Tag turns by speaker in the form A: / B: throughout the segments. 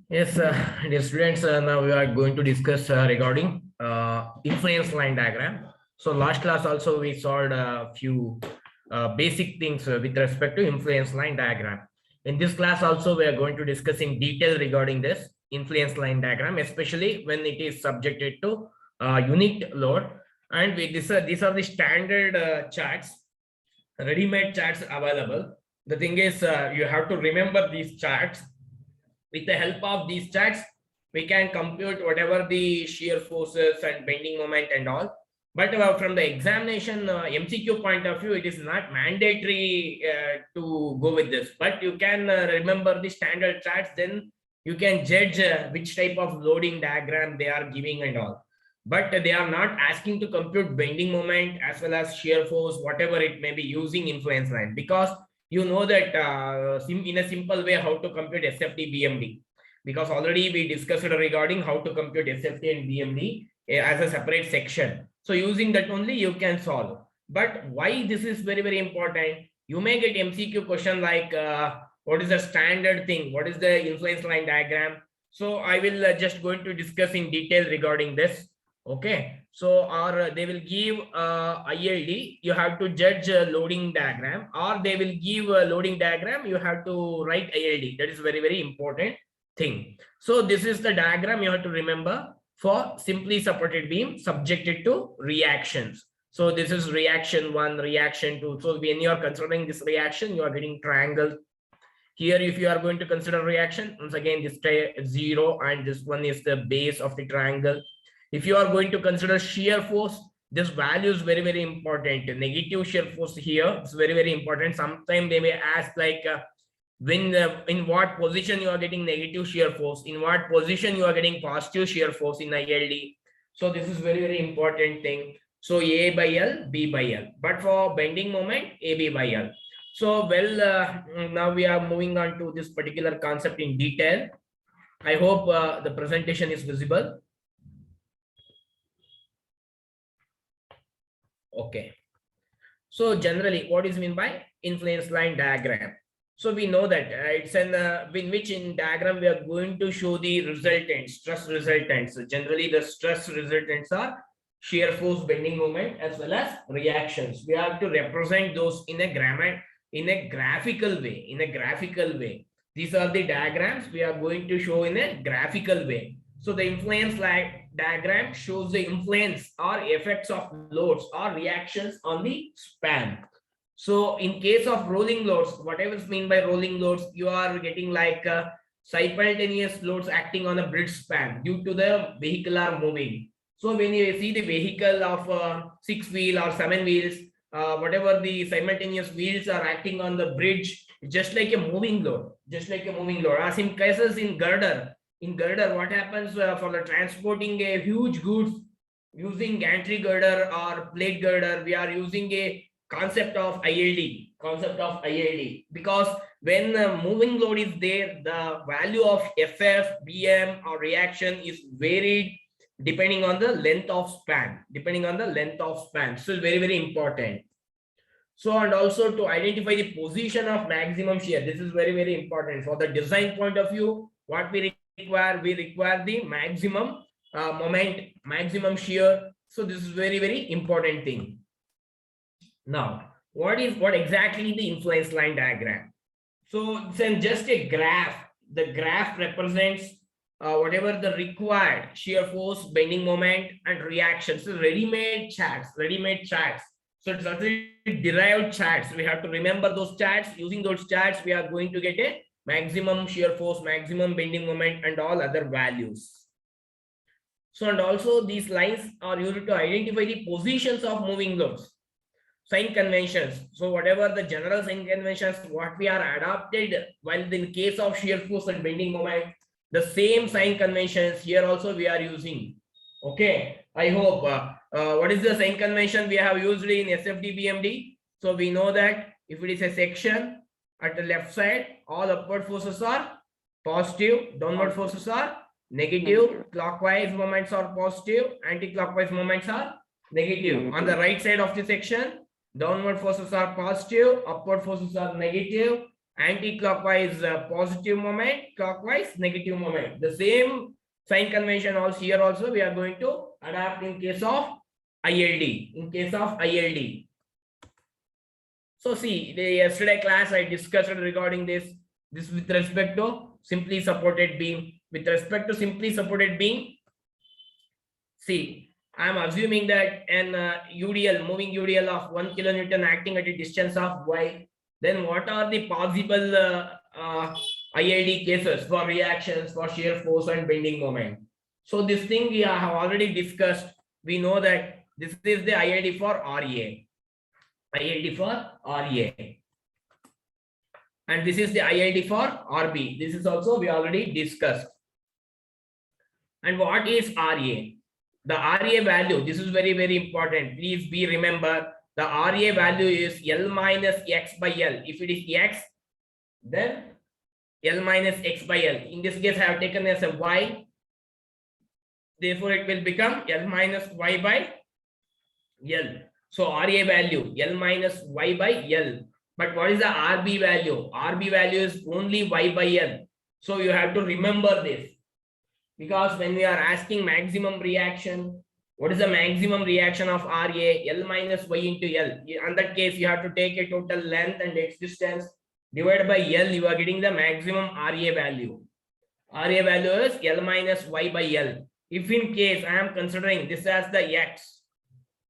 A: Yes, dear students, now we are going to discuss regarding influence line diagram. So last class also we solved a few basic things with respect to influence line diagram. In this class also we are going to discuss in detail regarding this influence line diagram, especially when it is subjected to unit load. And these are the standard charts, ready-made charts available. The thing is, you have to remember these charts. With the help of these charts, we can compute whatever the shear forces and bending moment and all. But from the examination MCQ point of view, it is not mandatory to go with this. But you can remember the standard charts, then you can judge which type of loading diagram they are giving and all. But they are not asking to compute bending moment as well as shear force, whatever it may be, using influence line, because you know that in a simple way how to compute SFT BMD, because already we discussed regarding how to compute SFT and BMD as a separate section. So using that only you can solve. But why this is very, very important? You may get MCQ question like what is the standard thing? What is the influence line diagram? So I will just going to discuss in detail regarding this. Okay, so or they will give ILD, you have to judge a loading diagram, or they will give a loading diagram, you have to write ILD. That is very, very important thing. So this is the diagram you have to remember for simply supported beam subjected to reactions. So this is reaction 1, reaction 2. So when you are considering this reaction, you are getting triangle. Here, if you are going to consider reaction, once again, this 0 and this one is the base of the triangle. If you are going to consider shear force, this value is very, very important. Negative shear force here is very, very important. Sometimes they may ask like in what position you are getting negative shear force, in what position you are getting positive shear force in ILD. So this is very, very important thing. So A by L, B by L. But for bending moment, AB by L. So now we are moving on to this particular concept in detail. I hope the presentation is visible. Okay. So generally, what is meant by influence line diagram? So we know that it's an in which in diagram we are going to show the resultants, stress resultants. So generally, the stress resultants are shear force, bending moment, as well as reactions. We have to represent those in a graphical way. In a graphical way, these are the diagrams we are going to show in a graphical way. So the influence line diagram shows the influence or effects of loads or reactions on the span. So in case of rolling loads, whatever is meant by rolling loads, you are getting like simultaneous loads acting on a bridge span due to the vehicle are moving. So when you see the vehicle of 6 wheel or 7 wheels, whatever the simultaneous wheels are acting on the bridge, just like a moving load, As in cases in girder, what happens for the transporting a huge goods using gantry girder or plate girder, we are using a concept of ILD, because when moving load is there, the value of FF, BM or reaction is varied depending on the length of span. So it's very, very important. So, and also to identify the position of maximum shear. This is very, very important for the design point of view. What we require the maximum moment, maximum shear. So this is very, very important thing. Now, what exactly the influence line diagram? So it's just a graph. The graph represents whatever the required shear force, bending moment, and reaction. So ready-made charts. So it's actually derived charts. We have to remember those charts. Using those charts, we are going to get a maximum shear force, maximum bending moment, and all other values. So, and also these lines are used to identify the positions of moving loads. Sign conventions. So whatever the general sign conventions, what we are adopted while in case of shear force and bending moment, the same sign conventions here also we are using. Okay, I hope. What is the sign convention we have used in SFD BMD? So we know that if it is a section at the left side, all upward forces are positive, downward forces are negative, clockwise moments are positive, anti-clockwise moments are negative. On the right side of the section, downward forces are positive, upward forces are negative, anti-clockwise positive moment, clockwise negative moment. The same sign convention also here also we are going to adapt in case of ILD. In case of ILD. So see, the yesterday class I discussed regarding this with respect to simply supported beam. With respect to simply supported beam, see, I am assuming that an UDL, moving UDL of 1 kilonewton acting at a distance of y. Then what are the possible IID cases for reactions, for shear force and bending moment? So this thing we have already discussed. We know that this is the IID for RA. IID for RA. And this is the IID for RB. This is also we already discussed. And what is RA? The RA value, this is very, very important. Please be remember, the RA value is L minus X by L. If it is X, then L minus X by L. In this case, I have taken as a Y. Therefore, it will become L minus Y by L. So RA value, L minus Y by L. But what is the RB value? RB value is only Y by L. So you have to remember this. Because when we are asking maximum reaction, what is the maximum reaction of RA? L minus Y into L. In that case, you have to take a total length and X distance divided by L. You are getting the maximum RA value. RA value is L minus Y by L. If in case I am considering this as the X,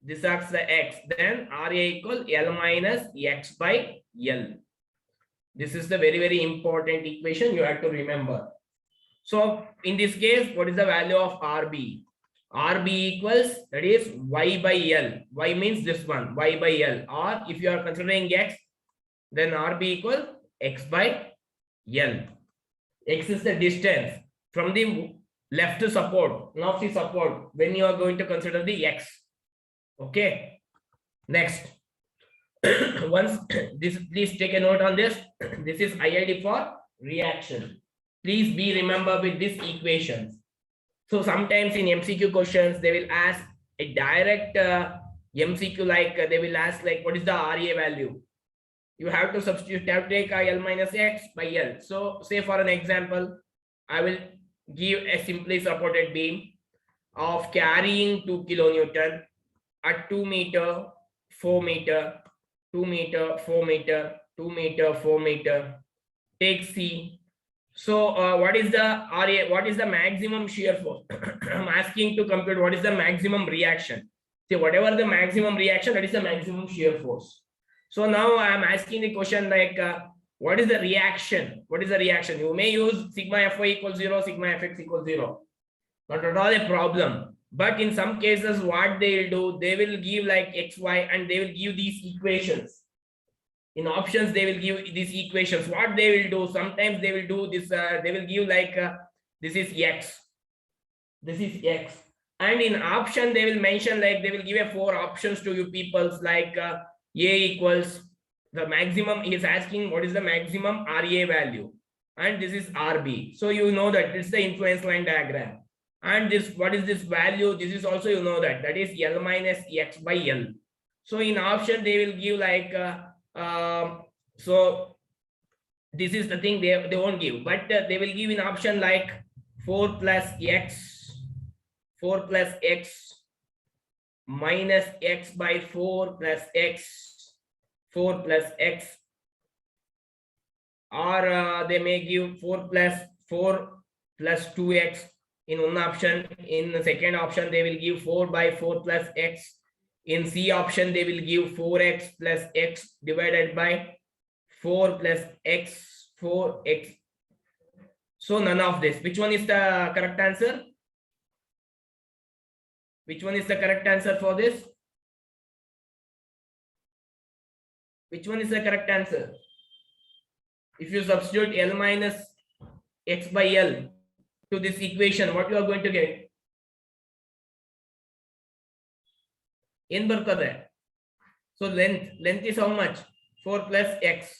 A: this as the X, then RA equal L minus X by L. This is the very, very important equation you have to remember. So in this case, what is the value of RB? RB equals, that is Y by L. Y means this one, Y by L. Or if you are considering X, then RB equal X by L. X is the distance from the left support, not the support, when you are going to consider the X. Okay. Next. Once this, please take a note on this. This is IID for reaction. Please be remember with these equations. So sometimes in MCQ questions, they will ask a direct MCQ, like they will ask like, what is the RA value? You have to substitute, have to take L minus X by L. So say for an example, I will give a simply supported beam of carrying 2 kilonewton at 2 meter, 4 meter, 2 meter, 4 meter, 2 meter, 4 meter. Take C. So what is the RA? What is the maximum shear force? I'm asking to compute what is the maximum reaction. See, whatever the maximum reaction, that is the maximum shear force. So now I'm asking the question like, what is the reaction? What is the reaction? You may use sigma Fy equals 0, sigma Fx equals 0. Not at all a problem. But in some cases, what they will do, they will give like XY and they will give these equations. In options, they will give these equations. What they will do, sometimes they will do this, they will give like, this is X. This is X. And in option, they will mention like, they will give a 4 options to you peoples like A equals the maximum. He is asking what is the maximum RA value. And this is RB. So you know that it's the influence line diagram. And this, what is this value? This is also, you know that is L minus X by L. So in option, they will give like, so this is the thing they won't give, but they will give in option like 4 plus X minus X by 4 plus X, 4 plus X, or they may give 4 plus 2X in one option. In the second option, they will give 4 by 4 plus X. In C option, they will give 4x plus x divided by 4 plus x, 4x. So none of this. Which one is the correct answer? Which one is the correct answer for this? Which one is the correct answer? If you substitute L minus X by L to this equation, what you are going to get? In barkada. So length is how much? 4 plus x.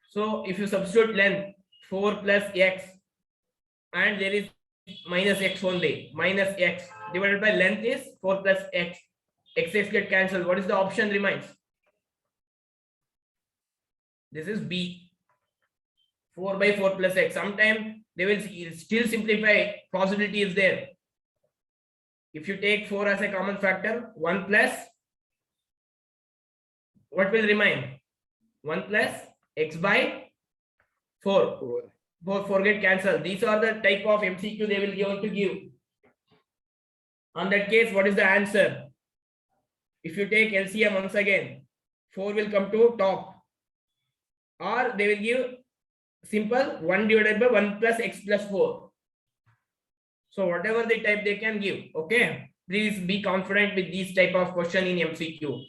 A: So if you substitute length 4 plus x and there is minus x only, minus x divided by length is 4 plus x. X get cancelled. What is the option remains? This is B. 4 by 4 plus x. Sometimes they will still simplify. Possibility is there. If you take 4 as a common factor, 1 plus, what will remain? 1 plus x by 4. 4 get cancelled. These are the type of MCQ they will going to give. On that case, what is the answer? If you take LCM once again, 4 will come to top. Or they will give simple 1 divided by 1 plus x plus 4. So whatever the type they can give. Okay. Please be confident with these type of question in MCQ.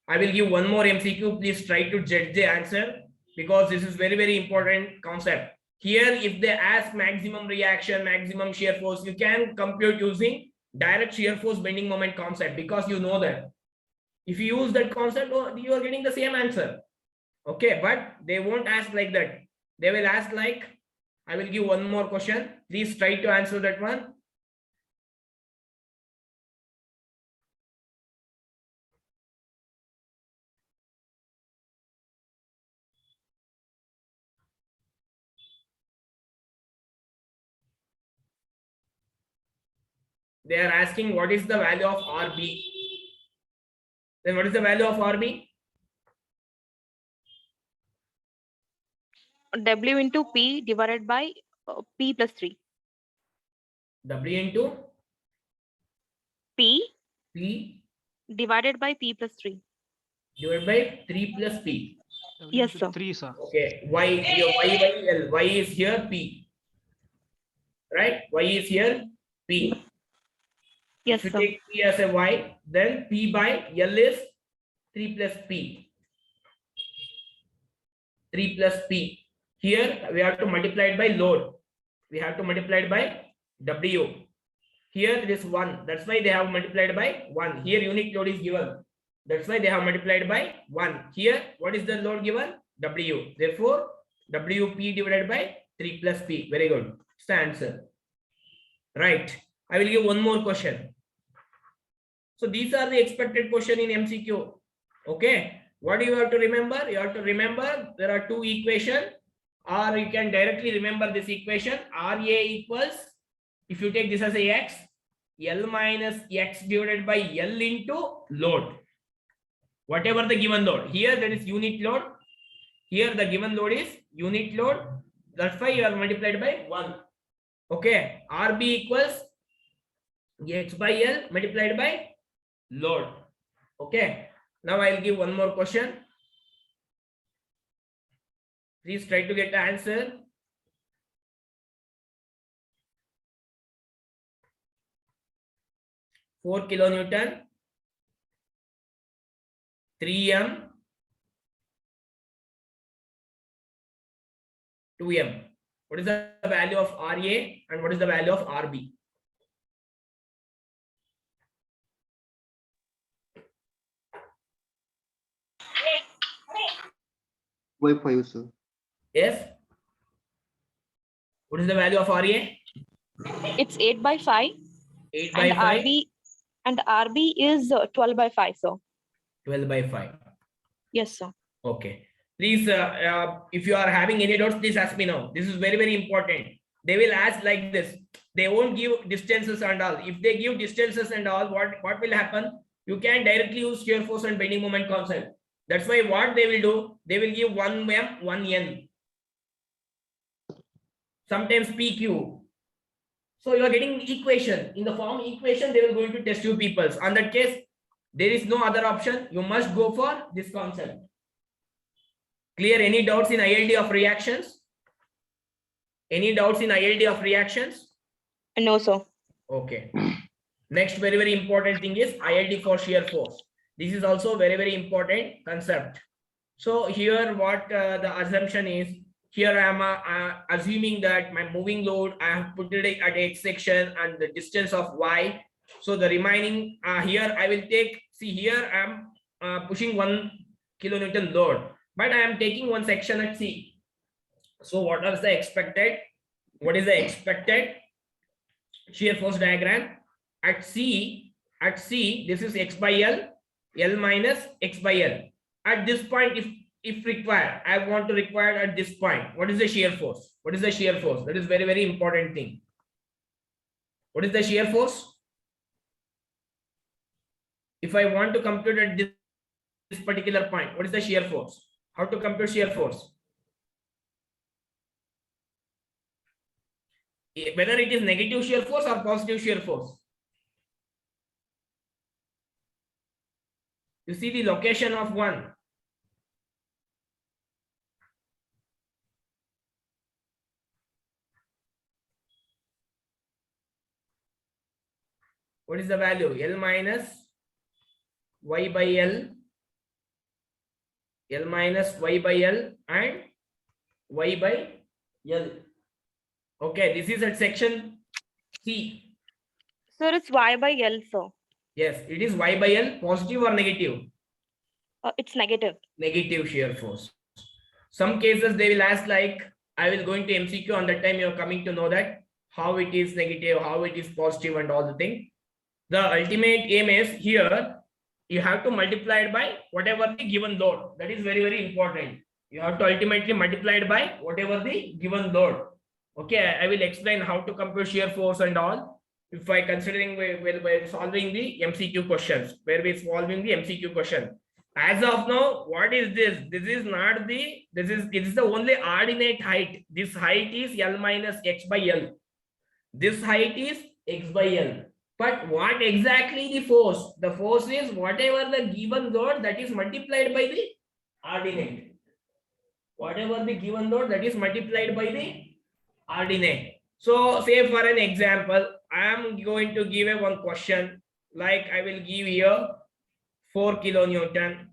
A: I will give one more MCQ. Please try to judge the answer because this is very, very important concept. Here, if they ask maximum reaction, maximum shear force, you can compute using direct shear force bending moment concept because you know that. If you use that concept, you are getting the same answer. Okay, but they won't ask like that. They will ask like, I will give one more question. Please try to answer that one. They are asking what is the value of RB. Then what is the value of RB?
B: W into P divided by P plus 3.
A: W into
B: P
A: P
B: divided by P plus 3.
A: divided by 3 plus P.
B: Yes, sir.
C: 3, sir.
A: Okay, Y by L. Y is here P. Right? Y is here P.
B: Yes,
A: if you
B: sir.
A: take P as a Y, then P by L is 3 plus P. 3 plus P. Here we have to multiply it by load. We have to multiply it by W. Here it is 1. That's why they have multiplied by 1. Here unit load is given. That's why they have multiplied by 1. Here, what is the load given? W. Therefore, WP divided by 3 plus P. Very good. It's the answer. Right. I will give one more question. So these are the expected question in MCQ. Okay. What do you have to remember? You have to remember there are two equations, or you can directly remember this equation. RA equals, if you take this as a X, L minus X divided by L into load. Whatever the given load. Here there is unit load. Here the given load is unit load. That's why you are multiplied by 1. Okay. RB equals X by L multiplied by load. Okay. Now I'll give one more question. Please try to get the answer. Four kilonewton, 3M, 2M. What is the value of RA and what is the value of RB?
D: By 5, sir.
A: Yes. What is the value of RA?
B: It's 8 by 5.
A: 8 by 5.
B: And RB is 12 by 5, sir.
A: 12 by 5.
B: Yes, sir.
A: Okay. Please, if you are having any doubts, please ask me now. This is very, very important. They will ask like this. They won't give distances and all. If they give distances and all, what will happen? You can directly use shear force and bending moment concept. That's why what they will do, they will give 1M, 1N. Sometimes PQ. So you are getting equation. In the form equation, they will going to test you peoples. On that case, there is no other option. You must go for this concept. Clear? Any doubts in ILD of reactions? Any doubts in ILD of reactions?
B: No, sir.
A: Okay. Next very, very important thing is ILD for shear force. This is also very, very important concept. So here what the assumption is, here I am assuming that my moving load, I have put it at X section and the distance of Y. So the remaining here I will take, see here I am pushing 1 kilonewton load, but I am taking one section at C. So what is the expected? What is the expected shear force diagram? At C, this is X by L, L minus X by L. At this point, if if required, I want to require at this point, what is the shear force? What is the shear force? That is very, very important thing. What is the shear force? If I want to compute at this particular point, what is the shear force? How to compute shear force? Whether it is negative shear force or positive shear force. You see the location of one. What is the value? L minus y by L minus y by L and y by L. Okay, this is at section C.
B: Sir, it's Y by L, sir.
A: Yes, it is y by L, positive or negative?
B: It's negative.
A: Negative shear force. Some cases they will ask like, I will go into MCQ, on that time you are coming to know that how it is negative, how it is positive and all the thing. The ultimate aim is here, you have to multiply it by whatever the given load. That is very, very important. You have to ultimately multiply it by whatever the given load. Okay, I will explain how to compute shear force and all. If I considering we're solving the MCQ questions, where we're solving the MCQ question. As of now, what is this? This is not the, it is the only ordinate height. This height is L minus X by L. This height is X by L. But what exactly the force? The force is whatever the given load that is multiplied by the ordinate. Whatever the given load that is multiplied by the ordinate. So say for an example, I am going to give a one question, like I will give here 4 kilonewton,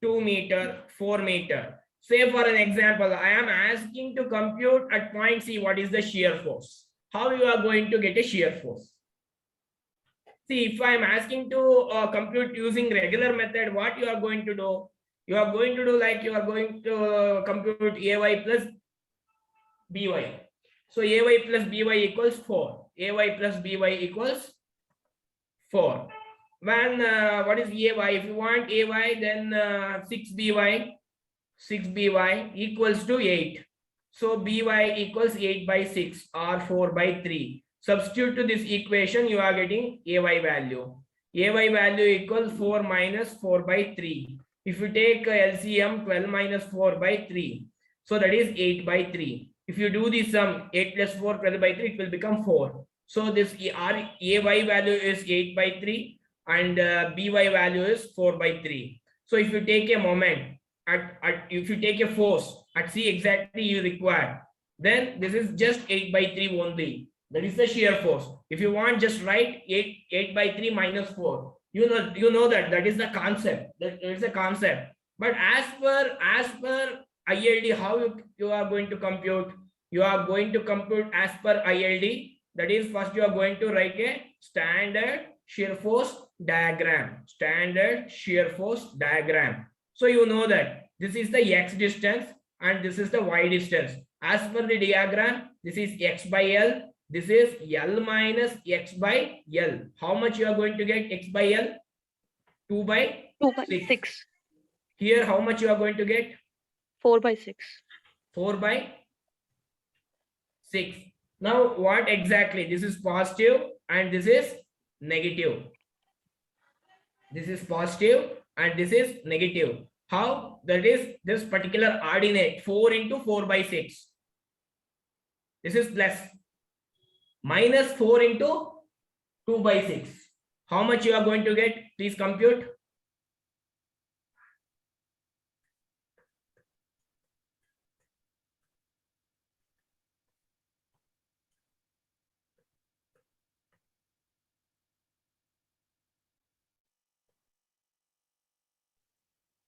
A: 2 meter, 4 meter. Say for an example, I am asking to compute at point C what is the shear force. How you are going to get a shear force? See, if I am asking to compute using regular method, what you are going to do? You are going to do like you are going to compute AY plus BY. So AY plus BY equals 4. AY plus BY equals 4. When what is AY? If you want AY, then 6BY equals to 8. So BY equals 8 by 6 or 4 by 3. Substitute to this equation, you are getting AY value. AY value equals 4 minus 4 by 3. If you take LCM, 12 minus 4 by 3. So that is 8 by 3. If you do the sum, 8 plus 4, 12 by 3, it will become 4. So this AY value is 8 by 3 and BY value is 4 by 3. So if you take a moment, if you take a force at C exactly you require, then this is just 8 by 3 only. That is the shear force. If you want, just write 8 by 3 minus 4. You know that is the concept. That is the concept. But as per ILD, how you are going to compute? You are going to compute as per ILD. That is, first you are going to write a standard shear force diagram. Standard shear force diagram. So you know that this is the X distance and this is the Y distance. As per the diagram, this is X by L. This is L minus X by L. How much you are going to get X by L? 2 by
B: 6.
A: Here, how much you are going to get?
B: 4 by 6.
A: 4 by 6. Now, what exactly? This is positive and this is negative. This is positive and this is negative. How? That is this particular ordinate 4 into 4 by 6. This is plus. Minus 4 into 2 by 6. How much you are going to get? Please compute.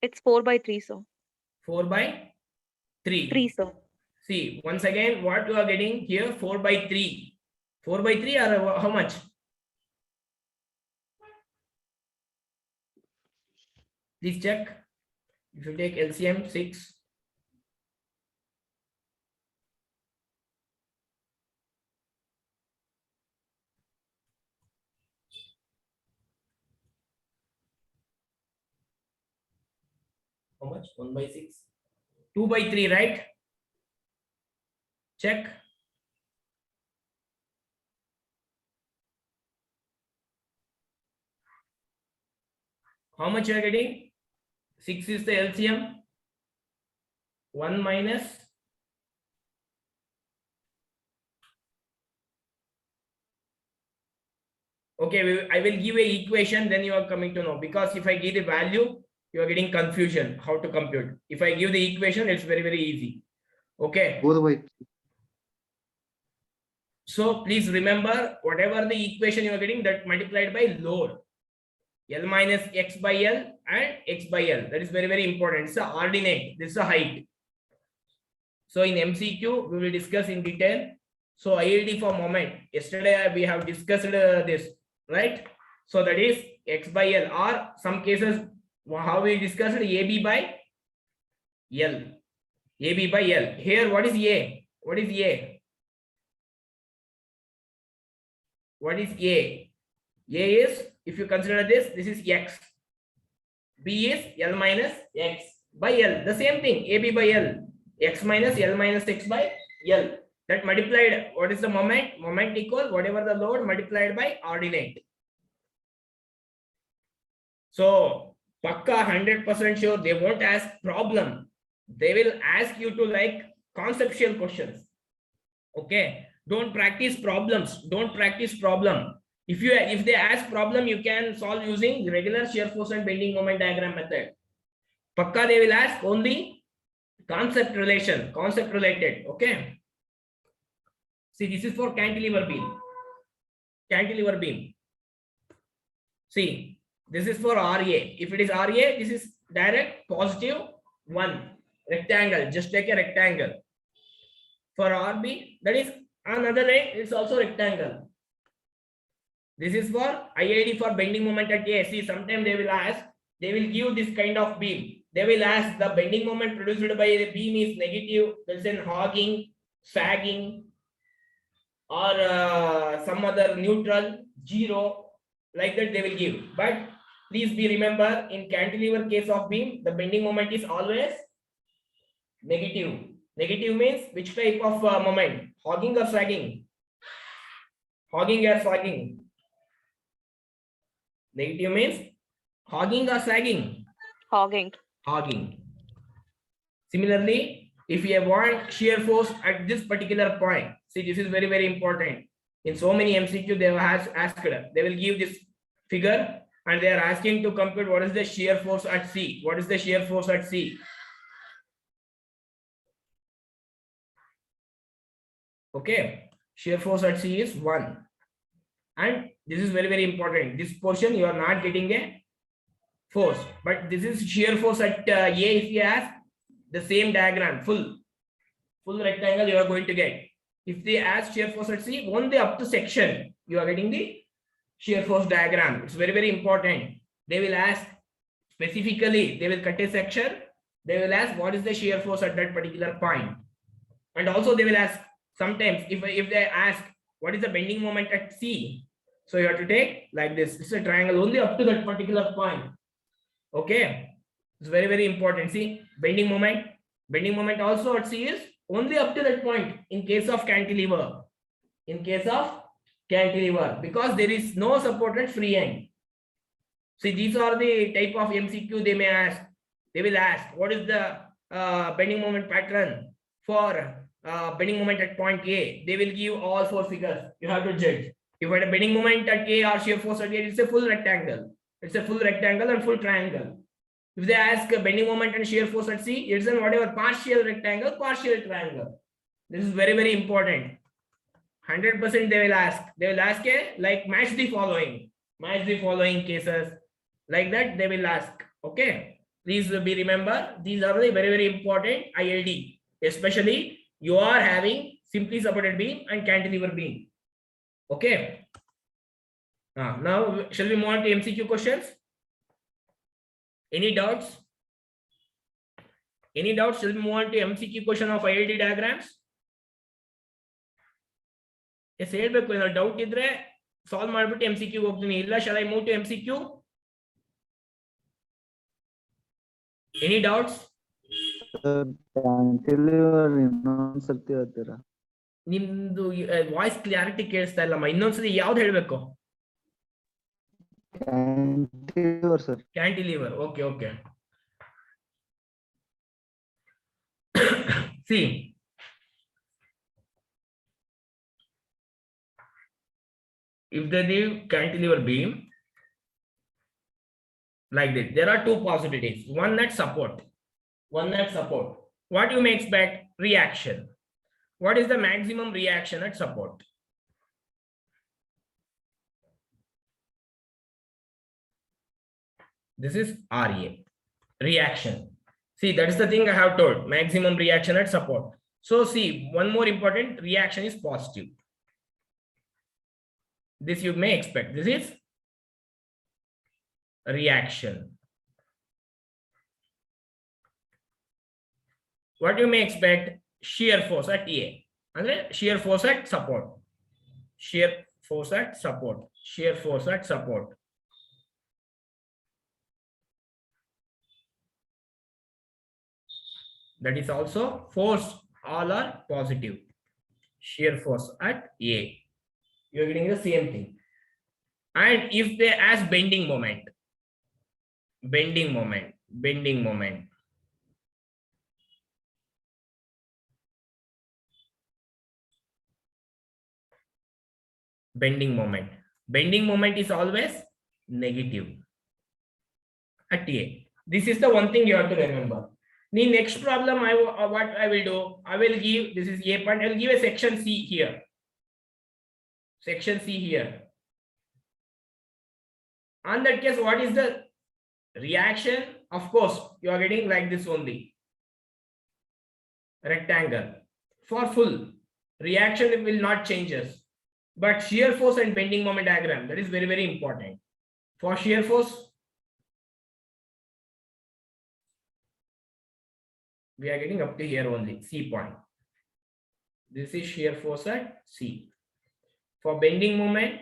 B: It's 4 by 3, sir.
A: 4 by 3.
B: 3, sir.
A: See, once again, what you are getting here? 4 by 3. 4 by 3 or how much? Please check. If you take LCM 6. How much? 1 by 6. 2/3, right? Check. How much you are getting? 6 is the LCM. 1 minus. Okay, I will give a equation, then you are coming to know, because if I give the value, you are getting confusion how to compute. If I give the equation, it's very, very easy. Okay.
D: 4/3.
A: So please remember, whatever the equation you are getting, that multiplied by load. L minus x by L and x by L. That is very, very important. It's a ordinate. This is a height. So in MCQ, we will discuss in detail. So ILD for moment. Yesterday we have discussed this, right? So that is x by L, or some cases how we discussed AB by L. AB by L. Here, what is A? What is A? What is A? A is, if you consider this is X. B is L minus X by L. The same thing, AB by L. X minus L minus X by L. That multiplied, what is the moment? Moment equal whatever the load multiplied by ordinate. So, pakka 100% sure they won't ask problem. They will ask you to like conceptual questions. Okay. Don't practice problems. Don't practice problem. If they ask problem, you can solve using regular shear force and bending moment diagram method. Pakka they will ask only concept related. Okay. See, this is for cantilever beam. Cantilever beam. See, this is for RA. If it is RA, this is direct positive 1 rectangle. Just take a rectangle. For RB, that is another line. It's also rectangle. This is for IID for bending moment at A. See, sometimes they will ask, they will give this kind of beam. They will ask the bending moment produced by the beam is negative, let's say hogging, sagging, or some other neutral, 0, like that they will give. But please be remember, in cantilever case of beam, the bending moment is always negative. Negative means which type of moment? Hogging or sagging? Hogging or sagging? Negative means hogging or sagging?
B: Hogging.
A: Hogging. Similarly, if you want shear force at this particular point, see, this is very, very important. In so many MCQ, they have asked, they will give this figure and they are asking to compute what is the shear force at C. What is the shear force at C? Okay, shear force at C is 1. And this is very, very important. This portion you are not getting a force, but this is shear force at A. If you ask the same diagram, full rectangle you are going to get. If they ask shear force at C, only up to section you are getting the shear force diagram. It's very, very important. They will ask specifically, they will cut a section. They will ask what is the shear force at that particular point. And also they will ask sometimes if they ask what is the bending moment at C. So you have to take like this. It's a triangle only up to that particular point. Okay. It's very, very important. See, bending moment also at C is only up to that point in case of cantilever. In case of cantilever, because there is no supported free end. See, these are the type of MCQ they may ask. They will ask what is the bending moment pattern for bending moment at point A. They will give all 4 figures. You have to judge. If at a bending moment at A or shear force at A, it's a full rectangle. It's a full rectangle and full triangle. If they ask a bending moment and shear force at C, it's an whatever partial rectangle, partial triangle. This is very, very important. 100% they will ask. They will ask a like match the following cases. Like that they will ask. Okay. Please be remember, these are the very, very important ILD. Especially you are having simply supported beam and cantilever beam. Okay. Now shall we move on to MCQ questions? Any doubts? Any doubts? Shall we move on to MCQ question of ILD diagrams? Yes, ಹೇಳ್ಬೇಕು ಏನಾದ್ರು doubt ಇದ್ರೆ solve ಮಾಡ್ಬಿಟ್ಟು MCQ ಹೋಗ್ತೀನಿ. ಇಲ್ಲ, shall I move to MCQ? Any doubts?
D: Cantilever ಇನ್ನೊಂದ್ಸರ್ತಿ ಹೇಳ್ತೀರಾ?
A: ನಿಮ್ದು voice clarity ಕೇಳಿಸ್ತಾ ಇಲ್ಲಮ್ಮ, ಇನ್ನೊಂದ್ಸತಿ ಯಾವ್ದು ಹೇಳ್ಬೇಕು?
D: Cantilever sir.
A: Cantilever. Okay okay. See, if they give cantilever beam like this, there are two possibilities. One at support, one at support. What you may expect? Reaction. What is the maximum reaction at support? This is RA, reaction. See, that is the thing I have told, maximum reaction at support. So see, one more important, reaction is positive. This you may expect. This is reaction. What you may expect? Shear force at A. And shear force at support. Shear force at support. Shear force at support. That is also force, all are positive. Shear force at A. You are getting the same thing. And if they ask bending moment, bending moment, bending moment. Bending moment. Bending moment is always negative at A. This is the one thing you have to remember. The next problem, what I will do, I will give, this is A point, I will give a section C here. Section C here. On that case, what is the reaction? Of course, you are getting like this only. Rectangle. For full, reaction will not change us. But shear force and bending moment diagram, that is very, very important. For shear force, we are getting up to here only, C point. This is shear force at C. For bending moment,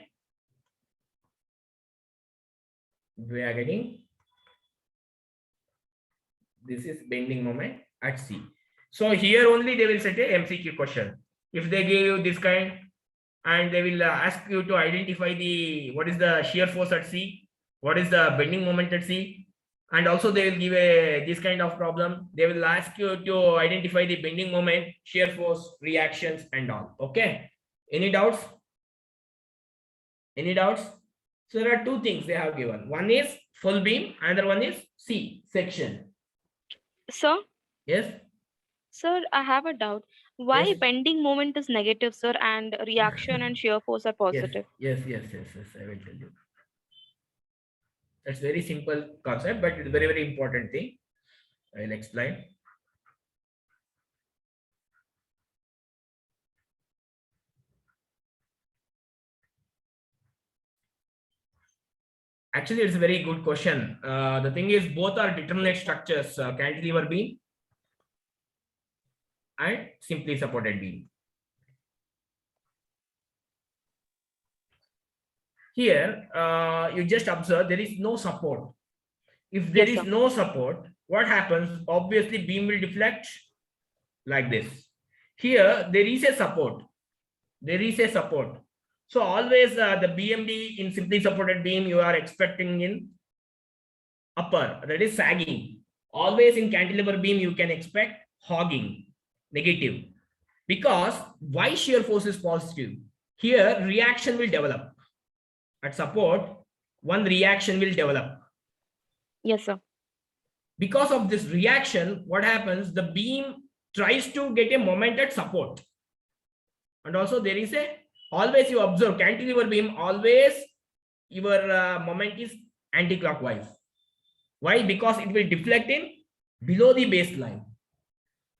A: we are getting, this is bending moment at C. So here only they will set a MCQ question. If they give you this kind, and they will ask you to identify the, what is the shear force at C, what is the bending moment at C, and also they will give a this kind of problem. They will ask you to identify the bending moment, shear force, reactions, and all. Okay. Any doubts? Any doubts? So there are two things they have given. One is full beam, another one is C section.
B: Sir,
A: Yes.
B: sir, I have a doubt. Why
A: Yes.
B: bending moment is negative, sir, and reaction and shear force are positive?
A: Yes. I will tell you. That's very simple concept, but it's very, very important thing. I will explain. Actually, it's a very good question. The thing is, both are determinate structures, cantilever beam and simply supported beam. Here, you just observe there is no support. If there
B: Yes,
A: is
B: sir.
A: no support, what happens? Obviously, beam will deflect like this. Here, there is a support. There is a support. So always the BMD in simply supported beam, you are expecting in upper, that is sagging. Always in cantilever beam, you can expect hogging, negative. Because why shear force is positive? Here, reaction will develop. At support, one reaction will develop.
B: Yes, sir.
A: Because of this reaction, what happens? The beam tries to get a moment at support. And also there is a, always you observe cantilever beam, always your moment is anti-clockwise. Why? Because it will deflect in below the baseline.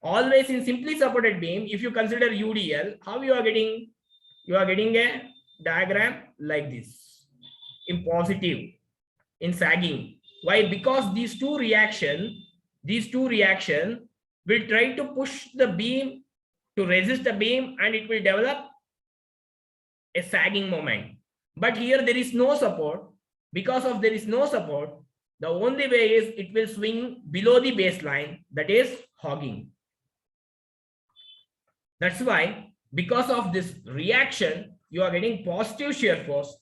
A: Always in simply supported beam, if you consider UDL, how you are getting? You are getting a diagram like this, in positive, in sagging. Why? Because these two reaction will try to push the beam to resist the beam, and it will develop a sagging moment. But here there is no support. Because of there is no support, The only way is it will swing below the baseline, that is hogging. That's why, because of this reaction, you are getting positive shear force.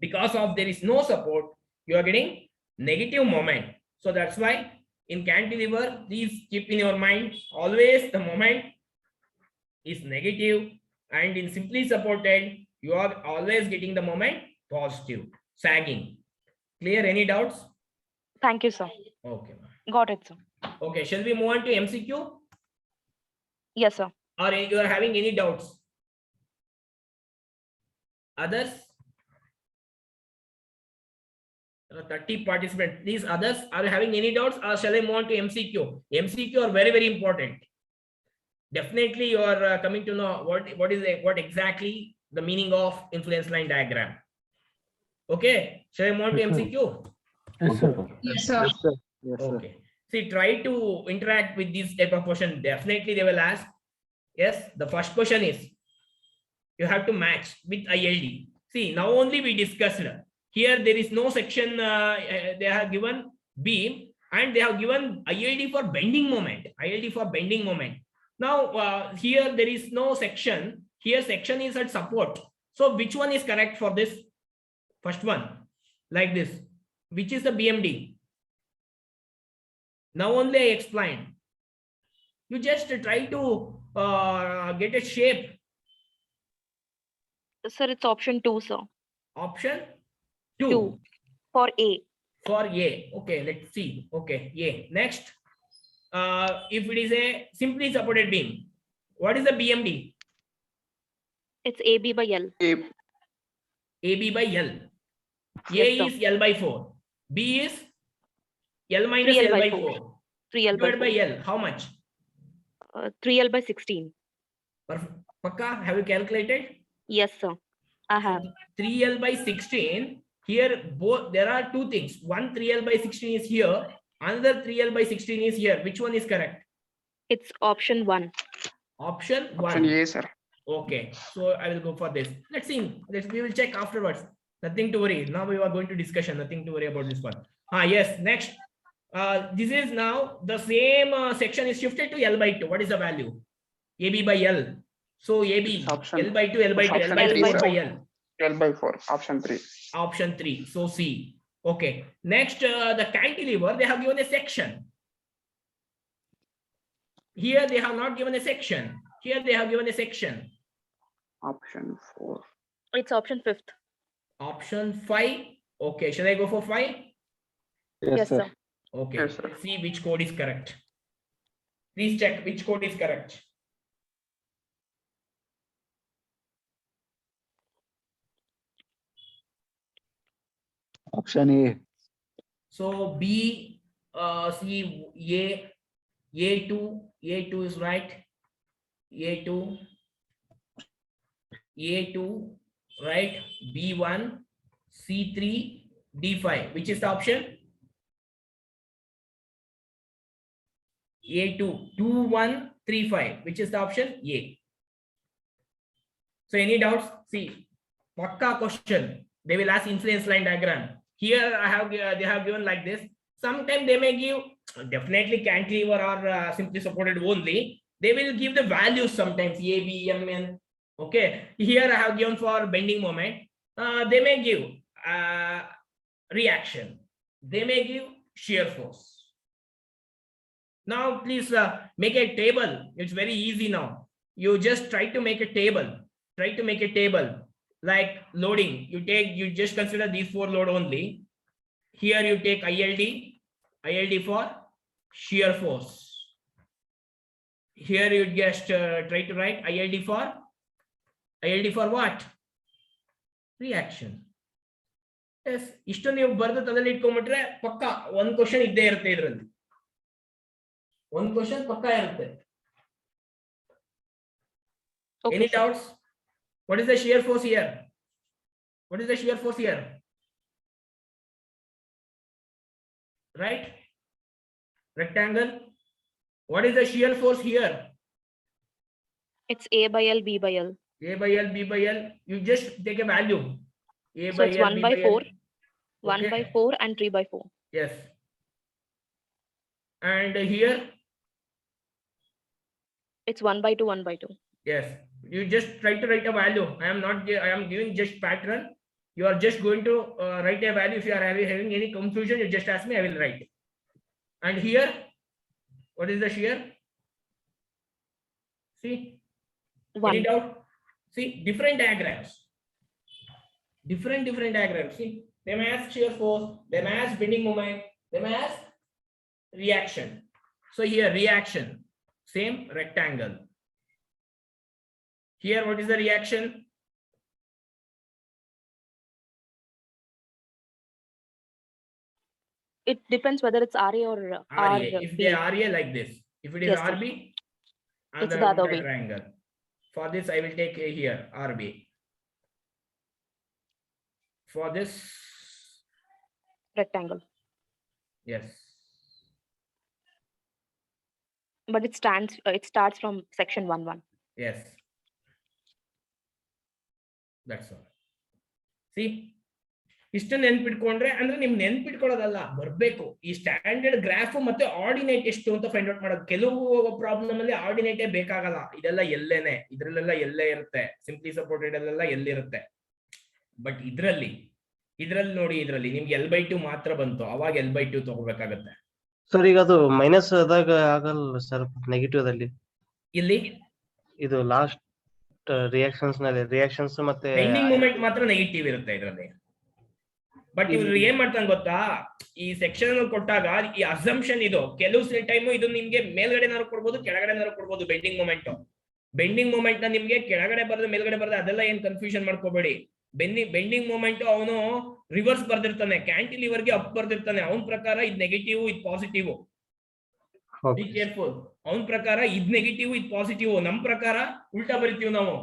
A: Because of there is no support, you are getting negative moment. So that's why in cantilever, please keep in your mind, always the moment is negative, and in simply supported, you are always getting the moment positive, sagging. Clear? Any doubts?
B: Thank you, sir.
A: Okay.
B: Got it, sir.
A: Okay, shall we move on to MCQ?
B: Yes, sir.
A: Or you are having any doubts? Others? There are 30 participants. Please, others, are you having any doubts, or shall I move on to MCQ? MCQ are very, very important. Definitely you are coming to know what exactly the meaning of influence line diagram. Okay, shall I move on to MCQ?
D: Yes, sir.
C: Yes, sir.
D: Yes, sir. Yes, sir.
A: Okay. See, try to interact with this type of question. Definitely they will ask. Yes, the first question is you have to match with ILD. See, now only we discussed. Here there is no section. They have given beam and they have given ILD for bending moment. ILD for bending moment. Now here there is no section. Here section is at support. So which one is correct for this? First one, like this. Which is the BMD? Now only I explained. You just try to get a shape.
B: Sir, it's option 2, sir.
A: Option 2.
B: 2 for A.
A: For A. Okay, let's see. Okay, A. Next, if it is a simply supported beam, what is the BMD?
B: It's AB by L.
A: AB by L. A
B: Yes, sir.
A: is L by 4. B is L minus
B: 3L
A: L by
B: by
A: 4.
B: 3L by
A: Divided by L. How much?
B: 3L by 16.
A: Pakka, have you calculated?
B: Yes, sir. I have.
A: 3L by 16. Here, both there are two things. One 3L by 16 is here. Another 3L by 16 is here. Which one is correct?
B: It's option 1.
A: Option 1.
C: Option A, sir.
A: Okay, so I will go for this. Let's see. We will check afterwards. Nothing to worry. Now we are going to discussion. Nothing to worry about this one. Yes. Next, this is now the same section is shifted to L by 2. What is the value? AB by L. So AB
C: Option-
A: L by 2, L by 2, L
C: option
A: by
B: 3,
A: 4
B: sir.
A: by L.
C: 12 by 4. Option 3.
A: Option 3. So C. Okay. Next, the cantilever, they have given a section. Here they have not given a section. Here they have given a section.
C: Option 4.
B: It's option 5th.
A: Option 5. Okay. Shall I go for 5?
B: Yes, sir.
A: Okay.
C: Yes, sir.
A: See which code is correct. Please check which code is correct.
D: Option A.
A: So B, C, A2 is right. A2, right. B1, C3, D5. Which is the option? A2, 2, 1, 3, 5. Which is the option? A. So any doubts? See, Pakka question. They will ask influence line diagram. Here I have they have given like this. Sometimes they may give definitely cantilever or simply supported only. They will give the values sometimes A, B, M, N. Okay. Here I have given for bending moment. They may give reaction. They may give shear force. Now please make a table. It's very easy now. You just try to make a table. Try to make a table. Like loading, you just consider these 4 load only. Here you take ILD for shear force. Here you just try to write ILD for what? Reaction. Yes, ಇಷ್ಟು ನೀವು ಬರೆದು ತಲೆಯಲ್ಲಿ ಇಟ್ಕೊಂಡ್ಬಿಟ್ರೆ ಪಕ್ಕ ಒಂದು question ಇದ್ದೇ ಇರುತ್ತೆ ಇದರಲ್ಲಿ. ಒಂದು ಕ್ವಶನ್ ಪಕ್ಕ ಇರುತ್ತೆ.
B: Okay,
A: Any
B: sir.
A: doubts? What is the shear force here? What is the shear force here? Right? Rectangle. What is the shear force here?
B: It's A by L, B by L.
A: A by L, B by L. You just take a value. A
B: So
A: by
B: it's
A: L,
B: 1
A: B
B: by
A: by
B: 4.
A: L.
B: 1 by 4 and 3 by 4.
A: Yes. And here,
B: It's 1 by 2, 1 by 2.
A: yes, you just try to write a value. I am giving just pattern. You are just going to write a value. If you are having any confusion, you just ask me, I will write. And here, what is the shear? See,
B: 1.
A: any doubt? See, different diagrams. Different diagrams. See, they may ask shear force, they may ask bending moment, they may ask reaction. So here, reaction, same rectangle. Here, what is the reaction?
B: It depends whether it's RA or
A: RA. If
B: RB.
A: they RA like this, if it is
B: Yes, sir.
A: RB,
B: It's
A: another
B: the other way.
A: triangle. For this, I will take here RB. For this,
B: Rectangle.
A: yes.
B: But it starts from section 1, 1.
A: Yes. That's all. See, ಇಷ್ಟು ನೆನ್ಪಿಟ್ಕೊಂಡ್ರೆ ಅಂದ್ರೆ ನಿಮ್ ನೆನ್ಪಿಟ್ಕೊಳ್ಳೋದಲ್ಲ, ಬರ್ಬೇಕು. ಈ standard graph ಮತ್ತೆ ordinate ಎಷ್ಟು ಅಂತ find out ಮಾಡೋದು. ಕೆಲವು ಪ್ರಾಬ್ಲಮ್ ಅಲ್ಲಿ ಆರ್ಡಿನೇಟೇ ಬೇಕಾಗಲ್ಲ, ಇದೆಲ್ಲ ಎಲ್ಲೇನೆ, ಇದ್ರಲ್ಲೆಲ್ಲ ಎಲ್ಲೇ ಇರುತ್ತೆ, ಸಿಂಪ್ಲಿ ಸಪೋರ್ಟೆಡ್ ಅಲ್ಲೆಲ್ಲ ಎಲ್ಲಿರುತ್ತೆ. ಬಟ್ ಇದ್ರಲ್ಲಿ ನೋಡಿ, ಇದ್ರಲ್ಲಿ ನಿಮ್ಗೆ L/2 ಮಾತ್ರ ಬಂತು, ಅವಾಗ L/2 ತಗೋಬೇಕಾಗತ್ತೆ.
E: ಸರ್ ಈಗ ಅದು ಮೈನಸ್ ಆದಾಗ ಆಗಲ್ಲ ಸರ್, ನೆಗೆಟಿವ್ ದಲ್ಲಿ.
A: ಇಲ್ಲಿ
E: ಇದು ಲಾಸ್ಟ್ ರಿಯಾಕ್ಷನ್ಸ್ ಮತ್ತೆ
A: ಬೆಂಡಿಂಗ್ ಮೂಮೆಂಟ್ ಮಾತ್ರ ನೆಗೆಟಿವ್ ಇರುತ್ತೆ ಇದರಲ್ಲಿ. ಬಟ್ ಇವ್ರು ಏನ್ ಮಾಡ್ತಾನೆ ಗೊತ್ತಾ, ಈ ಸೆಕ್ಷನ್ ಕೊಟ್ಟಾಗ ಈ ಅಸಂಪ್ಷನ್ ಇದು ಕೆಲವು ಟೈಮು ಇದು ನಿಮ್ಗೆ ಮೇಲ್ಗಡೆನಾರು ಕೊಡ್ಬೋದು, ಕೆಳಗಡೆನಾರು ಕೊಡ್ಬೋದು. ಬೆಂಡಿಂಗ್ ಮೂಮೆಂಟ್ ನ ನಿಮ್ಗೆ ಕೆಳಗಡೆ ಬರೆದು ಮೇಲ್ಗಡೆ ಬರೆದು ಅದೆಲ್ಲ ಏನ್ ಕನ್ಫ್ಯೂಷನ್ ಮಾಡ್ಕೋಬೇಡಿ. ಬೆಂಡಿಂಗ್ ಮೂಮೆಂಟ್ ಅವನು ರಿವರ್ಸ್ ಬರ್ದಿರ್ತಾನೆ, ಕ್ಯಾಂಟಿಲಿವರ್ಗೆ ಅಪ್ ಬರ್ದಿರ್ತಾನೆ. ಅವನ ಪ್ರಕಾರ ಇದು ನೆಗೆಟಿವ್, ಇದು ಪಾಸಿಟಿವ್. Be careful. ಅವನ ಪ್ರಕಾರ ಇದ್ ನೆಗೆಟಿವ್, ಇದು ಪಾಸಿಟಿವ್. ನಮ್ ಪ್ರಕಾರ ಉಲ್ಟಾ ಬರಿತೀವಿ ನಾವು.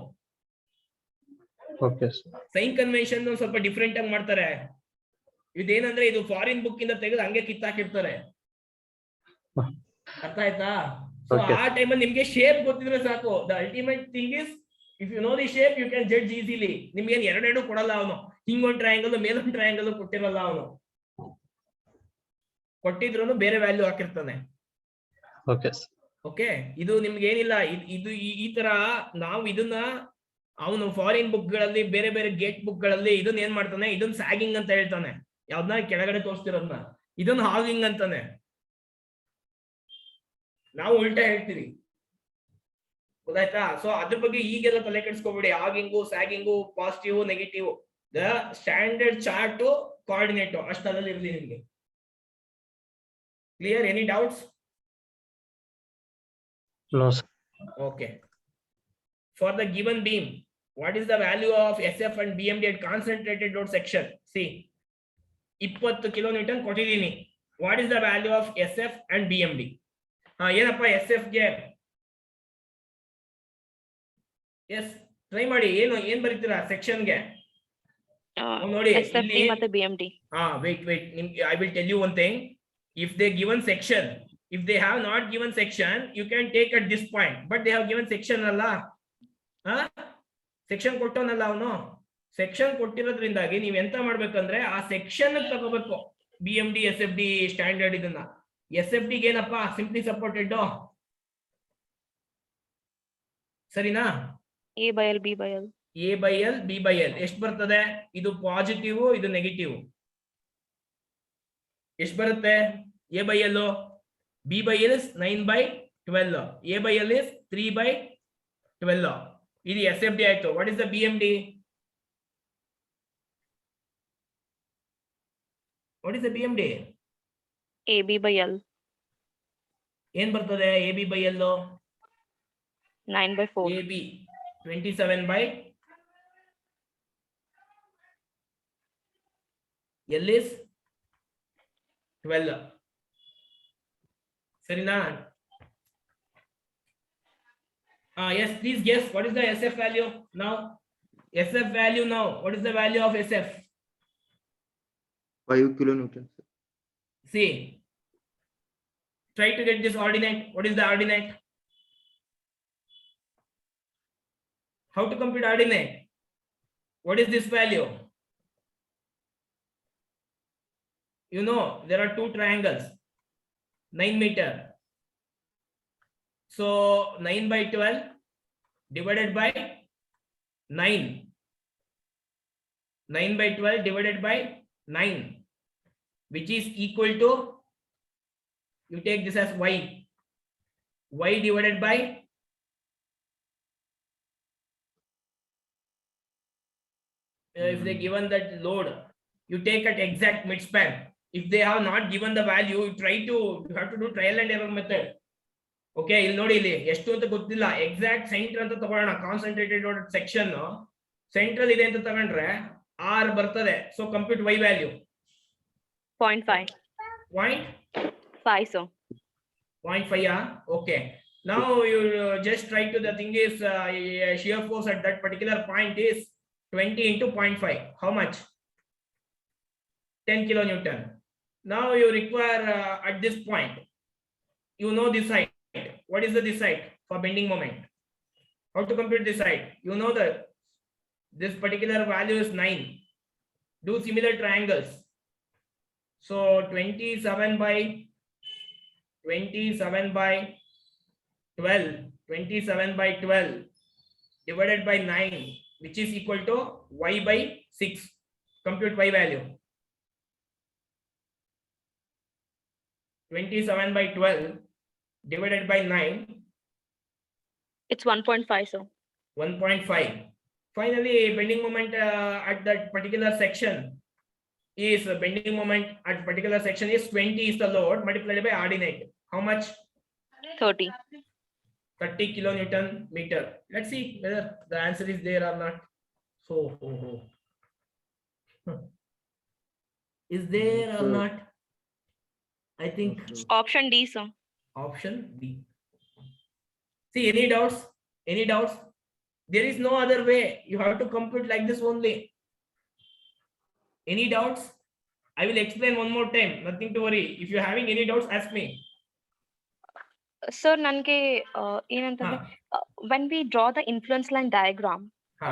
A: ಸೈನ್ ಕನ್ವೆನ್ಷನ್ ಸ್ವಲ್ಪ ಡಿಫ್ರೆಂಟ್ ಆಗಿ ಮಾಡ್ತಾರೆ. ಇದೇನಂದ್ರೆ ಇದು ಫಾರಿನ್ ಬುಕ್ ಇಂದ ತೆಗೆದು ಹಂಗೆ ಕಿತ್ತಾಕಿರ್ತಾರೆ. ಅರ್ಥ ಆಯ್ತಾ? ಸೊ ಆ ಟೈಮಲ್ಲಿ ನಿಮ್ಗೆ ಶೇಪ್ ಗೊತ್ತಿದ್ರೆ ಸಾಕು. The ultimate thing is if you know the shape you can judge easily. ನಿಮ್ಗೆ ಏನ್ ಎರಡೆರಡು ಕೊಡಲ್ಲ ಅವನು. ಹಿಂಗೊಂದು ಟ್ರಯಾಂಗಲ್ ಮೇಲೊಂದು ಟ್ರಯಾಂಗಲ್ ಕೊಟ್ಟಿರಲ್ಲ ಅವನು. ಕೊಟ್ಟಿದ್ರು ಬೇರೆ ವ್ಯಾಲ್ಯೂ ಹಾಕಿರ್ತಾನೆ. ಓಕೆ, ಇದು ನಿಮ್ಗೆ ಏನಿಲ್ಲ. ಇದು ಈ ತರ ನಾವು ಇದನ್ನ ಅವನು ಫಾರಿನ್ ಬುಕ್ ಗಳಲ್ಲಿ, ಬೇರೆ ಬೇರೆ ಗೇಟ್ ಬುಕ್ ಗಳಲ್ಲಿ ಇದನ್ನ ಏನ್ ಮಾಡ್ತಾನೆ, ಇದನ್ನ ಸ್ಯಾಗಿಂಗ್ ಅಂತ ಹೇಳ್ತಾನೆ. ಯಾವ್ದನ್ನ ಕೆಳಗಡೆ ತೋರಿಸ್ತಿರೋದನ್ನ ಇದನ್ನ ಹಾಗಿಂಗ್ ಅಂತಾನೆ. ನಾವು ಉಲ್ಟಾ ಹೇಳ್ತೀವಿ, ಗೊತ್ತಾಯ್ತಾ? ಸೊ ಅದ್ರ ಬಗ್ಗೆ ಈಗೆಲ್ಲ ತಲೆ ಕೆಡಿಸ್ಕೋಬೇಡಿ. Hogging, sagging, positive, negative, the standard chart, coordinate ಅಷ್ಟರಲ್ಲಿ ಇರಲಿ ನಿಮ್ಗೆ. Clear? Any doubts?
E: No, sir.
A: Okay. For the given beam, what is the value of SF and BMD at concentrated load section? See, 20 kilonewton ಕೊಟ್ಟಿದ್ದೀನಿ. What is the value of SF and BMD? ಏನಪ್ಪ SF ಗೆ? S, try ಮಾಡಿ. ಏನ್ ಬರೀತೀರಾ section ಗೆ? ನೋಡಿ
B: SFD ಮತ್ತೆ BMD.
A: wait. I will tell you one thing. If they given section, if they have not given section, you can take at this point, but they have given section ಅಲ್ಲ. Section ಕೊಟ್ಟವನಲ್ಲ ಅವನು. Section ಕೊಟ್ಟಿರೋದ್ರಿಂದಾಗಿ ನೀವ್ ಎಂತ ಮಾಡ್ಬೇಕಂದ್ರೆ ಆ section ತಗೋಬೇಕು. BMD SFD standard ಇದನ್ನ. SFD ಏನಪ್ಪ, simply supported, ಸರಿನಾ?
B: A/L B/L.
A: A/L B/L ಎಷ್ಟು ಬರ್ತದೆ? ಇದು ಪಾಸಿಟಿವ್, ಇದು ನೆಗೆಟಿವ್. ಎಷ್ಟು ಬರುತ್ತೆ? A/L B/L is 9/12. A/L is 3/12. ಇದು SFD ಆಯ್ತು. What is the BMD? What is the BMD?
B: AB/L.
A: ಏನ್ ಬರ್ತದೆ AB/L?
B: 9/4.
A: AB 27/L is 12. ಸರಿನಾ? Yes, please guess what is the SF value now? SF value now. What is the value of SF?
F: 5 kilonewton.
A: See, try to get this ordinate. What is the ordinate? How to compute ordinate? What is this value? You know, there are two triangles, 9 meter. So 9 by 12 divided by 9. 9 by 12 divided by 9, which is equal to, you take this as y. Y divided by if they given that load, you take at exact midspan. If they have not given the value, you have to do trial and error method. Okay, ಇಲ್ಲಿ ನೋಡಿ ಇಲ್ಲಿ ಎಷ್ಟು ಅಂತ ಗೊತ್ತಿಲ್ಲ, exact centre ಅಂತ ತಗೊಳ್ಳೋಣ. Concentrated section central ಇದೆ ಅಂತ ತಗೊಂಡ್ರೆ R ಬರ್ತದೆ. So compute y value
B: 0.5.
A: 0.5,
B: sir.
A: 0.5. Okay, now you just try to, the thing is shear force at that particular point is 20 into 0.5. How much? 10 kilonewton. Now you require at this point, you know this height. What is this height for bending moment? How to compute this height? You know that this particular value is 9. Do similar triangles. So 27 by 12 divided by 9, which is equal to y by 6. Compute y value. 27 by 12 divided by 9.
B: It's 1.5, sir.
A: 1.5. Finally, bending moment at that particular section is 20 is the load multiplied by ordinate. How much?
B: 30.
A: 30 kilonewton meter. Let's see whether the answer is there or not. Is there or not? I think
B: Option D, sir.
A: option B. See, any doubts? Any doubts? There is no other way. You have to compute like this only. Any doubts? I will explain one more time. Nothing to worry. If you're having any doubts, ask me.
B: Sir, nange ಏನಂತಂದ್ರೆ when we draw the influence line diagram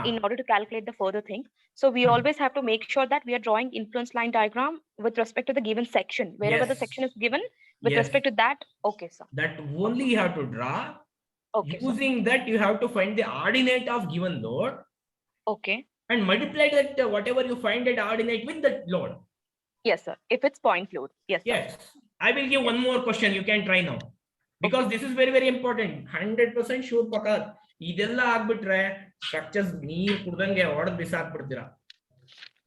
B: in order to calculate the further thing, so we always have to make sure that we are drawing influence line diagram with respect to the given section, wherever the
A: Yes.
B: section is given with
A: Yes.
B: respect to that. Okay, sir.
A: That only you have to draw.
B: Okay, sir.
A: Using that, you have to find the ordinate of given load
B: Okay.
A: and multiply that whatever you find that ordinate with that load.
B: Yes, sir. If it's point load. Yes, sir.
A: Yes. I will give one more question. You can try now. Because this is very, very important. 100% sure paka. ಇದೆಲ್ಲ ಆಗ್ಬಿಟ್ರೆ structures ನೀರ್ ಕುಡ್ದಂಗೆ ಹೊಡೆದ್ ಬಿಸಾಕ್ಬಿಡ್ತೀರಾ.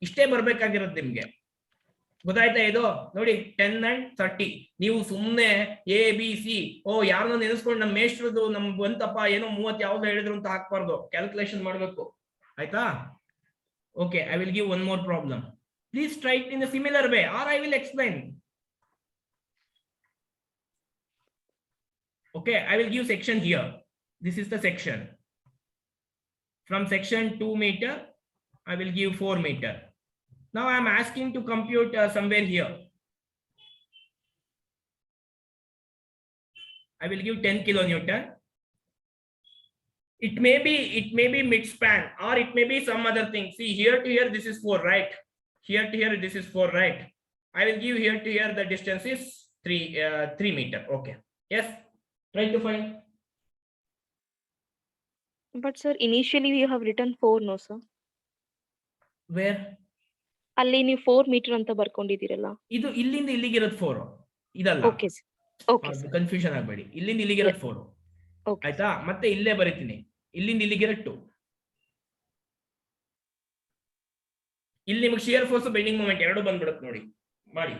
A: ಇಷ್ಟೇ ಬರ್ಬೇಕಾಗಿರೋದು ನಿಮ್ಗೆ. ಗೊತ್ತಾಯ್ತಾ ಇದು? ನೋಡಿ 10 and 30. ನೀವು ಸುಮ್ನೆ ABC ಯಾರನ್ನ ನೆನೆಸ್ಕೊಂಡು ನಮ್ಮ ಮೇಷ್ಟ್ರದು ನಮ್ ಬಂತಪ್ಪ ಏನೋ 30 ಯಾವ್ದು ಹೇಳಿದ್ರು ಅಂತ ಹಾಕ್ಬಾರ್ದು. ಕ್ಯಾಲ್ಕುಲೇಷನ್ ಮಾಡ್ಬೇಕು. ಆಯ್ತಾ? Okay, I will give one more problem. Please try it in a similar way or I will explain. Okay, I will give section here. This is the section. From section 2 meter, I will give 4 meter. Now I am asking to compute somewhere here. I will give 10 kilonewton. It may be midspan or it may be some other thing. See, here to here this is 4, right? Here to here this is 4, right? I will give here to here the distance is 3 meter. Okay. Yes. Try to find.
B: But sir, initially we have written 4, no sir?
A: Where?
B: ಅಲ್ಲಿ ನೀವು 4 meter ಅಂತ ಬರ್ಕೊಂಡಿದ್ದೀರಲ್ಲ.
A: ಇದು ಇಲ್ಲಿಂದ ಇಲ್ಲಿಗೆ ಇರೋದು 4. ಇದಲ್ಲ.
B: Okay sir. Okay sir.
A: Confusion ಆಗಬೇಡಿ. ಇಲ್ಲಿಂದ ಇಲ್ಲಿಗೆ ಇರೋದು 4.
B: Okay.
A: ಆಯ್ತಾ? ಮತ್ತೆ ಇಲ್ಲೇ ಬರೀತೀನಿ. ಇಲ್ಲಿಂದ ಇಲ್ಲಿಗೆ ಇರೋದು 2. ಇಲ್ಲಿ ನಿಮಗೆ ಶಿಯರ್ ಫೋರ್ಸ್ ಬೆಂಡಿಂಗ್ ಮೂಮೆಂಟ್ ಎರಡು ಬಂದ್ಬಿಡುತ್ತೆ ನೋಡಿ. ಮಾಡಿ.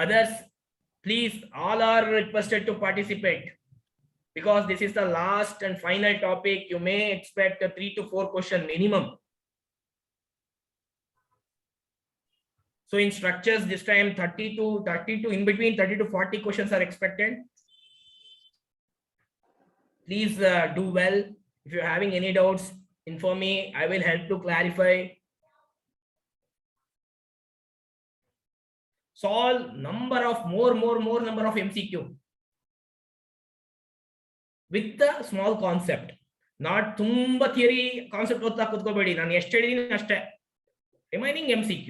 A: Others, please, all are requested to participate because this is the last and final topic. You may expect a 3 to 4 question minimum. So in structures this time 30 to in between 30 to 40 questions are expected. Please do well. If you're having any doubts, inform me. I will help to clarify. Solve number of more number of MCQ with the small concept. Not ತುಂಬಾ theory concept ಓದ್ತಾ ಕೂತ್ಕೋಬೇಡಿ. ನಾನು ಎಷ್ಟು ಹೇಳಿದೀನಿ ಅಷ್ಟೇ. Remaining MCQ.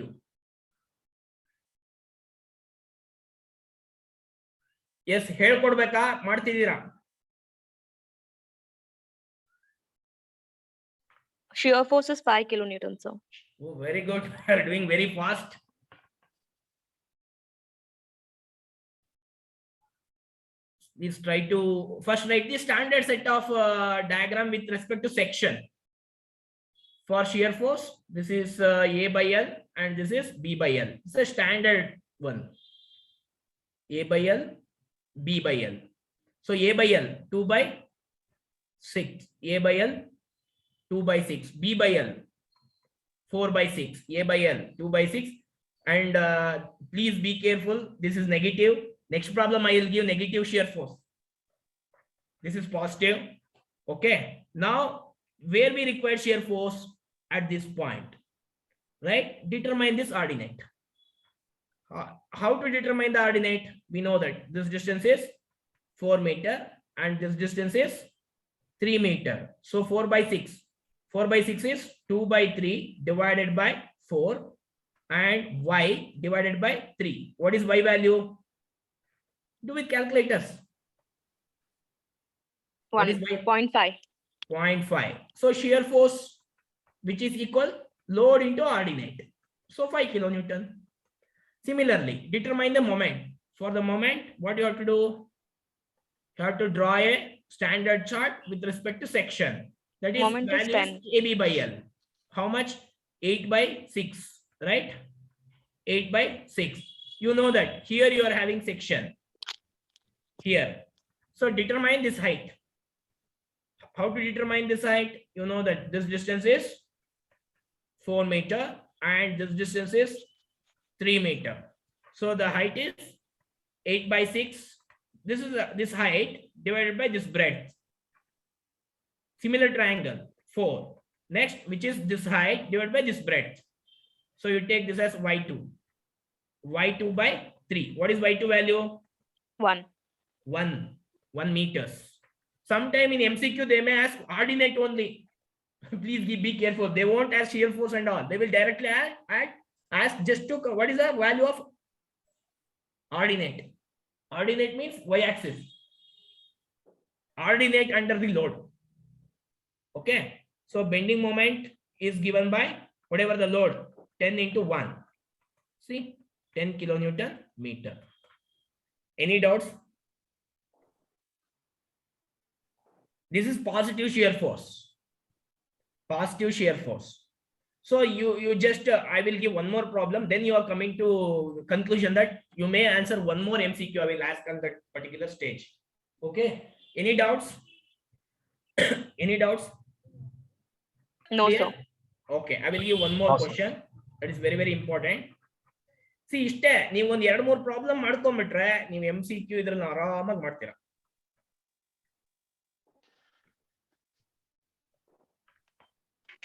A: S, ಹೇಳ್ಕೊಡ್ಬೇಕಾ? ಮಾಡ್ತಿದ್ದೀರಾ?
B: Shear force is 5 kilonewtons, sir.
A: Oh, very good. You are doing very fast. Please try to first write the standard set of diagram with respect to section. For shear force, this is A by L and this is B by L. It's a standard one. A by L, B by L. So A by L 2 by 6. A by L 2 by 6. B by L 4 by 6. A by L 2 by 6. And please be careful. This is negative. Next problem I will give negative shear force. This is positive. Okay. Now where we require shear force at this point, right? Determine this ordinate. How to determine the ordinate? We know that this distance is 4 meter and this distance is 3 meter. So 4 by 6. 4 by 6 is 2 by 3 divided by 4 and y divided by 3. What is y value? Do with calculators. What is y?
B: 0.5.
A: 0.5. So shear force, which is equal load into ordinate. So 5 kilonewton. Similarly, determine the moment. For the moment, what you have to do? You have to draw a standard chart with respect to section. That is
B: Moment is
A: values
B: 10.
A: AB by L. How much? 8 by 6, right? 8 by 6. You know that here you are having section. Here. So determine this height. How to determine this height? You know that this distance is 4 meter and this distance is 3 meter. So the height is 8 by 6. This is this height divided by this breadth. Similar triangle 4. Next, which is this height divided by this breadth. So you take this as y2. Y2 by 3. What is y2 value?
B: 1.
A: 1 meters. Sometime in MCQ they may ask ordinate only. Please be careful. They won't ask shear force and all. They will directly ask just to what is the value of ordinate. Ordinate means y-axis. Ordinate under the load. Okay. So bending moment is given by whatever the load, 10 into 1. See, 10 kilonewton meter. Any doubts? This is positive shear force. Positive shear force. So you just I will give one more problem. Then you are coming to conclusion that you may answer one more MCQ. I will ask on that particular stage. Okay. Any doubts? Any doubts?
B: No,
A: Clear?
B: sir.
A: Okay. I will give one more question. That is very, very important. See, ಇಷ್ಟೇ ನೀವು ಒಂದು 2-3 problem ಮಾಡ್ಕೊಂಡ್ಬಿಟ್ರೆ ನೀವು MCQ ಇದ್ರಲ್ಲಿ ಆರಾಮಾಗಿ ಮಾಡ್ತೀರಾ.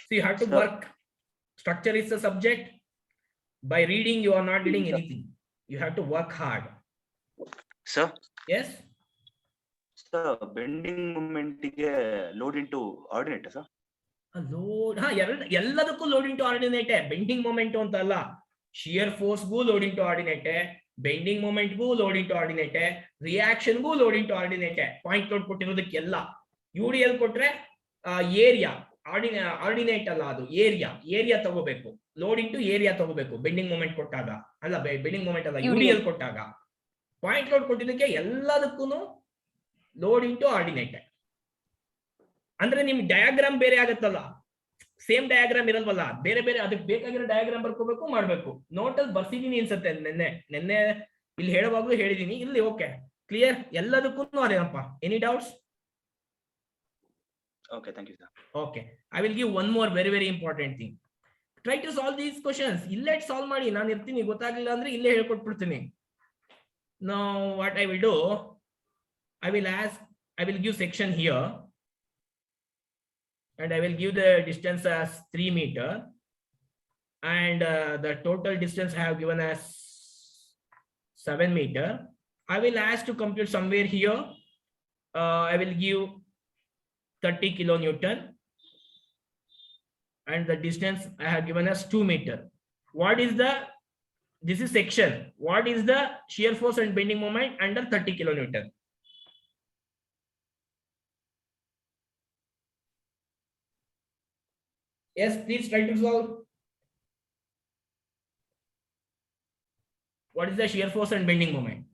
A: So you have to work. Structure is the subject. By reading, you are not reading anything. You have to work hard.
F: Sir?
A: Yes?
F: Sir, bending moment ಗೆ load into ordinate, sir?
A: Load. ಎಲ್ಲದಕ್ಕೂ load into ordinate. Bending moment ಅಂತ ಅಲ್ಲ. Shear force ಗೂ load into ordinate. Bending moment ಗೂ load into ordinate. Reaction ಗೂ load into ordinate. Point load ಕೊಟ್ಟಿರೋದಕ್ಕೆಲ್ಲ. UDL ಕೊಟ್ರೆ area. Ordinate ಅಲ್ಲ, ಅದು ಏರಿಯಾ ತಗೋಬೇಕು. ಲೋಡ್ ಇಂಟು ಏರಿಯಾ ತಗೋಬೇಕು ಬೆಂಡಿಂಗ್ ಮೂಮೆಂಟ್ ಕೊಟ್ಟಾಗ. ಅಲ್ಲ, ಬೆಂಡಿಂಗ್ ಮೂಮೆಂಟ್ ಅಲ್ಲ, ಯುಡಿಎಲ್ ಕೊಟ್ಟಾಗ. ಪಾಯಿಂಟ್ ಲೋಡ್ ಕೊಟ್ಟಿದ್ದಕ್ಕೆ ಎಲ್ಲದಕ್ಕೂ ಲೋಡ್ ಇಂಟು ಆರ್ಡಿನೇಟ್. ಅಂದ್ರೆ ನಿಮ್ ಡಯಾಗ್ರಾಮ್ ಬೇರೆ ಆಗತ್ತಲ್ಲ, ಸೇಮ್ ಡಯಾಗ್ರಾಮ್ ಇರಲ್ವಲ್ಲ, ಬೇರೆ ಬೇರೆ ಅದಕ್ಕೆ ಬೇಕಾಗಿರೋ ಡಯಾಗ್ರಾಮ್ ಬರ್ಕೋಬೇಕು, ಮಾಡ್ಬೇಕು. ನೋಟಲ್ಲಿ ಬರ್ಸಿದೀನಿ ಅನ್ಸುತ್ತೆ, ನೆನ್ನೆ ಇಲ್ಲಿ ಹೇಳುವಾಗ್ಲೂ ಹೇಳಿದೀನಿ. ಇಲ್ಲಿ ಓಕೆ, ಕ್ಲಿಯರ್ ಎಲ್ಲದಕ್ಕೂ ಅದೇನಪ್ಪ. Any doubts?
F: Okay, thank you, sir.
A: Okay, I will give one more very, very important thing. Try to solve these questions. ಇಲ್ಲೇ ಸಾಲ್ವ್ ಮಾಡಿ, ನಾನು ಇರ್ತೀನಿ. ಗೊತ್ತಾಗಲಿಲ್ಲ ಅಂದ್ರೆ ಇಲ್ಲೇ ಹೇಳ್ಕೊಟ್ಬಿಡ್ತೀನಿ. Now what I will do, I will give section here and I will give the distance as 3 meter and the total distance I have given as 7 meter. I will ask to compute somewhere here. I will give 30 kilonewton. And the distance I have given as 2 meters. What is this is section. What is the shear force and bending moment under 30 kilonewton? Yes, please try to solve. What is the shear force and bending moment?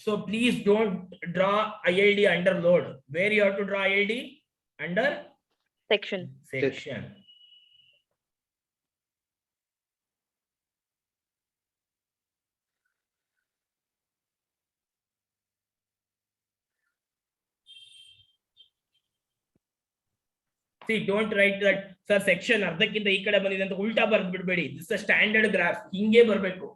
A: So please don't draw ILD under load. Where you have to draw ILD? Under
B: Section.
A: section. See, don't write that sir section ಅರ್ಧಕ್ಕಿಂತ ಈ ಕಡೆ ಬಂದಿದೆ ಅಂತ ಉಲ್ಟಾ ಬರ್ಬಿಡಬೇಡಿ. This is a standard graph. ಹಿಂಗೆ ಬರಬೇಕು.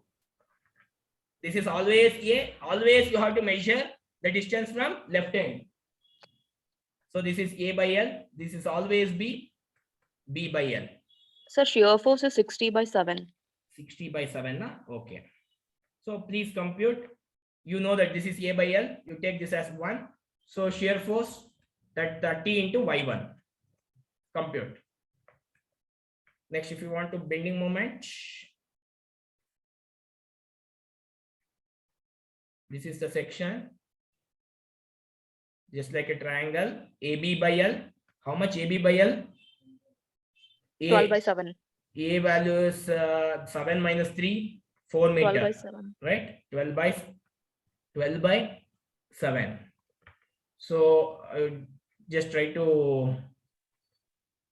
A: This is always A. Always you have to measure the distance from left hand. So this is A by L. This is always B by L.
B: Sir, shear force is 60 by 7.
A: 60 by 7, na? Okay. So please compute. You know that this is A by L. You take this as 1. So shear force, that 30 into Y1. Compute. Next, if you want to bending moment, this is the section, just like a triangle. AB by L. How much AB by L?
B: 12 by 7.
A: A value is 7 minus 3, 4 meter.
B: 12 by 7.
A: Right? 12 by 7. So just try to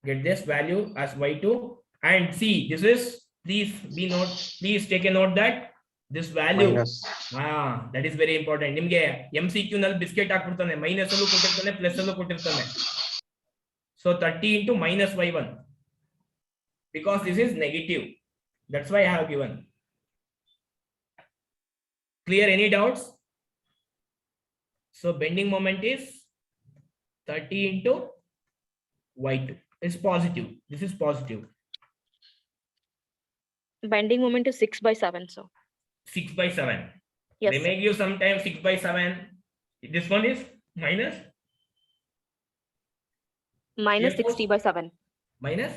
A: get this value as Y2 and see, this is, please take a note that this value, that is very important. Nimge MCQ nal biscuit ಹಾಕ್ಬಿಡ್ತಾನೆ, minus ಅಲ್ಲೂ ಕೊಟ್ಟಿರ್ತಾನೆ, plus ಅಲ್ಲೂ ಕೊಟ್ಟಿರ್ತಾನೆ. So 30 into minus Y1, because this is negative, that's why I have given. Clear? Any doubts? So bending moment is 30 into Y2. It's positive. This is positive.
B: Bending moment is 6 by 7, so.
A: 6 by 7.
B: Yes.
A: They may give sometimes 6 by 7. This one is minus?
B: Minus
A: Shear force?
B: 60 by 7.
A: Minus?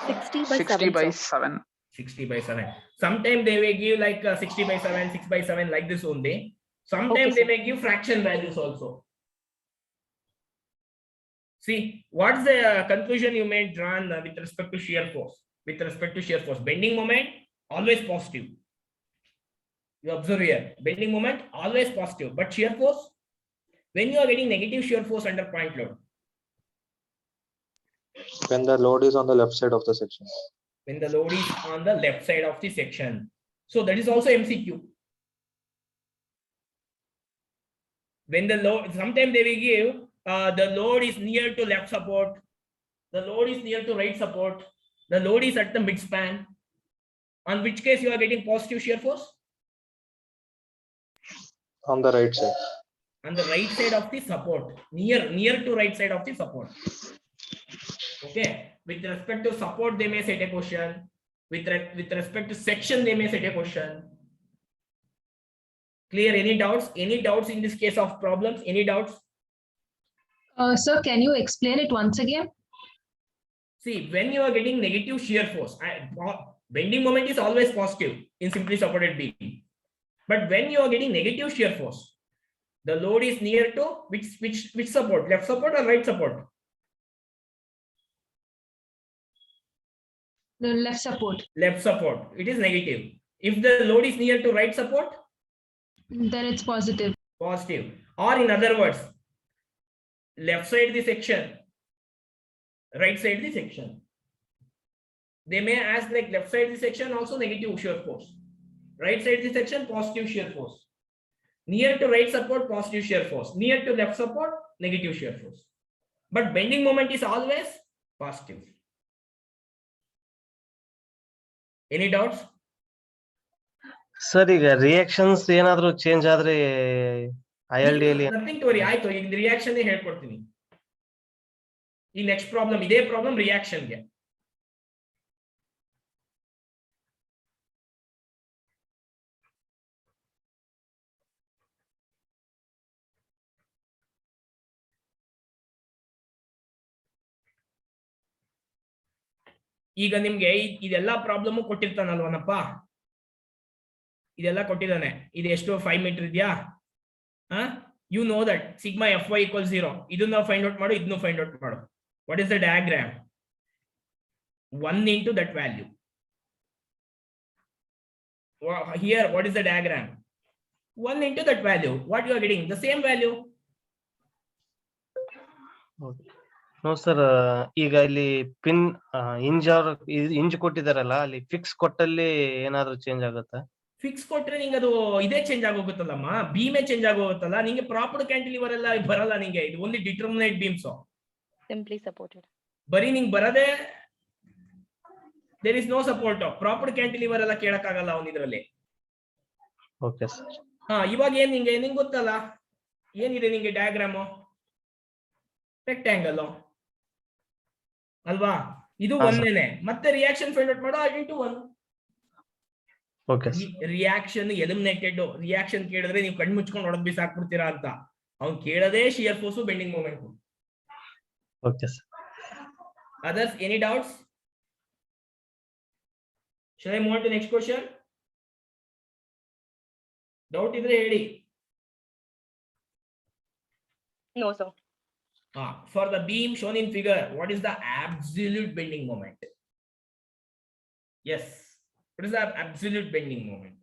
B: 60 by
C: 60
B: 7.
C: by
B: sir.
C: 7.
A: 60 by 7. Sometimes they may give like 60 by 7, 6 by 7 like this only. Sometimes
B: Okay,
A: they
B: sir.
A: may give fraction values also. See, what's the conclusion you may drawn with respect to shear force? With respect to shear force, bending moment always positive. You observe here, bending moment always positive, but shear force, when you are getting negative shear force under point load.
G: When the load is on the left side of the section.
A: When the load is on the left side of the section. So that is also MCQ. When the load, sometimes they will give the load is near to left support, the load is near to right support, the load is at the mid span. On which case you are getting positive shear force?
G: On the right side.
A: On the right side of the support, near to right side of the support. Okay, with respect to support they may set a question, with respect to section they may set a question. Clear? Any doubts? Any doubts in this case of problems? Any doubts?
H: Sir, can you explain it once again?
A: See, when you are getting negative shear force, bending moment is always positive in simply supported beam. But when you are getting negative shear force, the load is near to which support? Left support or right support?
H: The left support.
A: Left support. It is negative. If the load is near to right support,
H: Then it's positive.
A: positive. Or in other words, left side the section, right side the section. They may ask like left side the section also negative shear force, right side the section positive shear force, near to right support positive shear force, near to left support negative shear force. But bending moment is always positive. Any doubts?
E: Sir ಈಗ reactions ಏನಾದ್ರು change ಆದ್ರೆ ILD ಅಲ್ಲಿ
A: nothing to worry. ಆಯ್ತು, ಈಗ reaction ಹೇಳ್ಕೊಡ್ತೀನಿ. ಈ next problem, ಇದೇ problem ರಿಯಾಕ್ಷನ್ಗೆ. ಈಗ ನಿಮ್ಗೆ ಇದೆಲ್ಲ ಪ್ರಾಬ್ಲಮ್ ಕೊಟ್ಟಿರ್ತಾನಲ್ವನಪ್ಪ, ಇದೆಲ್ಲ ಕೊಟ್ಟಿದ್ದಾನೆ. ಇದು ಎಷ್ಟು 5 ಮೀಟರ್ ಇದೆಯಾ? You know that sigma Fy = 0. ಇದನ್ನ ಫೈಂಡ್ ಔಟ್ ಮಾಡು, ಇದನ್ನು ಫೈಂಡ್ ಔಟ್ ಮಾಡು. What is the diagram? 1 into that value. Here, what is the diagram? 1 into that value. What you are getting? The same value.
E: No sir, ಈಗ ಇಲ್ಲಿ pin hinge ಕೊಟ್ಟಿದಾರಲ್ಲ, ಅಲ್ಲಿ fix ಕೊಟ್ಟಲ್ಲಿ ಏನಾದ್ರು change ಆಗುತ್ತಾ?
A: Fix ಕೊಟ್ರೆ ನಿಂಗೆ ಅದು ಇದೇ ಚೇಂಜ್ ಆಗೋಗುತ್ತಲ್ಲಮ್ಮ, ಬೀಮೇ ಚೇಂಜ್ ಆಗೋಗುತ್ತಲ್ಲ. ನಿಂಗೆ ಪ್ರಾಪರ್ ಕ್ಯಾಂಟಿಲಿವರ್ ಎಲ್ಲ ಬರಲ್ಲ ನಿಂಗೆ. ಇದು only determinate beams.
B: Simply supported.
A: ಬರೀ ನಿಂಗೆ ಬರದೆ there is no support. Proper cantilever ಎಲ್ಲ ಕೇಳಕ್ಕಾಗಲ್ಲ ಅವನ ಇದ್ರಲ್ಲಿ.
E: Okay sir.
A: ಇವಾಗ ಏನ್ ನಿಂಗೆ ಗೊತ್ತಲ್ಲ ಏನಿದೆ ನಿಂಗೆ ಡಯಾಗ್ರಾಮು? ರೆಕ್ಟ್ಯಾಂಗಲ್ ಅಲ್ವಾ? ಇದು ಒಂದೇನೆ. ಮತ್ತೆ ರಿಯಾಕ್ಷನ್ ಫೈಂಡ್ ಔಟ್ ಮಾಡೋ, I * 1.
E: Okay.
A: Reaction eliminated. Reaction ಕೇಳಿದ್ರೆ ನೀವು ಕಣ್ಣು ಮುಚ್ಕೊಂಡು ಹೊಡೆದ್ ಬಿಸಾಕ್ಬಿಡ್ತೀರಾ ಅಂತ. ಅವ್ನು ಕೇಳೋದೇ shear force, bending moment.
E: Okay sir.
A: Others, any doubts? Shall I move on to next question? Doubt idre heli.
B: No, sir.
A: For the beam shown in figure, what is the absolute bending moment? Yes. What is the absolute bending moment?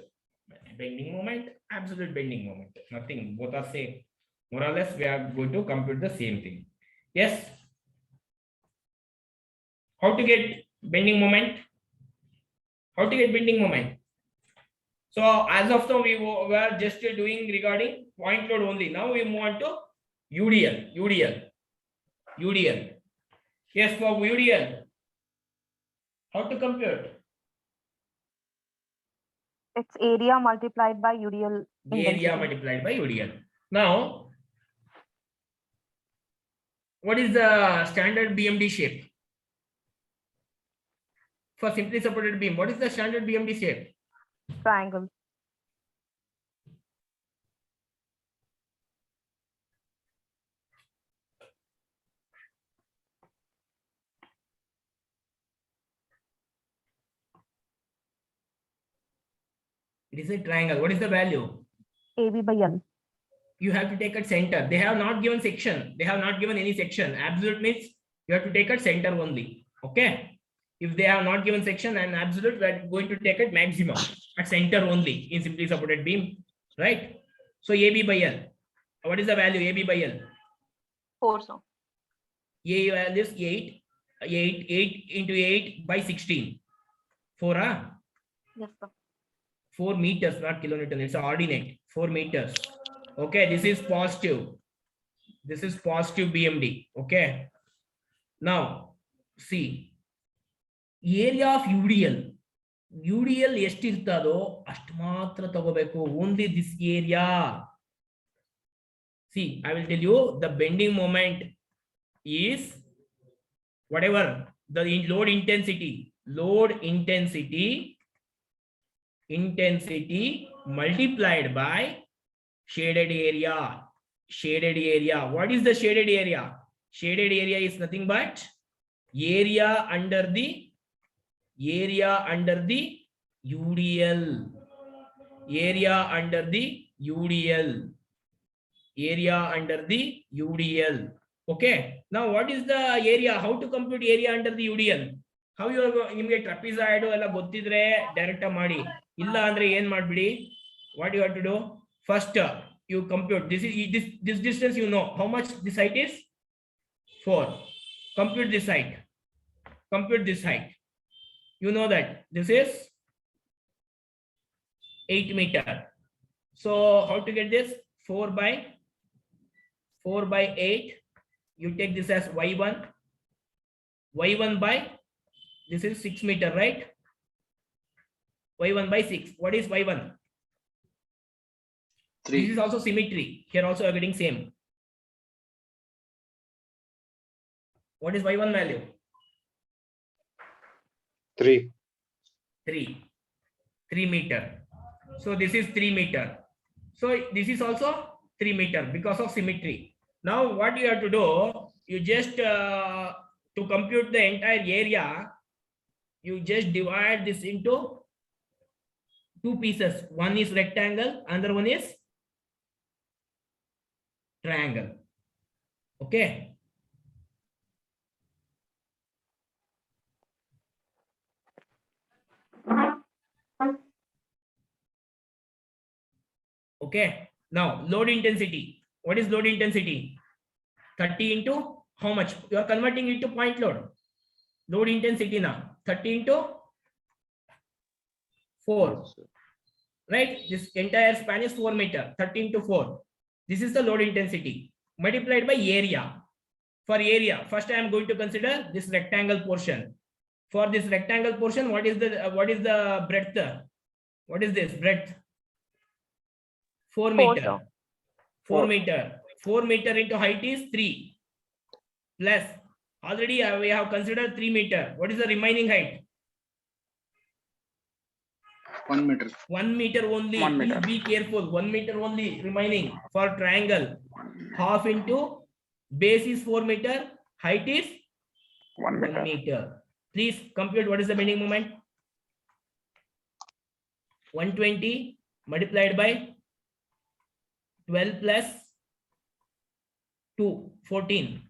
A: Bending moment, absolute bending moment. Nothing. Both are same. More or less, we are going to compute the same thing. Yes. How to get bending moment? How to get bending moment? So as of now, we were just doing regarding point load only. Now we move on to UDL. Yes, for UDL, how to compute?
B: It's area multiplied by UDL.
A: Area multiplied by UDL. Now, what is the standard BMD shape? For simply supported beam, what is the standard BMD shape?
B: Triangle.
A: It is a triangle. What is the value?
B: AB by L.
A: You have to take at center. They have not given section. They have not given any section. Absolute means you have to take at center only. Okay. If they have not given section and absolute, we are going to take at maximum at center only in simply supported beam, right? So AB by L. What is the value? AB by L.
B: 4, sir.
A: A value is 8 into 8 by 16. 4,
B: Yes, sir.
A: 4 meters, not kilonewton. It's an ordinate. 4 meters. Okay, this is positive. This is positive BMD. Okay. Now, see. Area of UDL. UDL ಎಷ್ಟಿರ್ತದೋ ಅಷ್ಟು ಮಾತ್ರ ತಗೋಬೇಕು. Only this area. See, I will tell you the bending moment is whatever the load intensity. Load intensity multiplied by shaded area. Shaded area. What is the shaded area? Shaded area is nothing but area under the UDL. Area under the UDL. Area under the UDL. Okay. Now what is the area? How to compute area under the UDL? How you are ನಿಮಗೆ trapezoid ಎಲ್ಲ ಗೊತ್ತಿದ್ರೆ direct ಮಾಡಿ. ಇಲ್ಲ ಅಂದ್ರೆ ಏನ್ ಮಾಡ್ಬಿಡಿ? What you have to do? First you compute this distance. You know how much this height is? 4. Compute this height. You know that this is 8 meter. So how to get this? 4 by 8. You take this as y1 by this is 6 meter, right? y1 by 6. What is y1? This is also symmetry. Here also you are getting same. What is y1 value?
G: 3.
A: 3 meter. So this is 3 meter. So this is also 3 meter because of symmetry. Now what you have to do, you just to compute the entire area, you just divide this into 2 pieces. One is rectangle, another one is triangle. Okay. Okay. Now load intensity. What is load intensity? 30 into how much? You are converting it to point load. Load intensity now 30 into 4. Right? This entire span is 4 meter. 30 into 4. This is the load intensity multiplied by area. For area, first I am going to consider this rectangle portion. For this rectangle portion, what is the breadth? What is this breadth? 4 meter. 4 meter. 4 meter into height is 3. Plus, already we have considered 3 meter. What is the remaining height?
C: 1 meter.
A: 1 meter only.
C: 1 meter.
A: Please be careful. 1 meter only remaining for triangle. Half into base is 4 meter. Height is
C: 1 meter.
A: 1 meter. Please compute what is the bending moment. 120 multiplied by 12 plus 2, 14.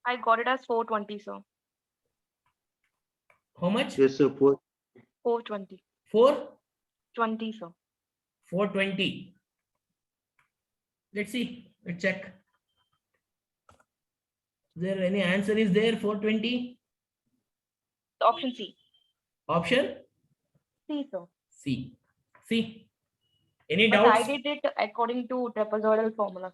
B: I got it as 420, sir.
A: How much?
D: Yes, sir.
B: 420.
A: 420,
B: sir.
A: 420. Let's see. Let's check. Is there any answer? Is there 420?
B: Option C.
A: Option
B: C, sir.
A: C. C. Any
B: But
A: doubts?
B: I did it according to trapezoidal formula.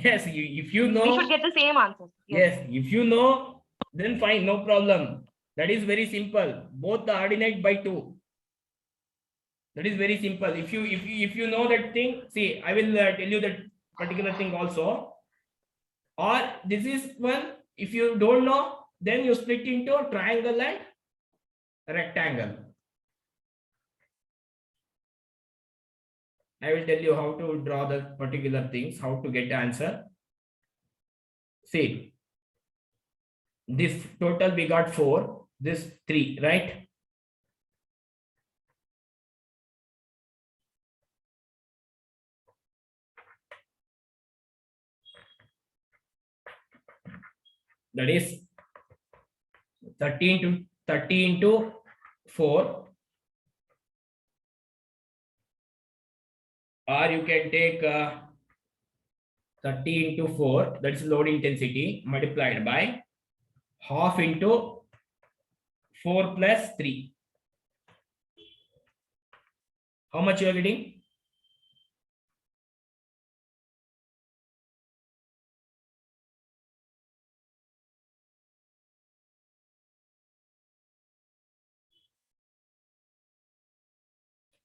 A: Yes, if you know.
B: We should get the same answer.
A: Yes, if you know, then fine, no problem. That is very simple. Both the ordinate by 2. That is very simple. If you know that thing, see, I will tell you that particular thing also. Or this is one. If you don't know, then you split into triangle and rectangle. I will tell you how to draw the particular things, how to get the answer. See, this total we got 4, this 3, right? That is 30 into 4. Or you can take 30 into 4, that's load intensity, multiplied by half into 4 plus 3. How much you are getting?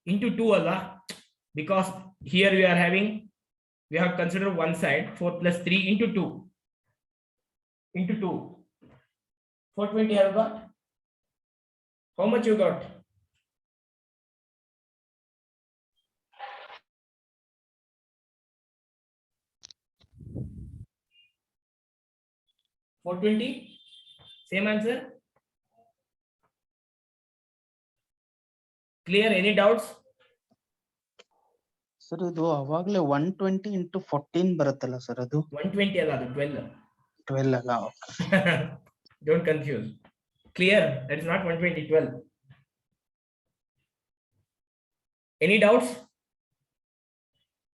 A: Into 2 Allah, because here we have considered one side, 4 plus 3 into 2. Into 2. 420 have got. How much you got? $420. Same answer. Clear? Any doubts?
I: Sir ಇದು ಅವಾಗ್ಲೇ 120 into 14 ಬರುತ್ತಲ್ಲ sir ಅದು
A: 120 ಅಲ್ಲ, ಅದು 12.
I: 12 ಅಲ್ಲ.
A: Don't confuse. Clear? That is not 120, 12. Any doubts?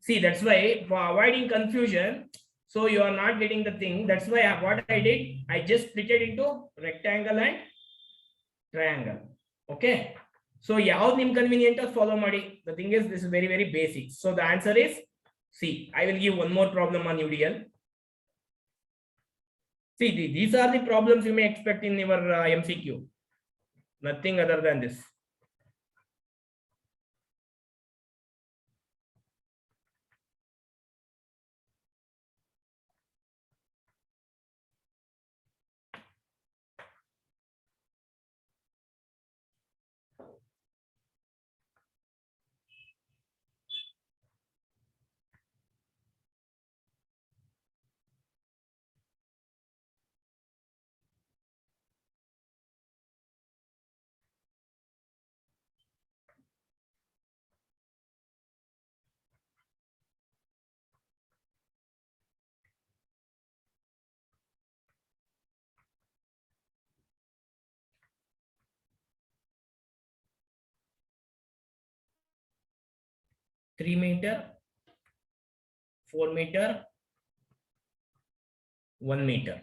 A: See, that's why for avoiding confusion, so you are not getting the thing. That's why what I did, I just split it into rectangle and triangle. Okay. So yav nim convenient follow madi. The thing is, this is very, very basic. So the answer is C. I will give one more problem on UDL. See, these are the problems you may expect in your MCQ. Nothing other than this. 3 meter, 4 meter, 1 meter.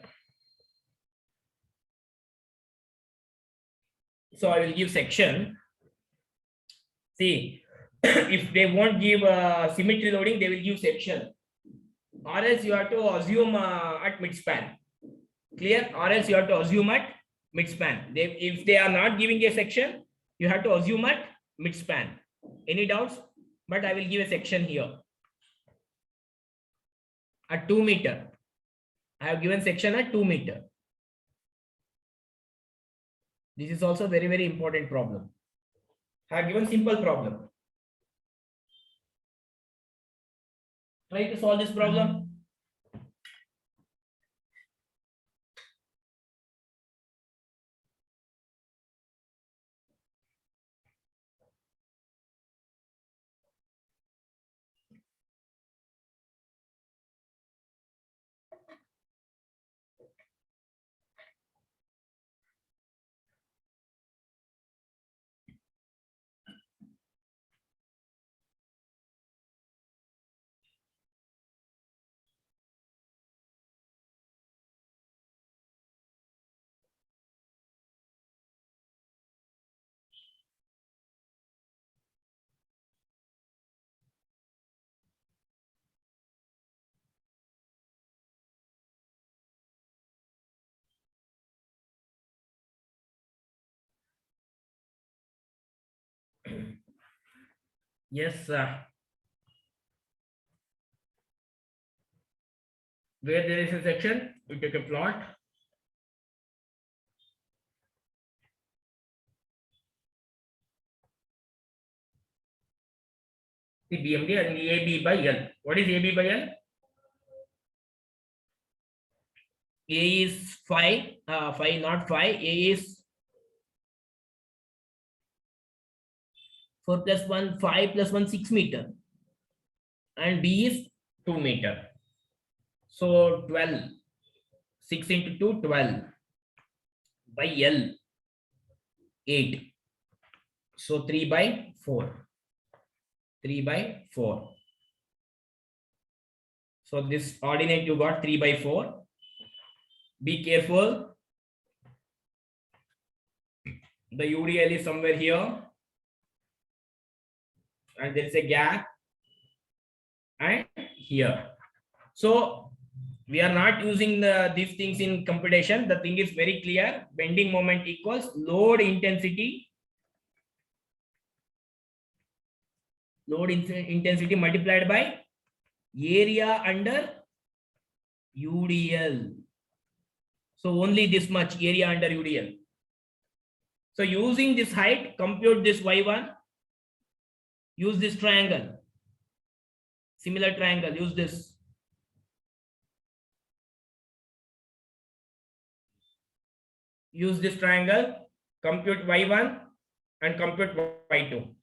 A: So I will give section. See, if they won't give symmetry loading, they will give section. Or else you have to assume at midspan. Clear? Or else you have to assume at midspan. If they are not giving a section, you have to assume at midspan. Any doubts? But I will give a section here. At 2 meter. I have given section at 2 meter. This is also very, very important problem. I have given simple problem. Try to solve this problem. Yes, where there is a section, we take a plot. The BMD and AB by L. What is AB by L? A is 5, 5 not 5. A is 4 plus 1, 5 plus 1, 6 meter. And B is 2 meter. So 12. 6 into 2, 12. By L, 8. So 3 by 4. 3 by 4. So this ordinate you got 3 by 4. Be careful. The UDL is somewhere here. And there is a gap. And here. So we are not using these things in computation. The thing is very clear. Bending moment equals load intensity. Load intensity multiplied by area under UDL. So only this much area under UDL. So using this height, compute this Y1. Use this triangle. Similar triangle, use this. Use this triangle, compute Y1 and compute Y2.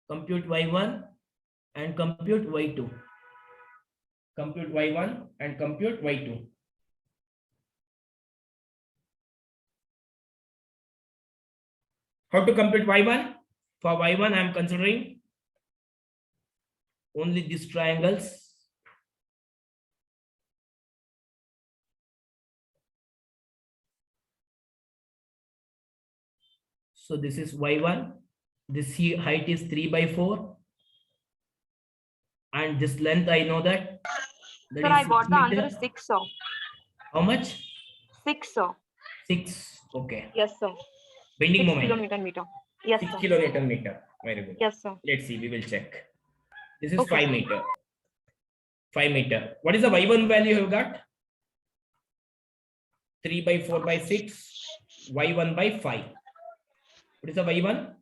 A: Compute Y1 and compute Y2. Compute Y1 and compute Y2. How to compute Y1? For Y1, I am considering only these triangles. So this is Y1. This height is 3 by 4. And this length, I know that.
B: Sir, I got the answer is 6, sir.
A: How much?
B: 6, sir.
A: 6. Okay.
B: Yes, sir.
A: Bending
B: 6
A: moment.
B: kilonewton meter. Yes,
A: 6
B: sir.
A: kilonewton meter. Very good.
B: Yes, sir.
A: Let's see. We will check. This is
B: Okay,
A: 5
B: sir.
A: meter. 5 meter. What is the Y1 value you have got? 3 by 4 by 6. Y1 by 5. What is the Y1?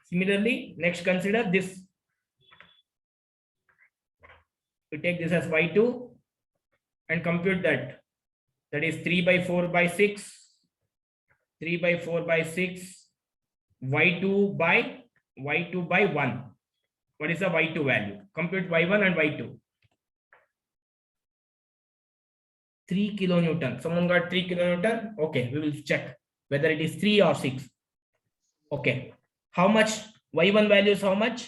A: Similarly, next consider this. We take this as Y2 and compute that. That is 3 by 4 by 6. 3 by 4 by 6. Y2 by 1. What is the Y2 value? Compute Y1 and Y2. 3 kilonewton. Someone got 3 kilonewton. Okay, we will check whether it is 3 or 6. Okay. How much? Y1 value is how much?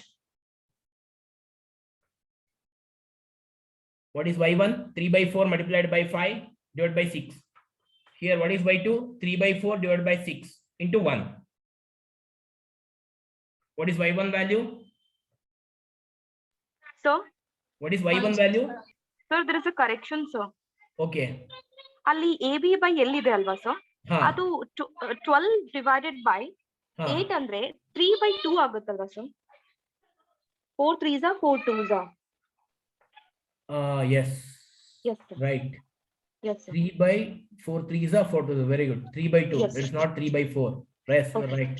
A: What is Y1? 3 by 4 multiplied by 5 divided by 6. Here, what is Y2? 3 by 4 divided by 6 into 1. What is Y1 value?
B: Sir,
A: What is Y1 value?
B: sir, there is a correction, sir.
A: Okay.
B: ಅಲ್ಲಿ A B by L ಇದೆ ಅಲ್ವಾ sir,
A: ಹಾ
B: ಅದು 12 divided by
A: ಹಾ
B: 8 ಅಂದ್ರೆ 3/2 ಆಗುತ್ತಲ್ವಾ sir? 4 3s are 4 2s are.
A: Yes.
B: Yes, sir.
A: Right.
B: Yes, sir.
A: 3 by 4 3s are 4 2s. Very good. 3 by 2.
B: Yes.
A: It is not 3 by 4. Yes, you are
B: Okay.
A: right.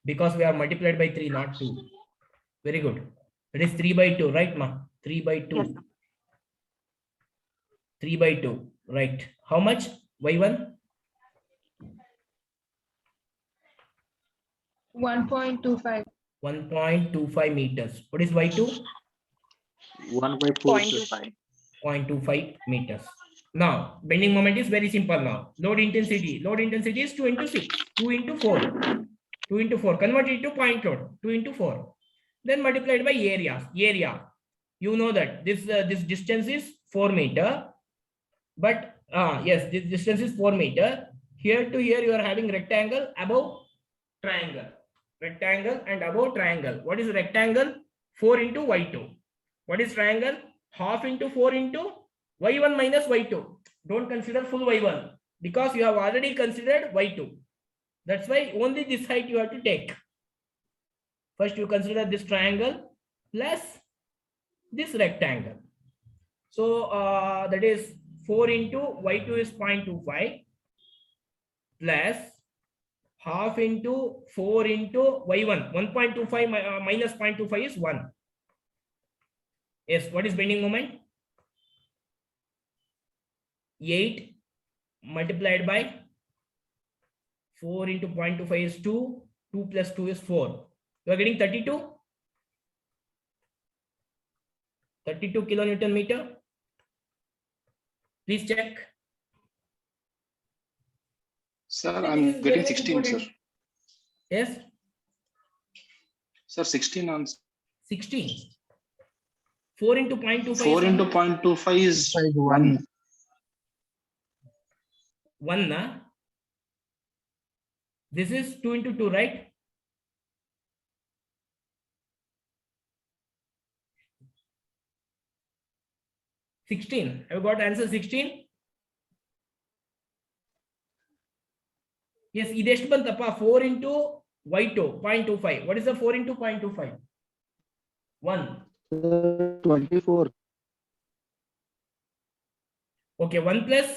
A: Because we are multiplied by 3, not 2. Very good. It is 3 by 2, right, ma? 3 by 2.
B: Yes, sir.
A: 3 by 2. Right. How much? Y1?
H: 1.25.
A: 1.25 meters. What is Y2?
C: 1 by 4, sir.
B: 0.25.
A: 0.25 meters. Now, bending moment is very simple now. Load intensity. Load intensity is 2 into 6. 2 into 4. 2 into 4. Convert it to point load. 2 into 4. Then multiplied by area. Area. You know that this distance is 4 meter. But yes, this distance is 4 meter. Here to here you are having rectangle above triangle. Rectangle and above triangle. What is rectangle? 4 into Y2. What is triangle? Half into 4 into Y1 minus Y2. Don't consider full Y1 because you have already considered Y2. That's why only this height you have to take. First you consider this triangle plus this rectangle. So that is 4 into Y2 is 0.25 plus half into 4 into Y1. 1.25 minus 0.25 is 1. Yes, what is bending moment? 8 multiplied by 4 into 0.25 is 2. 2 plus 2 is 4. You are getting 32? 32 kilonewton meter. Please check.
C: Sir,
A: This
C: I'm
A: is very,
C: getting
A: very
C: 16, sir.
A: important. Yes,
C: Sir, 16 on
A: 16. 4 into 0.25
C: 4
A: is
C: into 0.25 is 1.
A: 1. This is 2 into 2, right? $16. Have you got answer 16? Yes, idesh bantappa 4 into Y2 0.25. What is the 4 into 0.25? 1.
D: 24.
A: Okay, 1 plus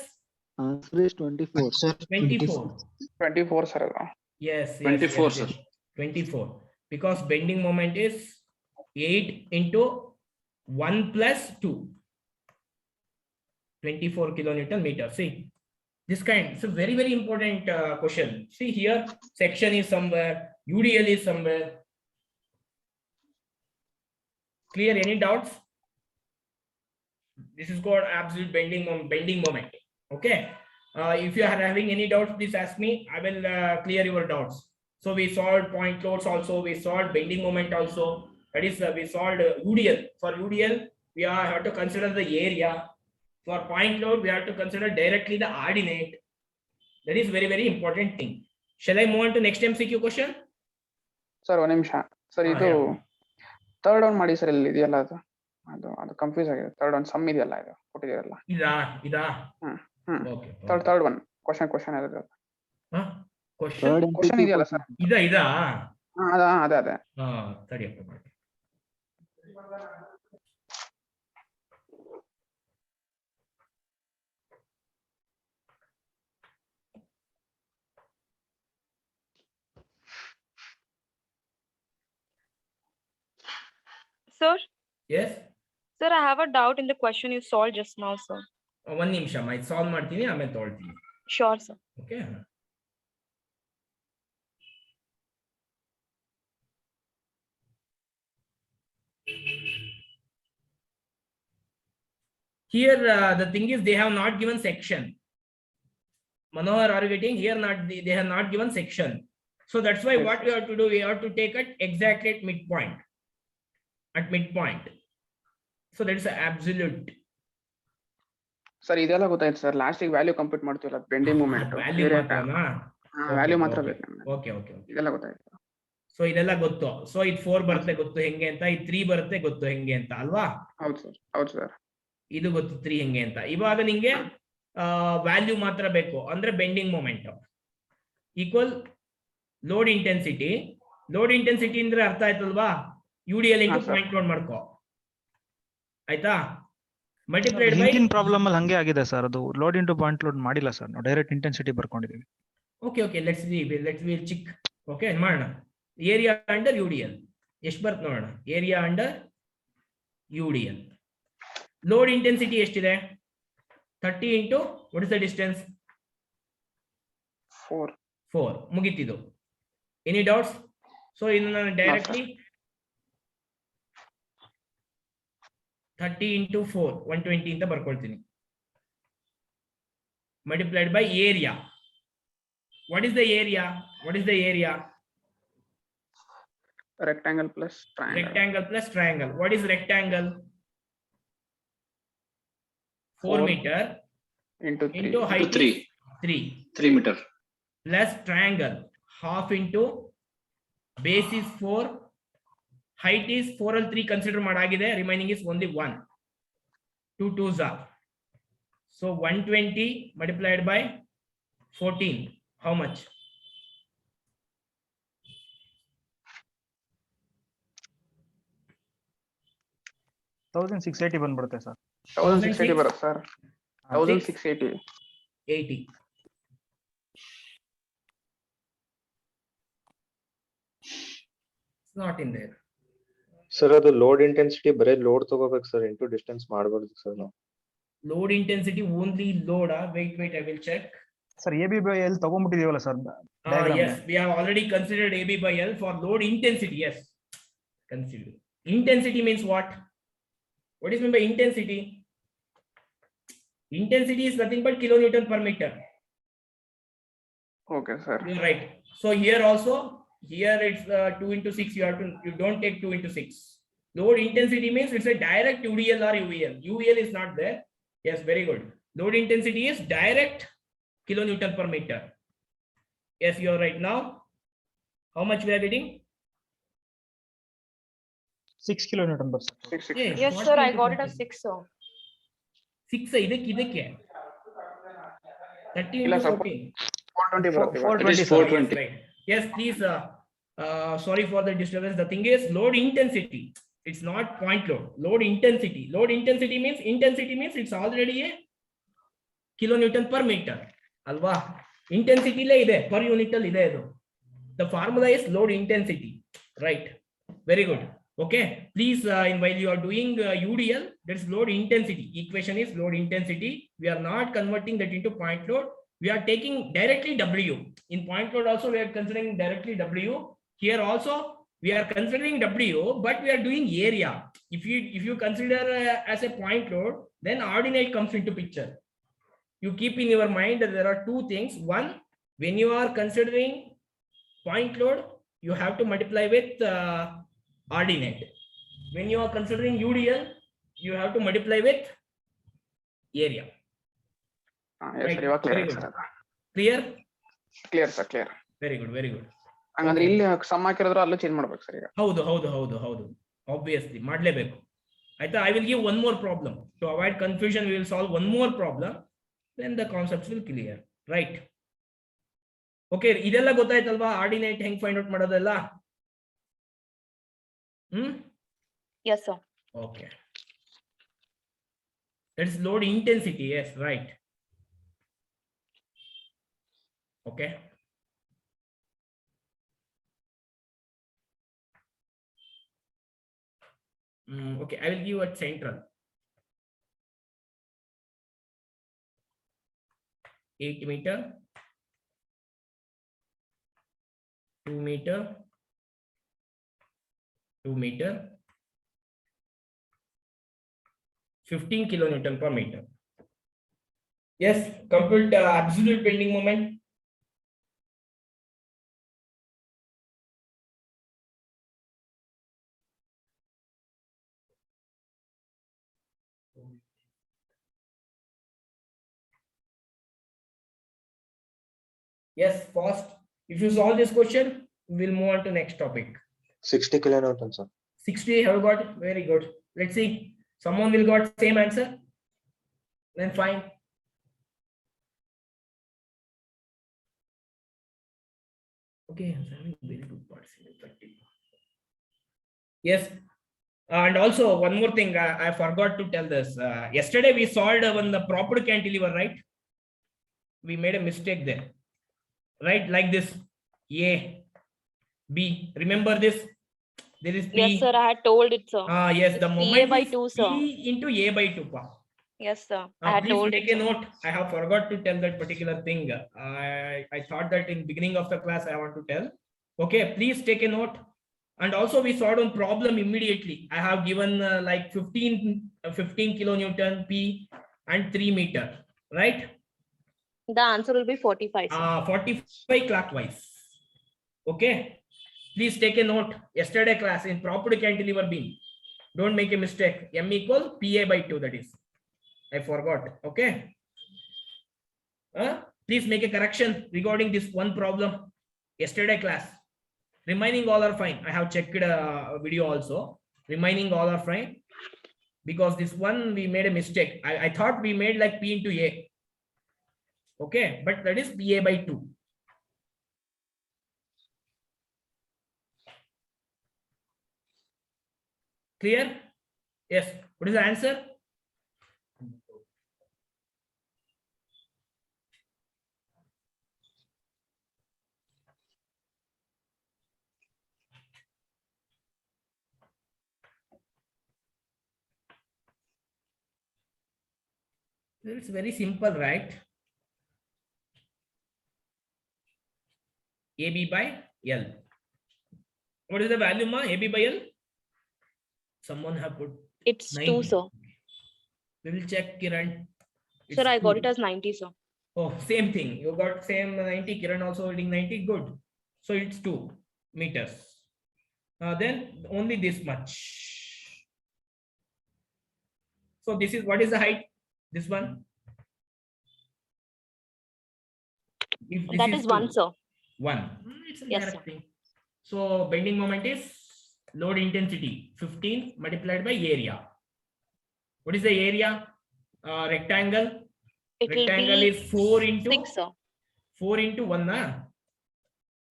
D: Answer is 24.
I: Sir,
A: 24.
C: 24, sir.
A: Yes,
C: 24,
A: yes,
C: sir.
A: 24. Because bending moment is 8 into 1 plus 2. 24 kilonewton meter. See, this kind. It's a very, very important question. See here, section is somewhere, UDL is somewhere. Clear? Any doubts? This is called absolute bending moment. Okay. If you are having any doubts, please ask me. I will clear your doubts. So we solved point loads also. We solved bending moment also. That is, we solved UDL. For UDL, we have to consider the area. For point load, we have to consider directly the ordinate. That is very, very important thing. Shall I move on to next MCQ question?
J: Sir ಒಂದು ನಿಮಿಷ sir, ಇದು third one ಮಾಡಿ sir, ಇಲ್ಲಿ ಇದೆಯಲ್ಲ ಅದು ಅದು ಅದು confuse ಆಗಿದೆ. ಥರ್ಡ್ ಒನ್ ಸಮ್ ಇದೆಯಲ್ಲ, ಇದು ಕೊಟ್ಟಿದ್ದೀರಲ್ಲ.
A: ಇದಾ
J: ಓಕೆ. ಥರ್ಡ್ ಒನ್ ಕ್ವಶನ್ ಇರೋದು. ಕ್ವಶನ್ ಇದೆಯಲ್ಲ ಸರ್,
A: ಇದಾ
J: ಅದೇ ಅದೇ.
A: ಸರಿಯಪ್ಪ.
B: Sir?
A: Yes?
B: Sir, I have a doubt in the question you solved just now, sir.
A: ಒಂದು ನಿಮಿಷ ಸಾಲ್ವ್ ಮಾಡ್ತೀನಿ, ಆಮೇಲೆ ತೊಗೊಳ್ತೀನಿ.
B: Sure, sir.
A: Okay. Here the thing is they have not given section. Manohar, are you getting? Here they have not given section. So that's why what we have to do, we have to take it exactly at midpoint. At midpoint. So that's absolute.
J: Sir ಇದೆಲ್ಲ ಗೊತ್ತಾಯ್ತು sir, ಲಾಸ್ಟಿಗೆ value compute ಮಾಡ್ತೀವಲ್ಲ bending moment
A: value ಮಾತ್ರನಾ?
J: Value ಮಾತ್ರ ಬೇಕು ನಮ್ಗೆ.
A: Okay okay
J: ಇದೆಲ್ಲ ಗೊತ್ತಾಯ್ತು.
A: So ಇದೆಲ್ಲ ಗೊತ್ತು. ಸೊ ಇದು 4 ಬರುತ್ತೆ ಗೊತ್ತು ಹೆಂಗೆ ಅಂತ, ಇದು 3 ಬರುತ್ತೆ ಗೊತ್ತು ಹೆಂಗೆ ಅಂತ ಅಲ್ವಾ?
J: ಹೌದು ಸರ್, ಹೌದು ಸರ್.
A: ಇದು ಗೊತ್ತು 3 ಹೆಂಗೆ ಅಂತ. ಇವಾಗ ನಿಂಗೆ ವ್ಯಾಲ್ಯೂ ಮಾತ್ರ ಬೇಕು ಅಂದ್ರೆ bending moment equal load intensity. Load intensity ಅಂದ್ರೆ ಅರ್ಥ ಆಯ್ತಲ್ವಾ? UDL ಇಂಟು ಪಾಯಿಂಟ್ ಲೋಡ್ ಮಾಡ್ಕೋ, ಆಯ್ತಾ? ಮಲ್ಟಿಪ್ಲೈಡ್ ಬೈ
K: ಪ್ರಾಬ್ಲಮ್ ಅಲ್ಲಿ ಹಂಗೆ ಆಗಿದೆ ಸರ್, ಅದು ಲೋಡ್ ಇಂಟು ಪಾಯಿಂಟ್ ಲೋಡ್ ಮಾಡಿಲ್ಲ ಸರ್, ನಾವು ಡೈರೆಕ್ಟ್ ಇಂಟೆನ್ಸಿಟಿ ಬರ್ಕೊಂಡಿದೀವಿ.
A: Okay let's we check. Okay ಮಾಡೋಣ. ಏರಿಯಾ ಅಂಡರ್ UDL ಎಷ್ಟು ಬರುತ್ತೆ ನೋಡೋಣ. Area under UDL load intensity ಎಷ್ಟಿದೆ? 30 into what is the distance? 4 ಮುಗಿತಿದ್ದು. Any doubts? ಸೊ ಇನ್ನು ನಾನು ಡೈರೆಕ್ಟ್ಲಿ 30 ಇಂಟು 4 120 ಅಂತ ಬರ್ಕೊಳ್ತೀನಿ. Multiplied by area. What is the area? What is the area?
J: rectangle plus triangle.
A: Rectangle plus triangle. What is rectangle? 4 meter
J: into
A: height 3
C: meter
A: plus triangle half into base is 4, height is 4 and 3 consider madagide, remaining is only 1. 2 2s are. So 120 multiplied by 14, how much?
K: 1680 ಬಂದ್ಬಿಡುತ್ತೆ sir.
J: 1680 ಬರುತ್ತೆ sir. 1680
A: 80. It's not in there.
G: Sir ಅದು load intensity ಬರೇ load ತಗೋಬೇಕು sir, into distance ಮಾಡಬಾರ್ದು sir ನಾವು.
A: Load intensity only load. Wait, I will check.
K: Sir AB by L ತಗೊಂಡ್ಬಿಟ್ಟಿದೀವಲ್ಲ sir.
A: Yes, we have already considered AB by L for load intensity. Yes, consider. Intensity means what? What is meant by intensity? Intensity is nothing but kilonewton per meter.
J: Okay, sir.
A: You're right. So here also, here it's 2 into 6. You don't take 2 into 6. Load intensity means it's a direct UDL or UVL. UVL is not there. Yes, very good. Load intensity is direct kilonewton per meter. Yes, you are right. Now, how much we are getting?
K: 6 kilonewton per second.
B: Yes, sir. I got it as 6, sir.
A: 6 ಇದಕ್ಕೆ 30 into 14.
J: 420 ಬರುತ್ತೆ.
A: 420. Right. Yes, please. Sorry for the disturbance. The thing is load intensity. It's not point load. Load intensity. Load intensity means it's already a kilonewton per meter. Alva. Intensity le ide per unit al ide idu. The formula is load intensity. Right. Very good. Okay. Please, while you are doing UDL, that's load intensity. Equation is load intensity. We are not converting that into point load. We are taking directly W. In point load also, we are considering directly W. Here also, we are considering W, but we are doing area. If you consider as a point load, then ordinate comes into picture. You keep in your mind that there are two things. One, when you are considering point load, you have to multiply with ordinate. When you are considering UDL, you have to multiply with area.
J: Yes, sir.
A: Very good. Clear?
J: Clear, sir. Clear.
A: Very good. Very good.
J: ಹಂಗಂದ್ರೆ ಇಲ್ಲಿ some ಹಾಕಿರೋದ್ರ ಅಲ್ಲೂ change ಮಾಡ್ಬೇಕು sir ಈಗ.
A: ಹೌದು obviously ಮಾಡಲೇಬೇಕು. ಆಯ್ತಾ? I will give one more problem to avoid confusion. We will solve one more problem, then the concepts will clear. Right? Okay, ಇದೆಲ್ಲ ಗೊತ್ತಾಯ್ತಲ್ವಾ? Ordinate ಹೆಂಗ್ ಫೈಂಡ್ ಔಟ್ ಮಾಡೋದೆಲ್ಲ?
B: Yes, sir.
A: Okay. That is load intensity. Yes, right. Okay. Okay, I will give at central. 8 meter, 2 meter, 2 meter, 15 kilonewton per meter. Yes, compute absolute bending moment. Yes, fast. If you solve this question, we'll move on to next topic.
G: 60 kilonewton, sir.
A: 60 have you got it? Very good. Let's see. Someone will got same answer. Then fine. Okay, I'm having very good percentage. Yes. And also one more thing, I forgot to tell this. Yesterday we solved on the proper cantilever, right? We made a mistake there. Right? Like this. A, B. Remember this? There is P.
B: Yes, sir. I had told it, sir.
A: Yes, the
B: It's
A: moment
B: PA by
A: is
B: 2, sir.
A: P into A by 2.
B: Yes, sir. I had
A: Please
B: told
A: take
B: it,
A: a
B: sir.
A: note. I have forgot to tell that particular thing. I thought that in beginning of the class I want to tell. Okay, please take a note. And also we solved on problem immediately. I have given like 15 kilonewton P and 3 meter, right?
B: The answer will be 45, sir.
A: 45 clockwise. Okay. Please take a note. Yesterday class in proper cantilever beam. Don't make a mistake. M equal PA by 2, that is. I forgot. Okay. Please make a correction regarding this one problem. Yesterday class. Remaining all are fine. I have checked a video also. Remaining all are fine. Because this one we made a mistake. I thought we made like P into A. Okay. But that is PA by 2. Clear? Yes. What is the answer? It's very simple, right? AB by L. What is the value, ma? AB by L? Someone have put.
B: It's
A: 90.
B: 2, sir.
A: We will check, Kiran.
B: Sir, I got it
A: 2.
B: as 90, sir.
A: Oh, same thing. You got same 90. Kiran also reading 90. Good. So it's 2 meters. Then only this much. So this is what is the height? This one. If this
B: That
A: is
B: is 1,
A: 2,
B: sir.
A: 1. It's a
B: Yes,
A: direct
B: sir.
A: thing. So bending moment is load intensity 15 multiplied by area. What is the area? Rectangle.
B: It will
A: Rectangle
B: be
A: is 4 into
B: 6, sir.
A: 4 into 1.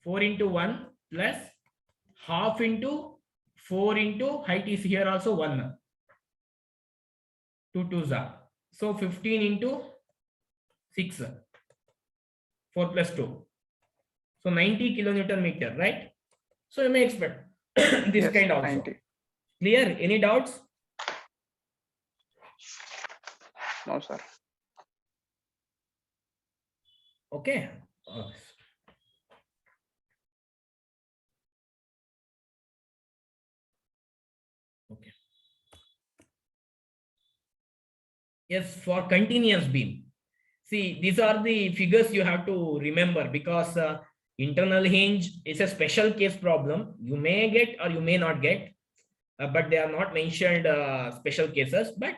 A: 4 into 1 plus half into 4 into height is here also 1. 2 2s are. So 15 into 6. 4 plus 2. So 90 kilonewton meter, right? So you may expect this
J: Yes,
A: kind also.
J: 90.
A: Clear? Any doubts?
J: No, sir.
A: Okay. Okay. Yes, for continuous beam. See, these are the figures you have to remember because internal hinge is a special case problem. You may get or you may not get, but they are not mentioned special cases. But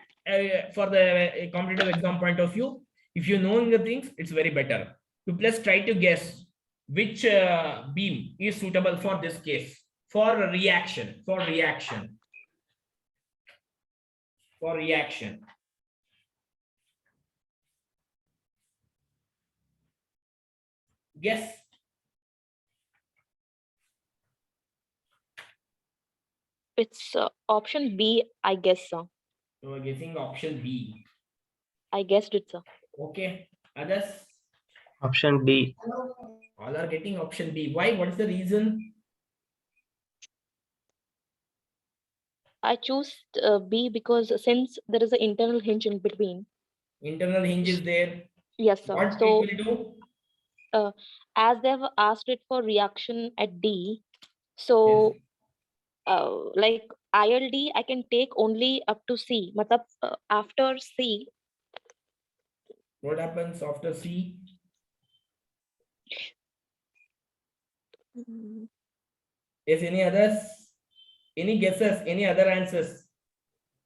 A: for the competitive exam point of view, if you know the things, it's very better. To plus try to guess which beam is suitable for this case, for reaction. Yes.
B: It's option B, I guess, sir.
A: So we're guessing option B.
B: I guessed it, sir.
A: Okay. Others?
E: Option D.
A: All are getting option B. Why? What is the reason?
B: I choose B because since there is an internal hinge in between.
A: Internal hinge is there.
B: Yes, sir.
A: What
B: So
A: it will do?
B: as they have asked it for reaction at D, so like ILD I can take only up to C. Matlab, after C.
A: What happens after C? Is any others? Any guesses? Any other answers?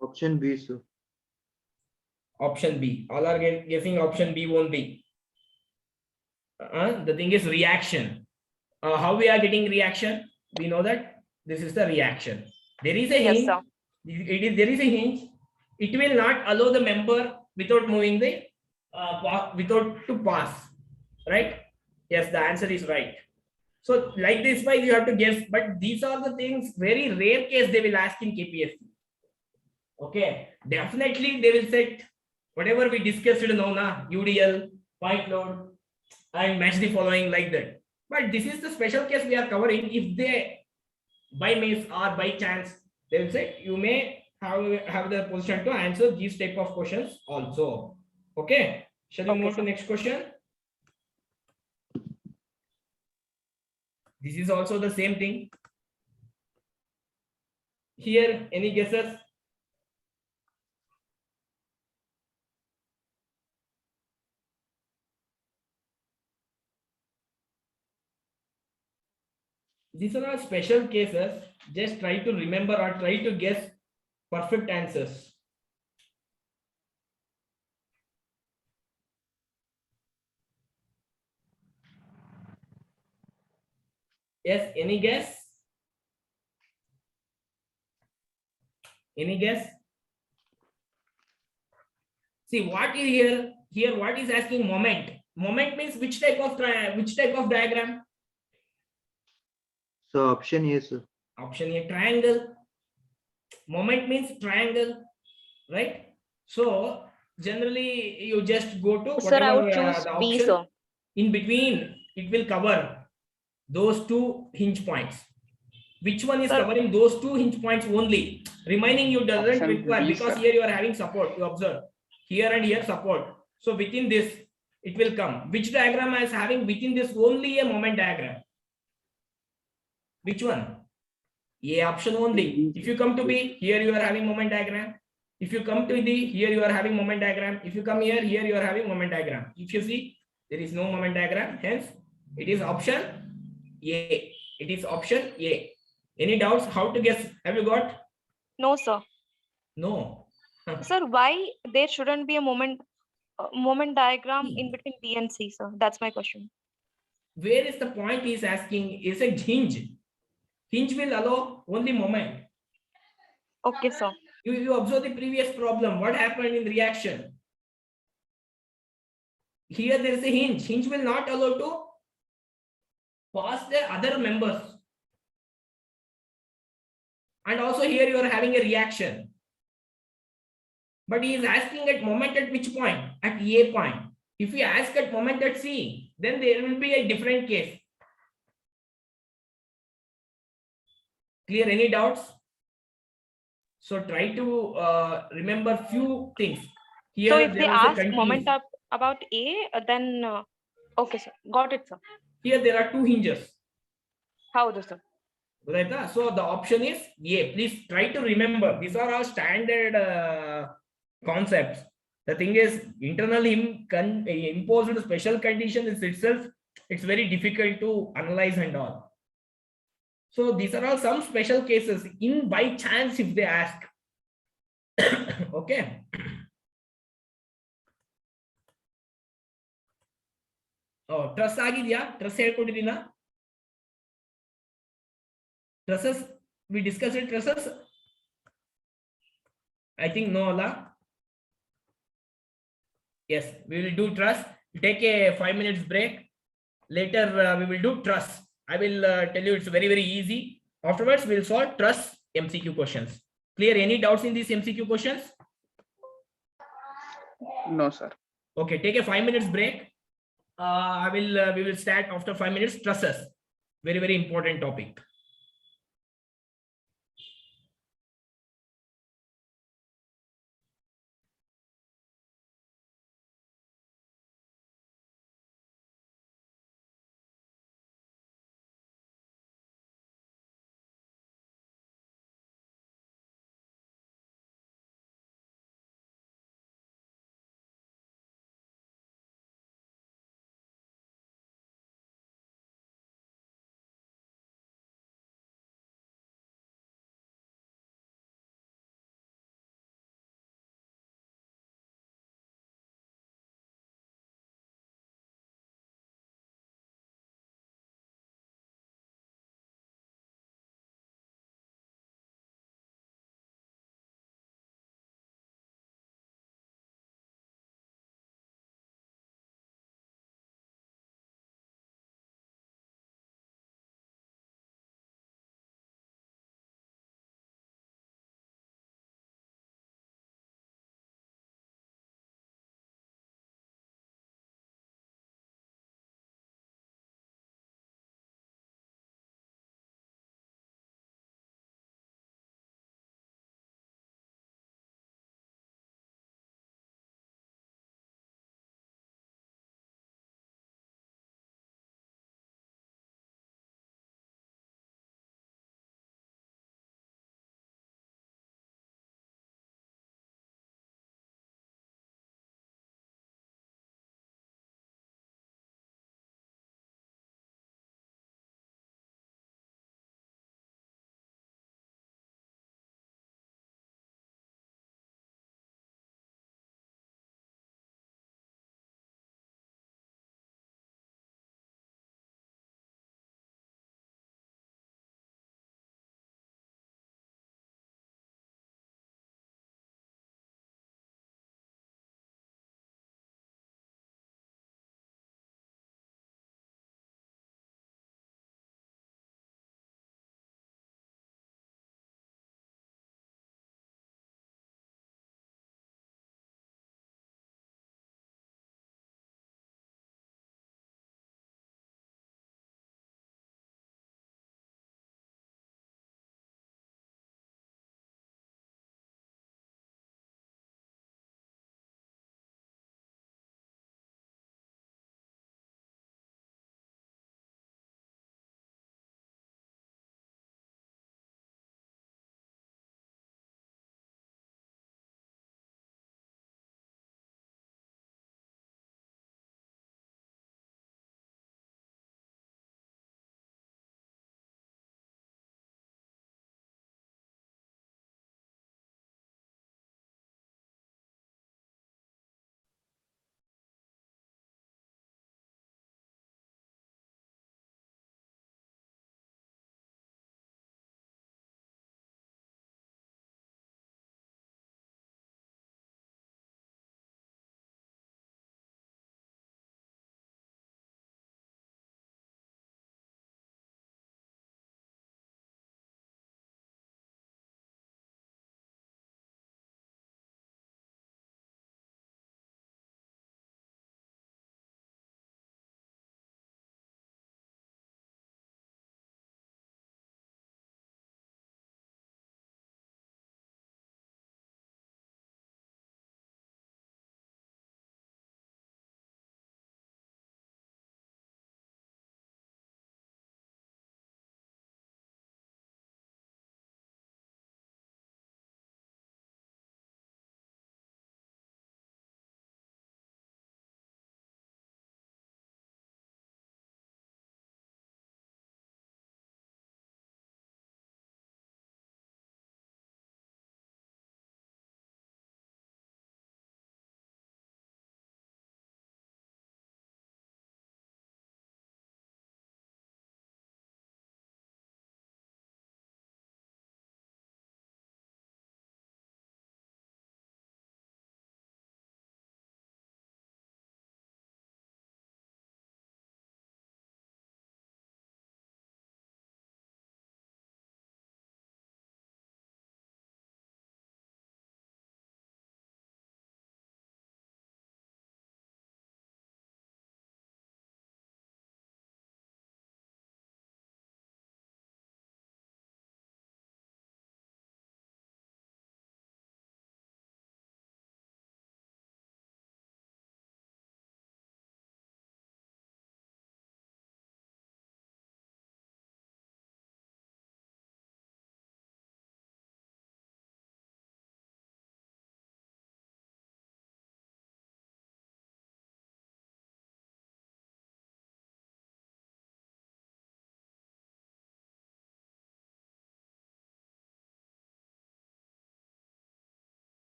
G: Option B, sir.
A: Option B. All are guessing option B only. The thing is reaction. How we are getting reaction? We know that this is the reaction. There is a
B: Yes,
A: hinge.
B: sir.
A: There is a hinge. It will not allow the member without moving the without to pass. Right? Yes, the answer is right. So like this wise you have to guess, but these are the things very rare case they will ask in KPSC. Okay, definitely they will set whatever we discussed now, UDL, point load, and match the following like that. But this is the special case we are covering. If they by miss or by chance, they will say you may have the position to answer these type of questions also. Okay, shall we move to next question? This is also the same thing. Here, any guesses? These are all special cases. Just try to remember or try to guess perfect answers. Yes, any guess? Any guess? See what is here? Here, what is asking moment? Moment means which type of diagram?
G: So option A, sir.
A: Option A, triangle. Moment means triangle, right? So generally you just go to
B: Sir, I
A: whatever
B: would choose
A: the
B: B,
A: option
B: sir.
A: in between. It will cover those two hinge points. Which one is
B: Sir,
A: covering those two hinge points only? Remaining you doesn't
J: Option
A: require,
J: B,
A: because
J: sir.
A: here you are having support. You observe here and here support. So within this it will come. Which diagram is having within this only a moment diagram? Which one? A option only. If you come to B, here you are having moment diagram. If you come to D, here you are having moment diagram. If you come here you are having moment diagram. If you see, there is no moment diagram. Hence, it is option A. It is option A. Any doubts? How to guess? Have you got?
B: no, sir.
A: No.
B: Sir, why there shouldn't be a moment diagram in between B and C, sir? That's my question.
A: Where is the point is asking? Is a hinge. Hinge will allow only moment.
B: Okay, sir.
A: You observe the previous problem. What happened in reaction? Here there is a hinge. Hinge will not allow to pass the other members. And also here you are having a reaction. But he is asking at moment at which point? At A point. If we ask at moment at C, then there will be a different case. Clear? Any doubts? So try to remember few things. Here
B: So if they
A: there is a
B: ask
A: continuous.
B: moment up about A, then okay, sir. Got it, sir.
A: Here there are two hinges.
B: How do, sir?
A: Right? So the option is A. Please try to remember. These are all standard concepts. The thing is, internally imposed special conditions itself, it's very difficult to analyze and all. So these are all some special cases in by chance if they ask. Okay. Oh, truss agidya? Truss helkodidina? Trusses, we discussed it, trusses. I think no, Allah. Yes, we will do truss. Take a 5 minutes break. Later, we will do truss. I will tell you it's very, very easy. Afterwards, we'll solve truss MCQ questions. Clear? Any doubts in these MCQ questions?
J: No, sir.
A: Okay, take a 5 minutes break. We will start after 5 minutes. Trusses. Very, very important topic.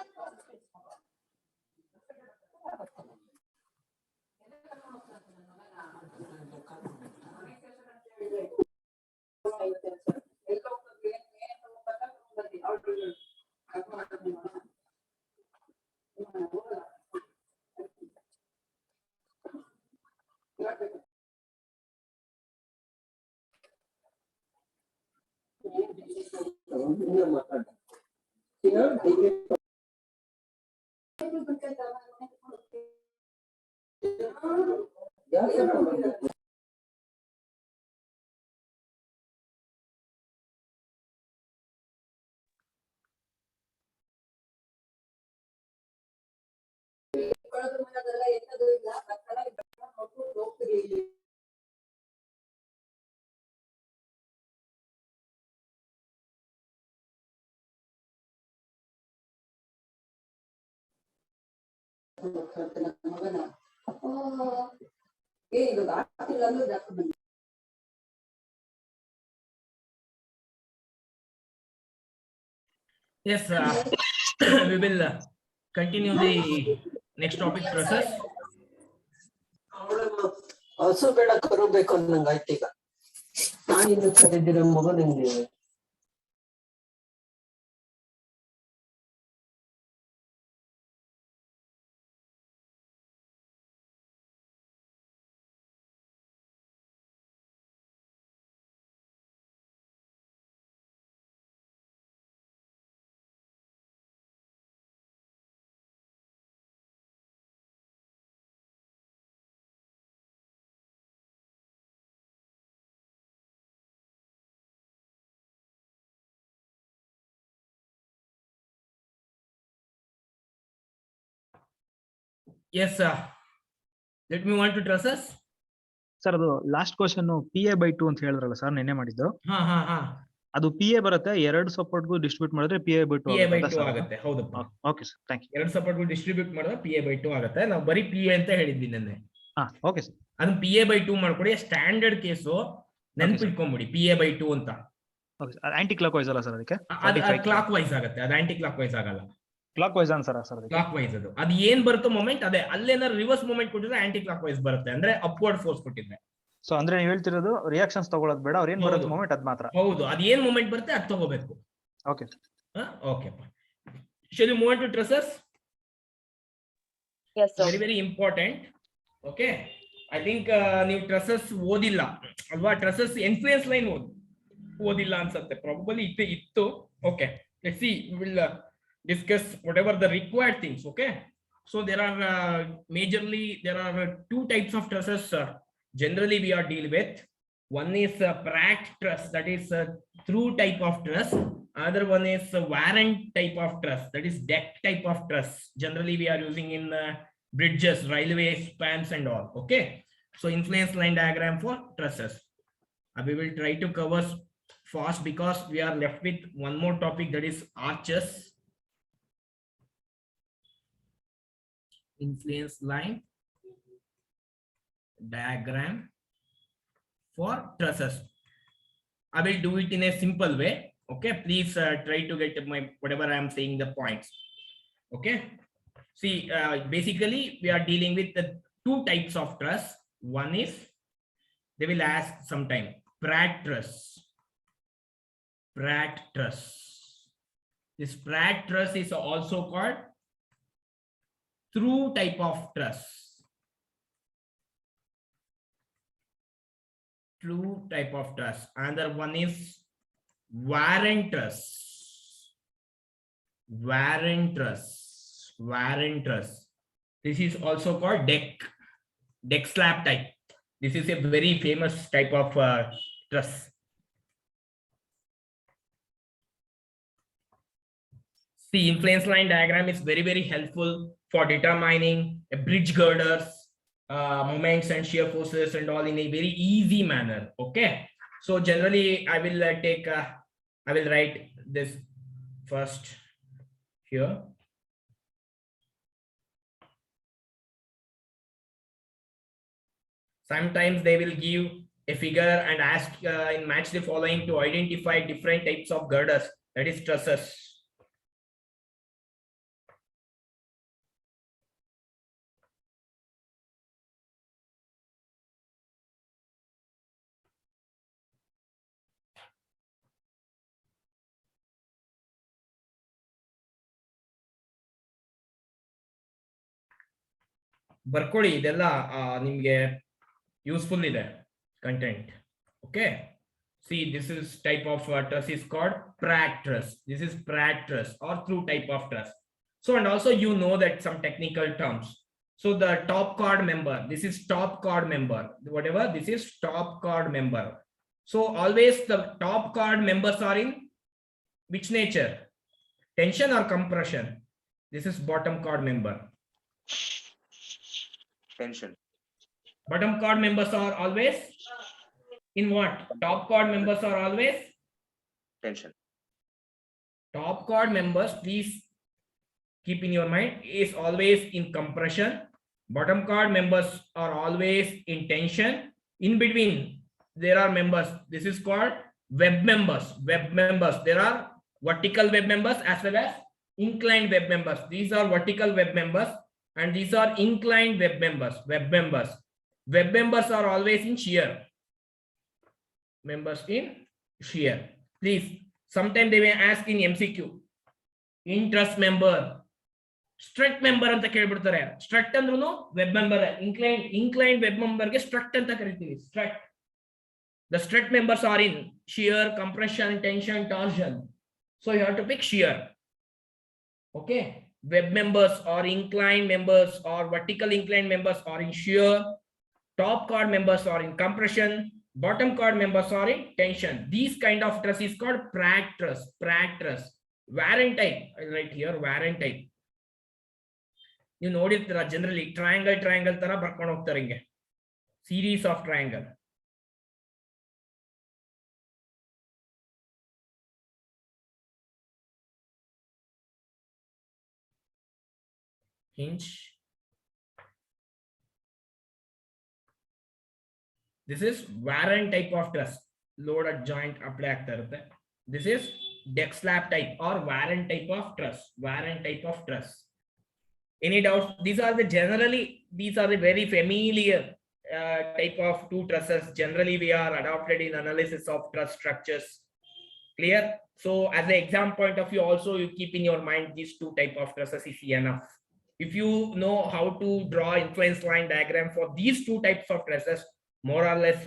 A: Yes, we will continue the next topic, trusses.
L: ಹಸು ಬೇಡ ಕರು ಬೇಕು ಅನ್ನಂಗ ಆಯ್ತು ಈಗ ನಾನಿನ್ನು ಕರೆದಿರೋ ಮಗ ನಂಗೆ
A: Yes, sir. Let me want to trusses.
K: Sir ಅದು ಲಾಸ್ಟ್ ಕ್ವಶನ್ PA/2 ಅಂತ ಹೇಳಿದ್ರಲ್ಲ ಸರ್ ನೆನ್ನೆ ಮಾಡಿದ್ದು ಅದು PA ಬರುತ್ತೆ ಎರಡು ಸಪೋರ್ಟ್ಗೂ ಡಿಸ್ಟ್ರಿಬ್ಯೂಟ್ ಮಾಡಿದ್ರೆ PA/2
A: ಆಗುತ್ತೆ. ಹೌದಪ್ಪ.
K: Okay sir thank you.
A: ಎರಡು ಸಪೋರ್ಟ್ಗೂ ಡಿಸ್ಟ್ರಿಬ್ಯೂಟ್ ಮಾಡಿದ್ರೆ PA/2 ಆಗುತ್ತೆ. ನಾವು ಬರೀ PA ಅಂತ ಹೇಳಿದ್ವಿ ನೆನ್ನೆ.
K: Okay sir.
A: ಅದನ್ನ PA/2 ಮಾಡ್ಕೊಡಿ. ಸ್ಟ್ಯಾಂಡರ್ಡ್ ಕೇಸು ನೆನಪಿಟ್ಕೊಂಡ್ಬಿಡಿ PA/2 ಅಂತ.
K: Okay sir. Anticlockwise ಅಲ್ಲ ಸರ್ ಅದಕ್ಕೆ?
A: ಕ್ಲಾಕ್ ವೈಸ್ ಆಗುತ್ತೆ. ಅದು ಆಂಟಿ ಕ್ಲಾಕ್ ವೈಸ್ ಆಗಲ್ಲ.
K: ಕ್ಲಾಕ್ ವೈಸ್ ಆನ್ಸರ್ ಸರ್ ಅದಕ್ಕೆ?
A: ಕ್ಲಾಕ್ ವೈಸ್ ಅದು ಏನ್ ಬರುತ್ತೋ ಮೊಮೆಂಟ್ ಅದೇ. ಅಲ್ಲೇನಾದ್ರು ರಿವರ್ಸ್ ಮೊಮೆಂಟ್ ಕೊಟ್ಟಿದ್ರೆ ಆಂಟಿ ಕ್ಲಾಕ್ ವೈಸ್ ಬರುತ್ತೆ, ಅಂದ್ರೆ ಅಪ್ವರ್ಡ್ ಫೋರ್ಸ್ ಕೊಟ್ಟಿದ್ರೆ.
K: ಸೊ ಅಂದ್ರೆ ನೀವು ಹೇಳ್ತಿರೋದು ರಿಯಾಕ್ಷನ್ಸ್ ತಗೊಳ್ಳೋದು ಬೇಡ, ಅವ್ರು ಏನ್ ಬರುತ್ತೆ ಮೊಮೆಂಟ್ ಅದ್ ಮಾತ್ರ?
A: ಹೌದು, ಅದು ಏನ್ ಮೊಮೆಂಟ್ ಬರುತ್ತೆ ಅದು ತಗೋಬೇಕು.
K: Okay
A: okay. Shall you move on to trusses?
B: Yes sir.
A: Very important. Okay, I think ನೀವು trusses ಓದಿಲ್ಲ ಅಲ್ವಾ? trusses influence line ಓದಿಲ್ಲ ಅನ್ಸುತ್ತೆ, probably ಇತ್ತು. Okay, let's see, we will discuss whatever the required things. Okay, so there are majorly there are two types of trusses generally we are deal with. One is Pratt truss, that is through type of truss. Other one is warrant type of truss, that is deck type of truss. Generally we are using in bridges, railway spans and all. Okay, so influence line diagram for trusses we will try to cover fast because we are left with one more topic, that is arches. Influence line diagram for trusses. I will do it in a simple way. Okay, please try to get my whatever I am saying the points. Okay, see, basically we are dealing with the two types of truss. One is, they will ask sometime, Pratt truss. Pratt truss. This Pratt truss is also called through type of truss. True type of truss. Another one is warrant truss. Warrant truss. Warrant truss. This is also called deck slab type. This is a very famous type of truss. See, influence line diagram is very, very helpful for determining a bridge girders, moments and shear forces and all in a very easy manner. Okay, so generally I will I will write this first here. Sometimes they will give a figure and ask in match the following to identify different types of girders, that is trusses. ಬರ್ಕೊಳ್ಳಿ, ಇದೆಲ್ಲ ನಿಮ್ಗೆ useful ಇದೆ content. Okay, see this is type of truss is called Pratt truss. This is Pratt truss or through type of truss. So and also you know that some technical terms. So the top chord member, this is top chord member, whatever, this is top chord member. So always the top chord members are in which nature? Tension or compression? This is bottom chord member.
F: Tension.
A: Bottom chord members are always in what? Top chord members are always
F: Tension.
A: top chord members, please keep in your mind, is always in compression. Bottom chord members are always in tension. In between there are members, this is called web members. Web members, there are vertical web members as well as inclined web members. These are vertical web members and these are inclined web members. Web members, web members are always in shear. Members in shear. Please, sometimes they may ask in MCQ, in truss member, strut member ಅಂತ ಕೇಳ್ಬಿಡ್ತಾರೆ. Strut ಅಂದ್ರೂ web member, inclined web member ಗೆ strut ಅಂತ ಕರಿತೀವಿ. Strut, the strut members are in shear, compression, tension, torsion. So you have to pick shear. Okay, web members or inclined members or vertical inclined members are in shear. Top chord members are in compression. Bottom chord members are in tension. These kind of truss is called Pratt truss. Pratt truss. Warren type, right here, Warren type. You ನೋಡಿರ್ತೀರಾ generally triangle ತರ ಬರ್ಕೊಂಡು ಹೋಗ್ತಾರೆ ಹಿಂಗೆ, series of triangle. Hinge. This is Warren type of truss. Loaded joint apply ಆಗ್ತಾ ಇರುತ್ತೆ. This is deck slab type or Warren type of truss. Warren type of truss. Any doubts? These are the very familiar type of two trusses. Generally we are adopted in analysis of truss structures. Clear? So as an exam point of view also, you keep in your mind these two type of trusses is enough. If you know how to draw influence line diagram for these two types of trusses, more or less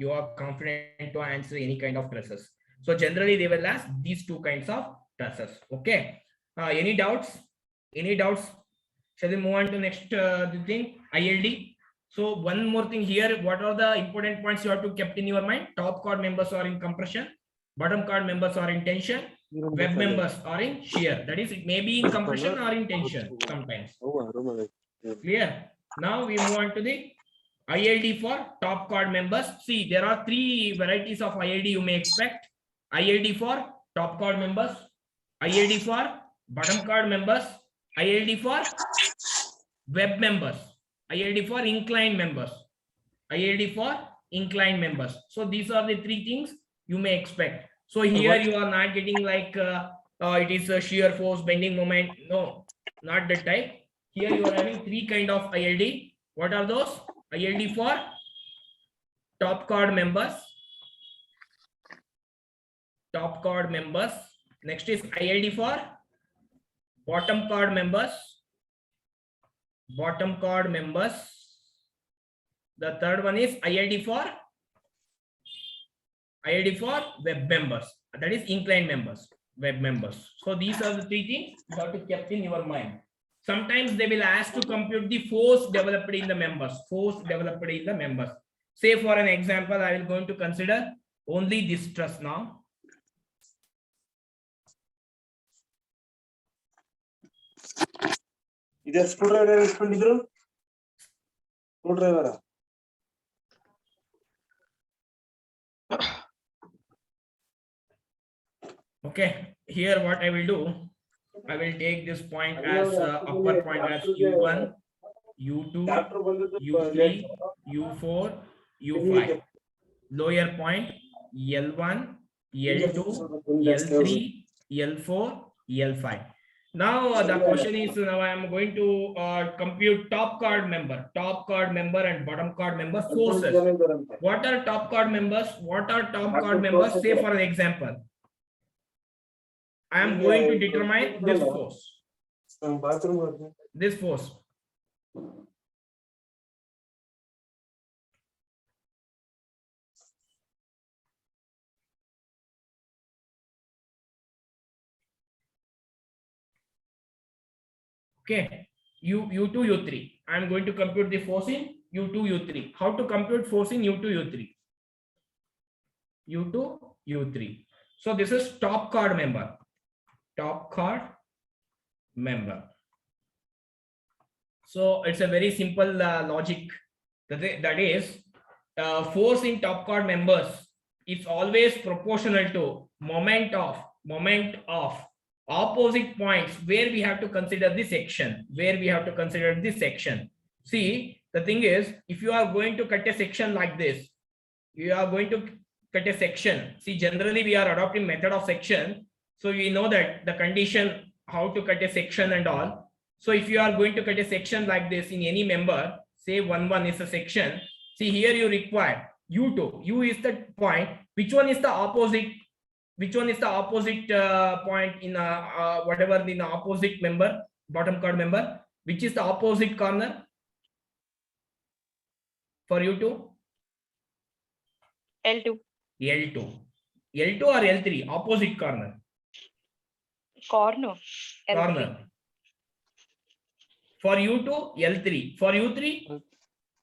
A: you are confident to answer any kind of trusses. So generally they will ask these two kinds of trusses. Okay, any doubts? Shall we move on to next thing, ILD? So one more thing here, what are the important points you have to keep in your mind? Top chord members are in compression, bottom chord members are in tension, web members are in shear. That is, it may be in compression or in tension sometimes. Clear? Now we move on to the ILD for top chord members. See, there are three varieties of ILD you may expect. ILD for top chord members, ILD for bottom chord members, ILD for web members, ILD for inclined members, ILD for inclined members. So these are the three things you may expect. So here you are not getting like it is a shear force, bending moment. No, not that type. Here you are having three kind of ILD. What are those? ILD for top chord members. Top chord members. Next is ILD for bottom chord members. Bottom chord members. The third one is ILD for web members. That is inclined members, web members. So these are the three things you have to keep in your mind. Sometimes they will ask to compute the force developed in the members. Force developed in the members. Say for an example, I will going to consider only this truss now.
F: Is a screwdriver iskondiದ್ರು? Screwdriver.
A: Okay, here what I will do, I will take this point as upper point as U1, U2, U3, U4, U5. Lower point L1, L2, L3, L4, L5. Now the question is, now I am going to compute top chord member and bottom chord member forces. What are top chord members? What are top chord members? Say for an example, I am going to determine this force. Okay, U2, U3. I'm going to compute the force in U2, U3. How to compute force in U2, U3? U2, U3. So this is top chord member. Top chord member. So it's a very simple logic. That is, force in top chord members is always proportional to moment of opposite points where we have to consider this section. See, the thing is, if you are going to cut a section like this, you are going to cut a section. See, generally we are adopting method of section. So we know that the condition, how to cut a section and all. So if you are going to cut a section like this in any member, say 1 is a section. See, here you require U2. U is the point. Which one is the opposite? Which one is the opposite point in whatever in the opposite member, bottom chord member? Which is the opposite corner for U2?
B: L2.
A: L2. L2 or L3? Opposite corner.
B: Corner. L3.
A: Corner. For U2, L3. For U3,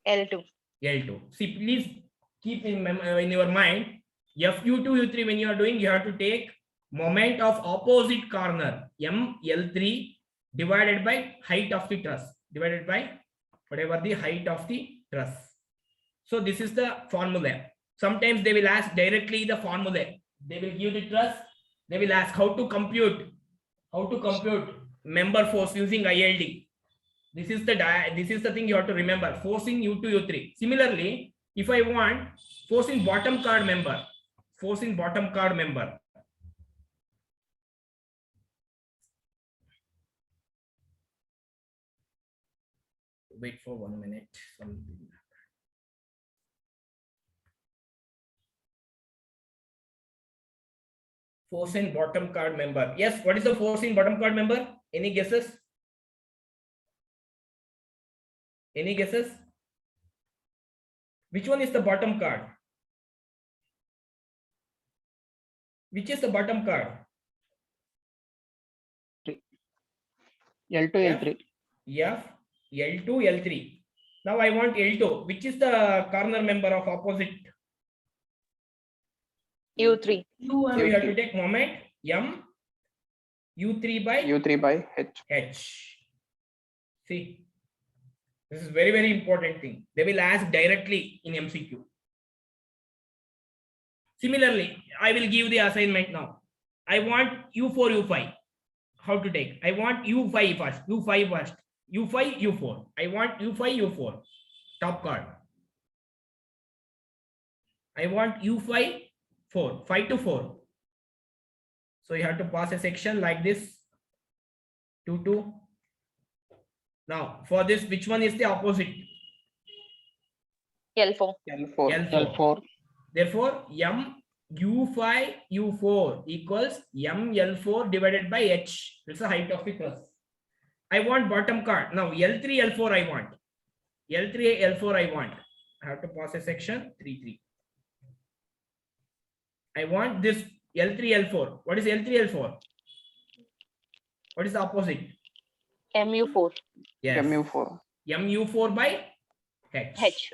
B: L2.
A: L2. See, please keep in your mind, FU2, U3, when you are doing, you have to take moment of opposite corner, M, L3, divided by height of the truss, divided by whatever the height of the truss. So this is the formula. Sometimes they will ask directly the formula. They will give the truss. They will ask how to compute member force using ILD. This is the thing you have to remember. Force in U2, U3. Similarly, if I want force in bottom chord member, wait for 1 minute. Force in bottom chord member. Yes, what is the force in bottom chord member? Any guesses? Any guesses? Which one is the bottom chord? Which is the bottom chord?
J: L2, L3.
A: F, L2, L3. Now I want L2. Which is the corner member of opposite?
B: U3.
A: So you have to take moment M, U3 by H. See, this is very, very important thing. They will ask directly in MCQ. Similarly, I will give the assignment now. I want U4, U5. How to take? I want U5 first. U5, U4. I want U5, U4. Top chord. I want U5, 4. 5 to 4. So you have to pass a section like this. 2, 2. Now, for this, which one is the opposite?
B: L4.
J: L4.
A: Therefore, M U5 U4 equals M L4 divided by H. That's the height of the truss. I want bottom chord. Now, L3 L4 I want. L3 L4 I want. I have to pass a section 3, 3. I want this L3 L4. What is L3 L4? What is the opposite?
B: MU4.
A: Yes.
J: MU4.
A: MU4 by H.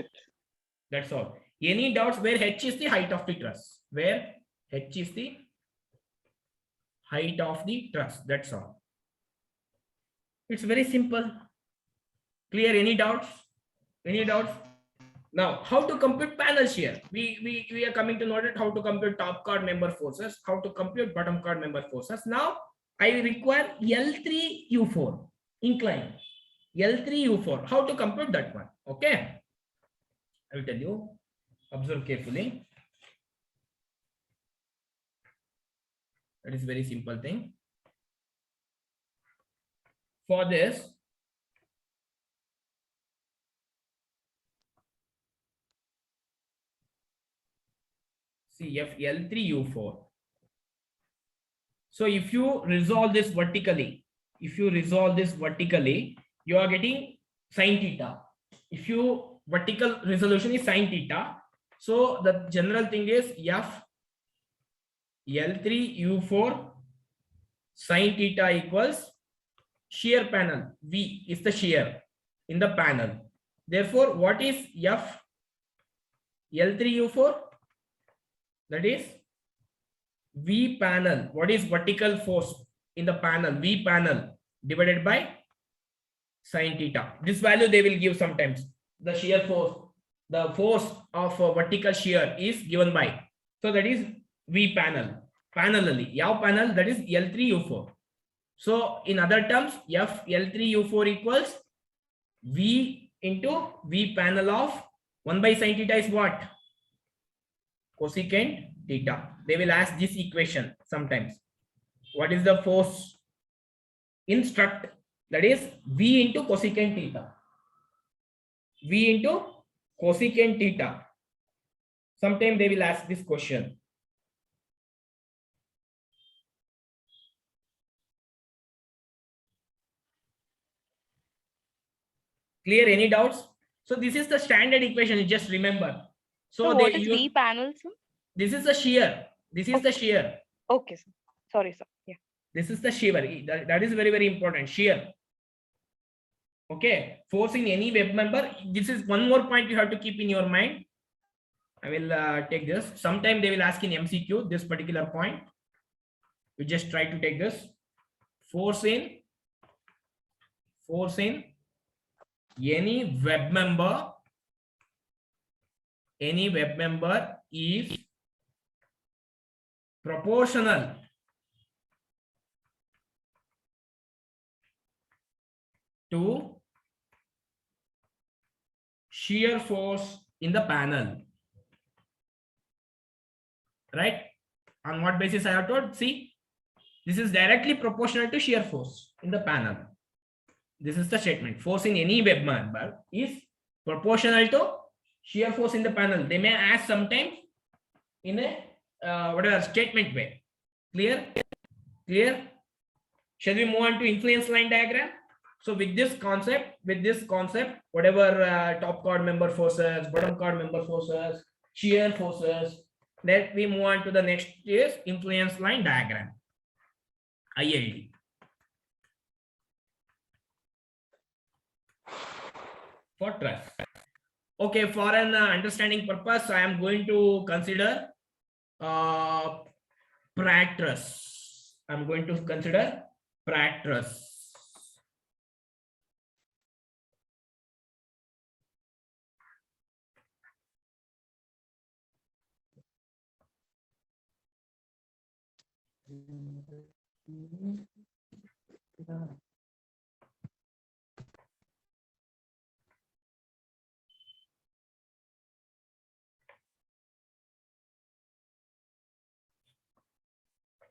A: That's all. Any doubts where H is the height of the truss? Where H is the height of the truss. That's all. It's very simple. Clear? Any doubts? Any doubts? Now, how to compute panels here? We are coming to know that how to compute top chord member forces, how to compute bottom chord member forces. Now, I require L3 U4 incline. L3 U4. How to compute that one? Okay. I will tell you. Observe carefully. That is very simple thing. For this, see L3 U4. So if you resolve this vertically, you are getting sin theta. If you vertical resolution is sin theta, so the general thing is F L3 U4 sin theta equals shear panel. V is the shear in the panel. Therefore, what is F L3U4? That is V panel. What is vertical force in the panel? V panel divided by sin theta. This value they will give sometimes. The shear force, the force of vertical shear is given by. So that is V panel. Panelally, yav panel, that is L3U4. So in other terms, F L3U4 equals V into V panel of 1 by sin theta is what? Cosecant theta. They will ask this equation sometimes. What is the force in strut? That is V into cosecant theta. V into cosecant theta. Sometimes they will ask this question. Clear? Any doubts? So this is the standard equation. You just remember.
B: So what is V panel, sir?
A: This is the shear. This is the shear.
B: Okay, sir. Sorry, sir. Yeah.
A: This is the shear. That is very, very important. Shear. Okay. Force in any web member. This is one more point you have to keep in your mind. I will take this. Sometime they will ask in MCQ this particular point. We just try to take this. Force in any web member. Any web member is proportional to shear force in the panel. Right? On what basis I have told? See, this is directly proportional to shear force in the panel. This is the statement. Force in any web member is proportional to shear force in the panel. They may ask sometimes in a whatever statement way. Clear? Clear? Shall we move on to influence line diagram? So with this concept, whatever top chord member forces, bottom chord member forces, shear forces, let we move on to the next is influence line diagram. ILD. For truss. Okay, for an understanding purpose, I am going to consider Pratt truss. I'm going to consider Pratt truss.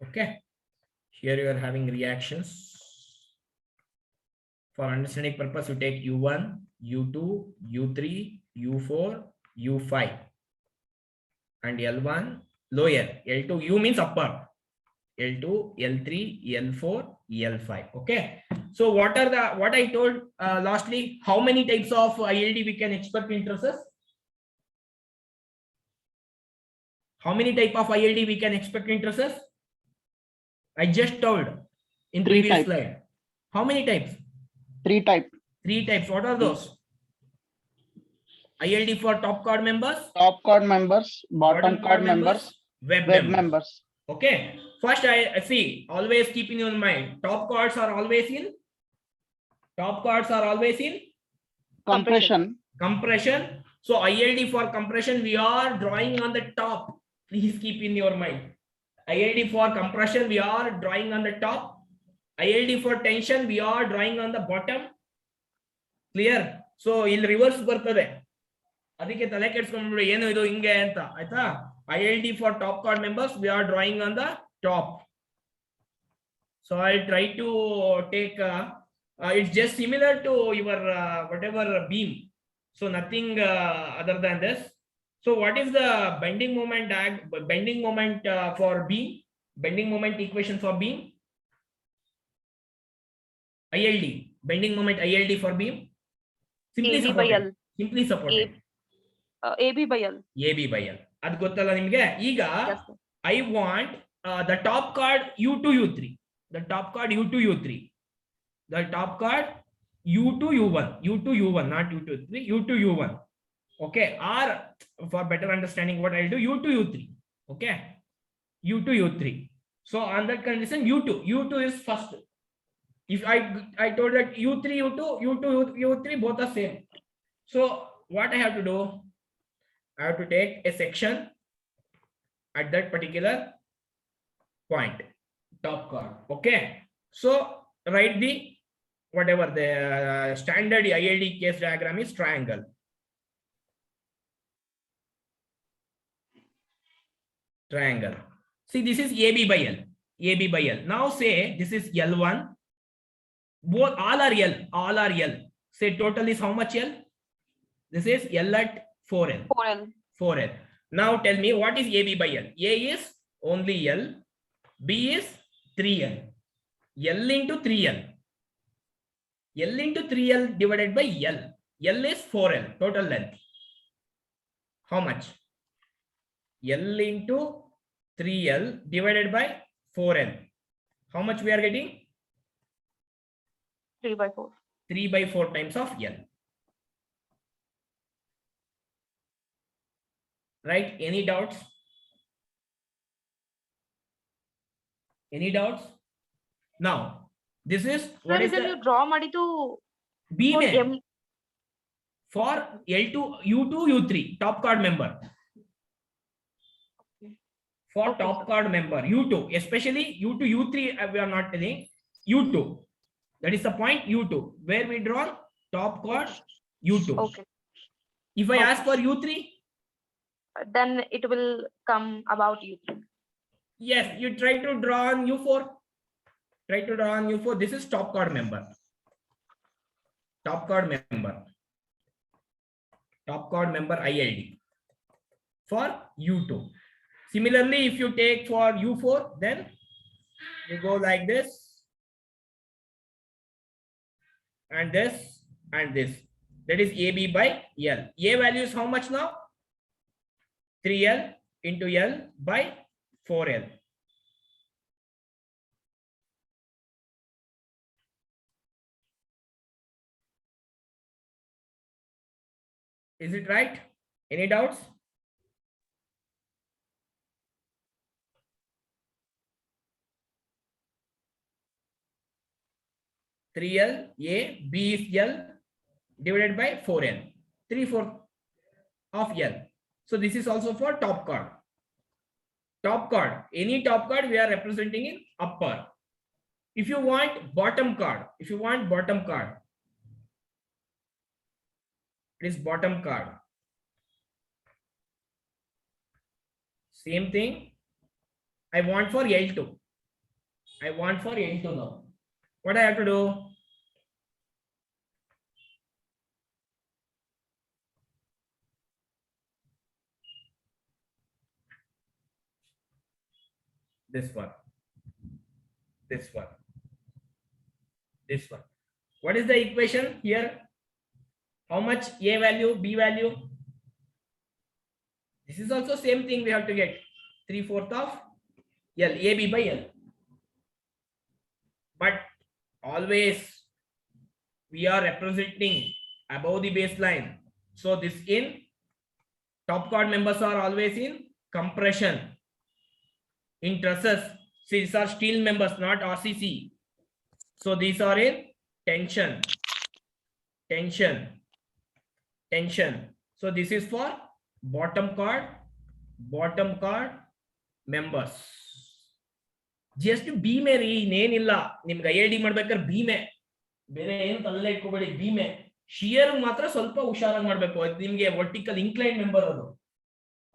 A: Okay, here you are having reactions. For understanding purpose, you take U1, U2, U3, U4, U5, and L1 lower. L2, U means upper. L2, L3, L4, L5. Okay. So what I told lastly, how many types of ILD we can expect in trusses? How many type of ILD we can expect in trusses? I just told in previous slide. How many types?
I: Three types.
A: What are those? ILD for top chord members?
I: Top chord members, bottom chord members,
A: web members. Okay. First, I see. Always keep in your mind. Top chords are always in
I: compression.
A: So ILD for compression, we are drawing on the top. Please keep in your mind. ILD for compression, we are drawing on the top. ILD for tension, we are drawing on the bottom. Clear? So in reverse ಬರ್ತದೆ. ಅದಕ್ಕೆ ತಲೆ ಕೆಡಿಸ್ಕೊಂಡ್ಬಿಡು ಏನು ಇದು ಹಿಂಗೆ ಅಂತ ಆಯ್ತಾ? ILD for top chord members, we are drawing on the top. So I'll try to take it's just similar to your whatever beam. So nothing other than this. So what is the bending moment for beam? Bending moment equation for beam? ILD. Bending moment ILD for beam? Simply supported.
B: AB by L.
A: AB by L. ಅದು ಗೊತ್ತಲ್ಲ ನಿಮಗೆ? ಈಗ I want the top chord U2 U3. The top chord U2 U3. The top chord U2 U1, U2 U1, not U2 3, U2 U1. Okay, or for better understanding, what I'll do, U2 U3. Okay, U2 U3. So on that condition, U2 is first. If I told that U3 U2 U3 both are same. So what I have to do, I have to take a section at that particular point, top chord. Okay, so write the whatever the standard ILD case diagram is, triangle. Triangle. See, this is AB by L. AB by L. Now say this is L1. Both all are L. All are L. Say total is how much L? This is L at 4L.
B: 4L.
A: 4L. Now tell me what is AB by L? A is only L. B is 3L. L into 3L. L into 3L divided by L. L is 4L. Total length. How much? L into 3L divided by 4L. How much we are getting?
B: 3 by 4.
A: 3 by 4 times of L. Right? Any doubts? Any doubts? Now, this is what is
B: you
A: the
B: draw ಮಾಡಿದ್ದು
A: B
B: for
A: may
B: M.
A: for L2 U2 U3 top chord member. For
B: Okay,
A: top
B: sir.
A: chord member U2, especially U2 U3 we are not telling, U2. That is the point U2 where we draw top chord U2.
B: Okay.
A: If I
B: Okay.
A: ask for U3,
B: Then it will come about U3.
A: yes, you try to draw on U4. Try to draw on U4. This is top chord member. Top chord member. Top chord member ILD for U2. Similarly, if you take for U4, then you go like this and this and this. That is AB by L. A value is how much now? 3L into L by 4L. Is it right? Any doubts? Three L, A, B is L divided by 4L. 3/4 of L. So this is also for top chord. Top chord. Any top chord we are representing in upper. If you want bottom chord, it is bottom chord. Same thing. I want for L2. Now. What I have to do? This one. What is the equation here? How much A value, B value? This is also same thing we have to get. 3/4 of L, AB by L. But always we are representing above the baseline. So this in top chord members are always in compression. In trusses, these are steel members, not RCC. So these are in tension. So this is for bottom chord members. Just B may ಇನ್ನೇನಿಲ್ಲ ನಿಮ್ಗೆ ILD ಮಾಡ್ಬೇಕಾದ್ರೆ B may ಬೇರೆ ಏನು ತಲೆ ಇಟ್ಕೋಬೇಡಿ. B may shear ಮಾತ್ರ ಸ್ವಲ್ಪ ಹುಷಾರಾಗಿ ಮಾಡ್ಬೇಕು. ನಿಮ್ಗೆ ವರ್ಟಿಕಲ್ ಇನ್ಕ್ಲೈನ್ ಮೆಂಬರ್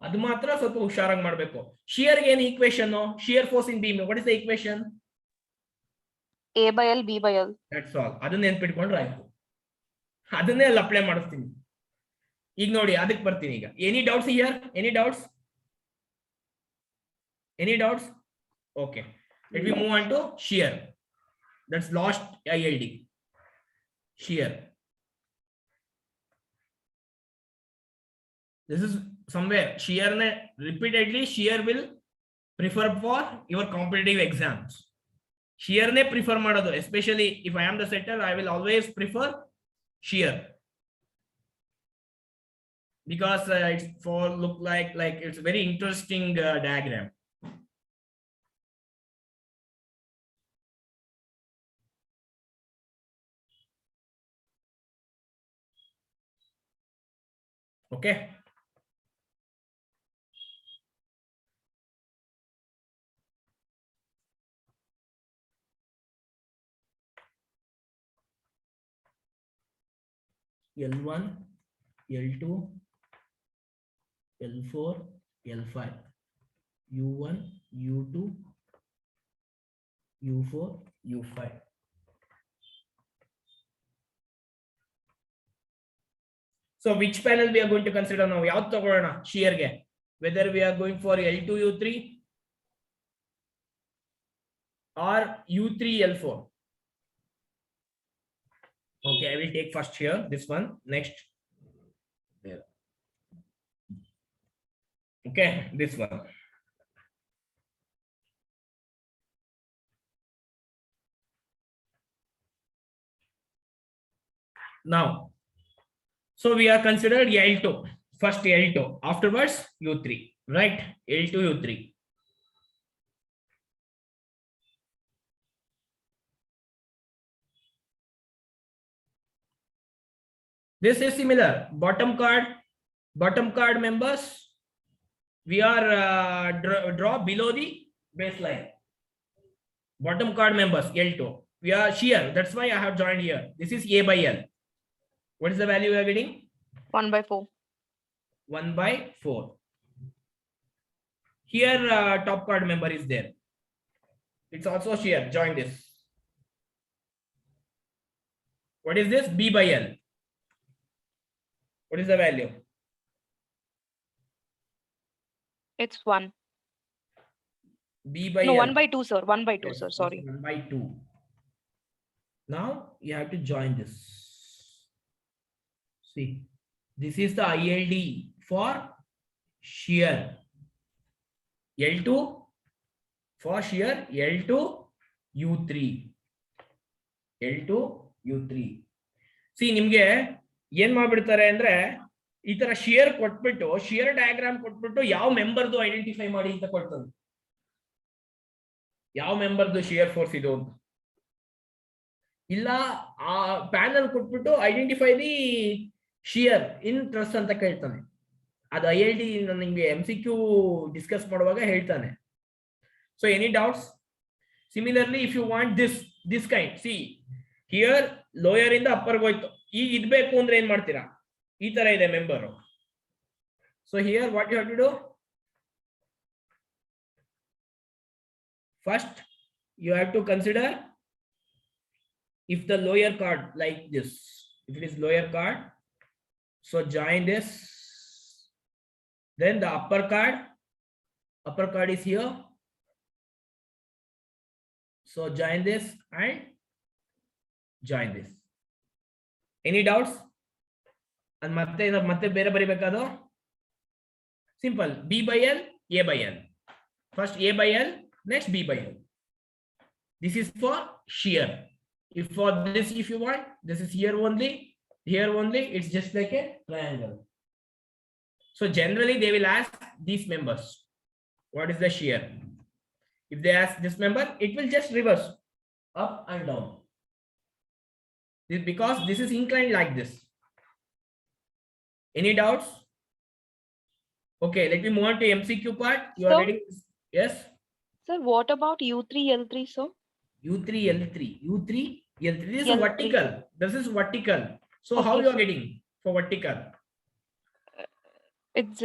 A: ಅದು ಮಾತ್ರ ಸ್ವಲ್ಪ ಹುಷಾರಾಗಿ ಮಾಡ್ಬೇಕು. ಶಿಯರ್ ಏನು equation? Shear force in B may. What is the equation?
B: A by L, B by L.
A: That's all. ಅದನ್ನ ನೆನ್ಪಿಟ್ಕೊಂಡ್ರೆ ಆಯ್ತು. ಅದನ್ನೇ ಅಲ್ಲಿ ಅಪ್ಲೈ ಮಾಡಿಸ್ತೀನಿ. ಈಗ ನೋಡಿ ಅದಕ್ಕೆ ಬರ್ತೀನಿ ಈಗ. Any doubts here? Any doubts? Okay. Let me move on to shear. That's lost ILD. Shear. This is somewhere. Shear repeatedly shear will prefer for your competitive exams. shear ne prefer ಮಾಡೋದು, especially if I am the setter, I will always prefer shear, because it's for look like it's very interesting diagram. Okay. L1, L2, L4, L5, U1, U2, U4, U5. So which panel we are going to consider now? Yav tagolona shear ge, whether we are going for L2, U3 or U3, L4. Okay, I will take first here, this one, next there. Okay, this one. Now, so we are considered L2, first L2, afterwards U3, right? L2, U3. This is similar. Bottom card members, we are draw below the baseline. Bottom card members, L2. We are shear. That's why I have joined here. This is A by L. What is the value we are getting?
B: 1/4.
A: 1/4. Here, top card member is there. It's also shear. Join this. What is this? B by L. What is the value?
B: It's 1.
A: B by
B: No,
A: L.
B: 1/2, sir. 1/2,
A: Yes,
B: sir. Sorry.
A: 1/2. Now you have to join this. See, this is the ILD for shear. L2 for shear, L2, U3. L2, U3. See, ನಿಮ್ಗೆ ಏನ್ ಮಾಡ್ಬಿಡ್ತಾರೆ ಅಂದ್ರೆ ಈ ತರ shear ಕೊಟ್ಬಿಟ್ಟು shear diagram ಕೊಟ್ಬಿಟ್ಟು ಯಾವ ಮೆಂಬರ್ದು identify ಮಾಡಿ ಅಂತ ಕೊಡ್ತದೆ. ಯಾವ ಮೆಂಬರ್ದು ಶಿಯರ್ ಫೋರ್ಸ್ ಇದು ಅಂತ, ಇಲ್ಲ ಆ ಪ್ಯಾನಲ್ ಕೊಟ್ಬಿಟ್ಟು identify the shear in truss ಅಂತ ಕೇಳ್ತಾನೆ. ಅದು ILD ನಿಮ್ಗೆ MCQ ಡಿಸ್ಕಸ್ ಮಾಡುವಾಗ ಹೇಳ್ತಾನೆ. So any doubts? Similarly if you want this kind, see here lower ಇಂದ ಅಪ್ಪರ್ ಹೋಯ್ತು, ಈಗ ಇದ್ಬೇಕು ಅಂದ್ರೆ ಏನ್ ಮಾಡ್ತೀರಾ? ಈ ತರ ಇದೆ member. So here what you have to do? First, you have to consider if the lower card like this, if it is lower card, so join this. Then the upper card is here. So join this and join this. Any doubts? And ಮತ್ತೆ ಬೇರೆ ಬರಿಬೇಕಾದು? Simple. B by L, A by L. First A by L, next B by L. This is for shear. If for this, if you want, this is here only, it's just like a triangle. So generally they will ask these members, what is the shear? If they ask this member, it will just reverse up and down. Because this is inclined like this. Any doubts? Okay, let me move on to MCQ part. You are ready? Yes.
B: Sir, what about U3, L3, sir?
A: U3, L3. This is vertical. This is vertical. So okay, how you are getting for vertical?
B: It's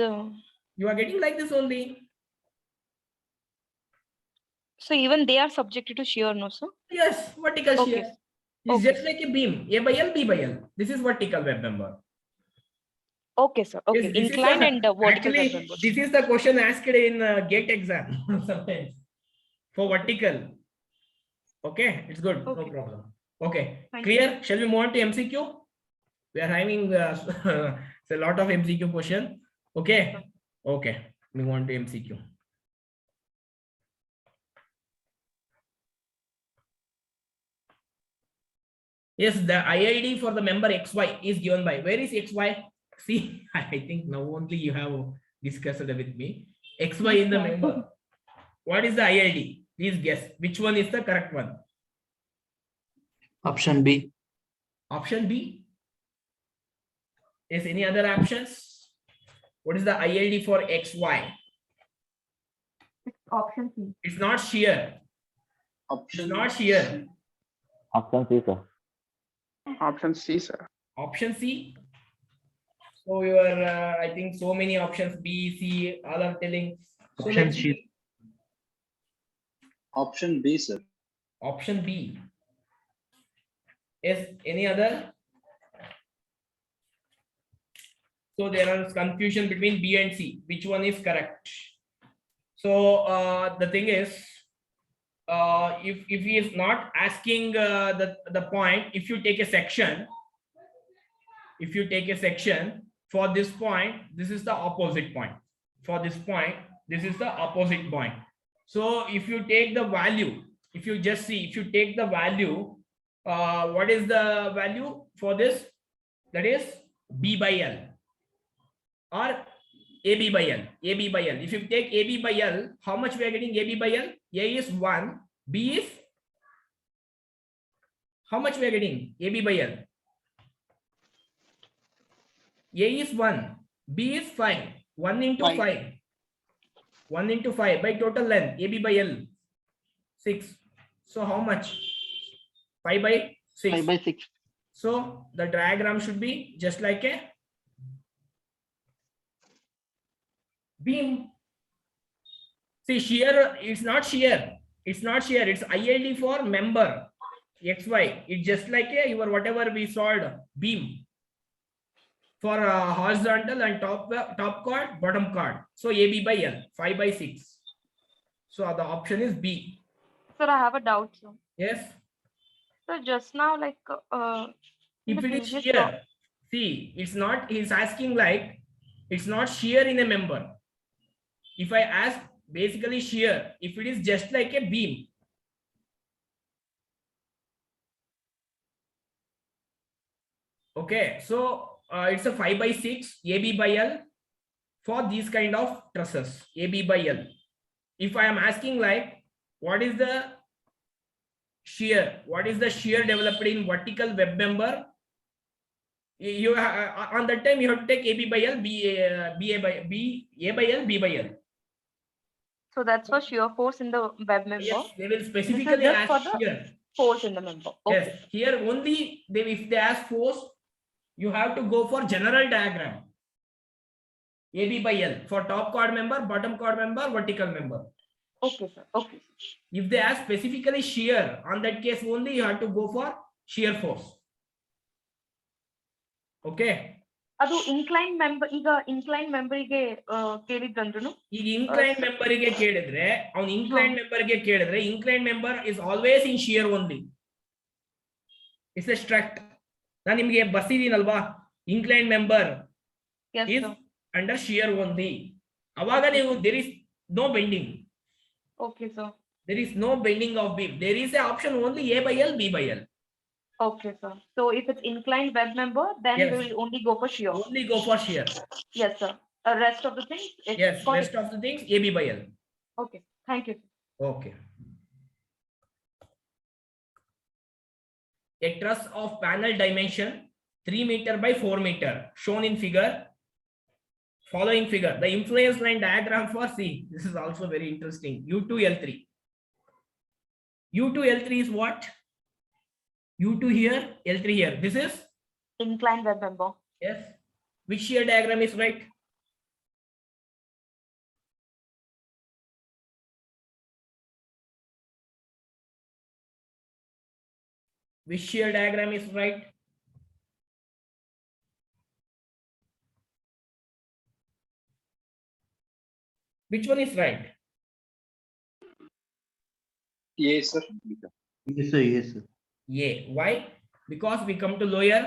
A: you are getting like this only.
B: So even they are subjected to shear, no, sir?
A: Yes, vertical
B: okay.
A: shear. It's just like a beam. A by L, B by L. This is vertical web member.
B: Okay, sir. Okay,
A: yes,
B: inclined and vertical.
A: Actually, this is the question asked in GATE exam sometimes for vertical. Okay, it's good. Okay. No problem. Okay, clear? Shall we move on to MCQ? We are having a lot of MCQ question. Okay, okay. Move on to MCQ. Yes, the IID for the member XY is given by, where is XY? See, I think now only you have discussed it with me. XY in the member. What is the IID? Please guess. Which one is the correct one?
L: Option B.
A: Option B. Is any other options? What is the IID for XY?
B: Option C.
A: It's not shear. It's not shear.
M: Option C, sir.
J: Option C, sir.
A: Option C. So you are, I think, so many options B, C, all are telling. So
K: Option
A: let's
K: C.
A: see.
C: Option B, sir.
A: Option B. Is any other? So there is confusion between B and C. Which one is correct? So the thing is, if he is not asking the point, if you take a section, for this point, this is the opposite point. For this point, this is the opposite point. So if you take the value, if you just see, if you take the value, what is the value for this? That is B by L or AB by L. AB by L. If you take AB by L, how much we are getting AB by L? A is 1, B is, how much we are getting AB by L? A is 1, B is 5, 1 into 5. 1 into 5 by total length, AB by L, 6. So how much? 5 by 6.
D: 5 by 6.
A: So the diagram should be just like a beam. See, shear, it's not shear. It's not shear. It's ILD for member XY. It's just like a your whatever we solved beam for horizontal and top chord, bottom chord. So AB by L, 5 by 6. So the option is B.
B: Sir, I have a doubt, sir.
A: Yes.
B: So just now, like
A: If it is shear, see, it's not, he's asking like, it's not shear in a member. If I ask basically shear, if it is just like a beam. Okay, so it's a 5 by 6 AB by L for these kind of trusses, AB by L. If I am asking like, what is the shear? What is the shear developed in vertical web member? You on that time you have to take AB by L, A by L, B by L.
B: So that's for shear force in the web member.
A: Yes, they will specifically ask shear
B: force in the member. Okay.
A: Yes, here only if they ask force, you have to go for general diagram. AB by L for top chord member, bottom chord member, vertical member.
B: Okay, sir. Okay.
A: If they ask specifically shear, on that case only you have to go for shear force. Okay.
B: ಅದು incline member ಈಗ incline ಮೆಂಬರಿಗೆ ಕೇಳಿದ್ರಂದ್ರು
A: ಈಗ incline member ಗೆ ಕೇಳಿದ್ರೆ ಅವನು incline member ಗೆ ಕೇಳಿದ್ರೆ incline member is always in shear only. It's a strut. ನಾನು ನಿಮಗೆ ಬರ್ಸಿದೀನಲ್ವಾ, incline member is under shear only. ಅವಾಗ ನೀವು there is no bending.
B: Okay sir.
A: There is no bending of beam. There is a option only A by L, B by L.
B: Okay, sir. So if it's inclined web member, then
A: Yes.
B: we will only go for shear.
A: Only go for shear.
B: Yes, sir. Rest of the things.
A: Yes, rest of the things AB by L.
B: Okay. Thank you.
A: Okay. A truss of panel dimension 3 meter by 4 meter shown in figure. Following figure, the influence line diagram for C. This is also very interesting. U2 L3. U2 L3 is what? U2 here, L3 here. This is
B: inclined web member.
A: Yes. Which shear diagram is right? Which shear diagram is right? Which one is right?
C: Yes, sir.
D: Yes, sir. Yes, sir.
A: Yeah. Why? Because we come to lower,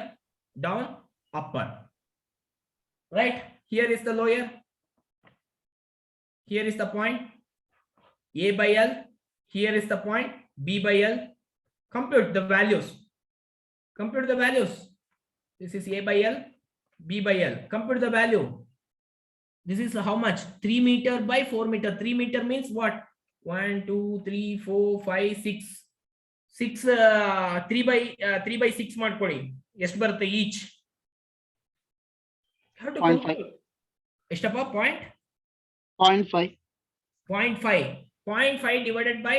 A: down, upper. Right? Here is the lower. Here is the point. A by L. Here is the point. B by L. Compute the values. Compute the values. This is A by L, B by L. Compute the value. This is how much? 3 meter by 4 meter. 3 meter means what? 1, 2, 3, 4, 5, 6. 6 3 by 6 ಮಾಡ್ಕೊಳ್ಳಿ. ಎಷ್ಟು ಬರುತ್ತೆ each? How to
I: 0.5.
A: ಎಷ್ಟಪ್ಪ?
I: 0.5.
A: 0.5. 0.5 divided by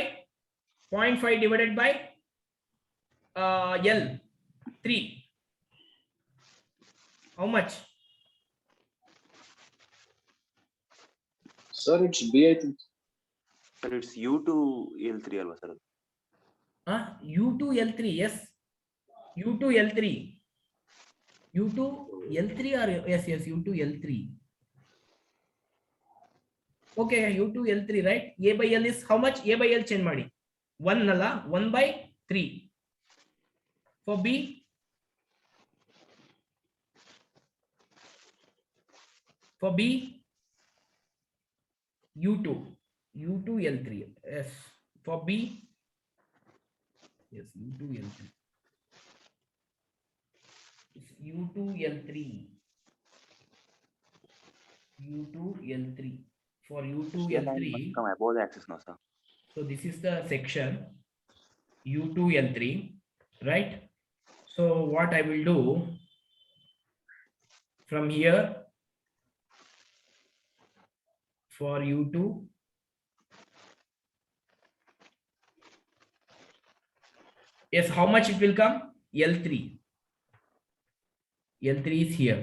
A: 0.5 divided by L 3. How much?
C: Sir, it's B, I think.
F: Sir, it's U2 L3 alva sir.
A: U2 L3, yes. U2 L3. U2 L3 or yes, U2 L3. Okay, U2 L3, right? A by L is how much? A by L change ಮಾಡಿ. 1 nalla 1 by 3. For B, for B, U2 L3. Yes. For B, yes, U2 L3. U2 L3. U2 L3. For U2 L3,
F: Come above the axis now, sir.
A: so this is the section U2 L3, right? So what I will do from here for U2, yes, how much it will come? L3. L3 is here.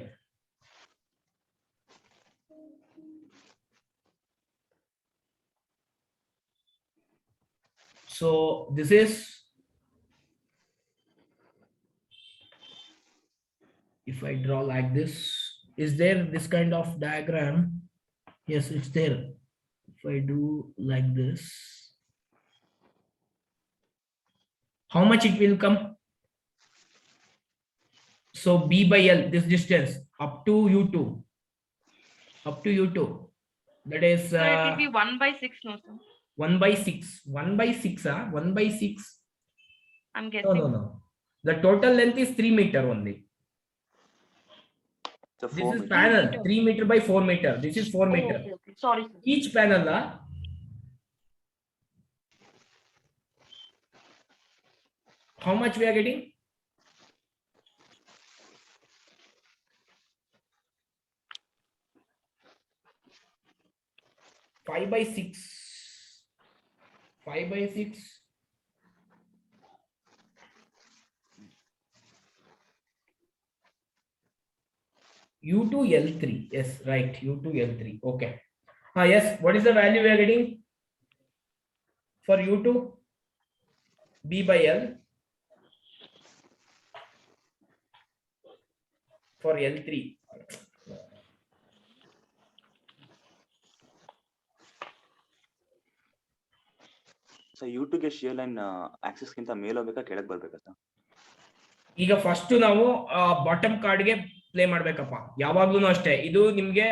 A: So this is, if I draw like this, is there this kind of diagram? Yes, it's there. If I do like this, how much it will come? So B by L, this distance up to U2, that is
B: So it will be 1 by 6, no sir?
A: 1 by 6. 1 by 6, 1 by 6.
B: I'm guessing.
A: No. The total length is 3 meter only.
F: So
A: This
F: 4
A: is
F: meters.
A: panel 3 meter by 4 meter. This is 4
B: Oh,
A: meter.
B: okay. Sorry, sir.
A: Each panel, how much we are getting? Five by 6. 5 by 6. U2 L3. Yes, right. U2 L3. Okay. Yes. What is the value we are getting for U2? B by L. For L3.
F: So U2 ಗೆ shear line axis ಗಿಂತ ಮೇಲೆ ಹೋಗ್ಬೇಕಾ ಕೆಳಗೆ ಬರ್ಬೇಕಾ sir?
A: ಈಗ first ನಾವು bottom card ಗೆ play ಮಾಡ್ಬೇಕಪ್ಪ. ಯಾವಾಗ್ಲೂ ಅಷ್ಟೇ. ಇದು ನಿಮ್ಗೆ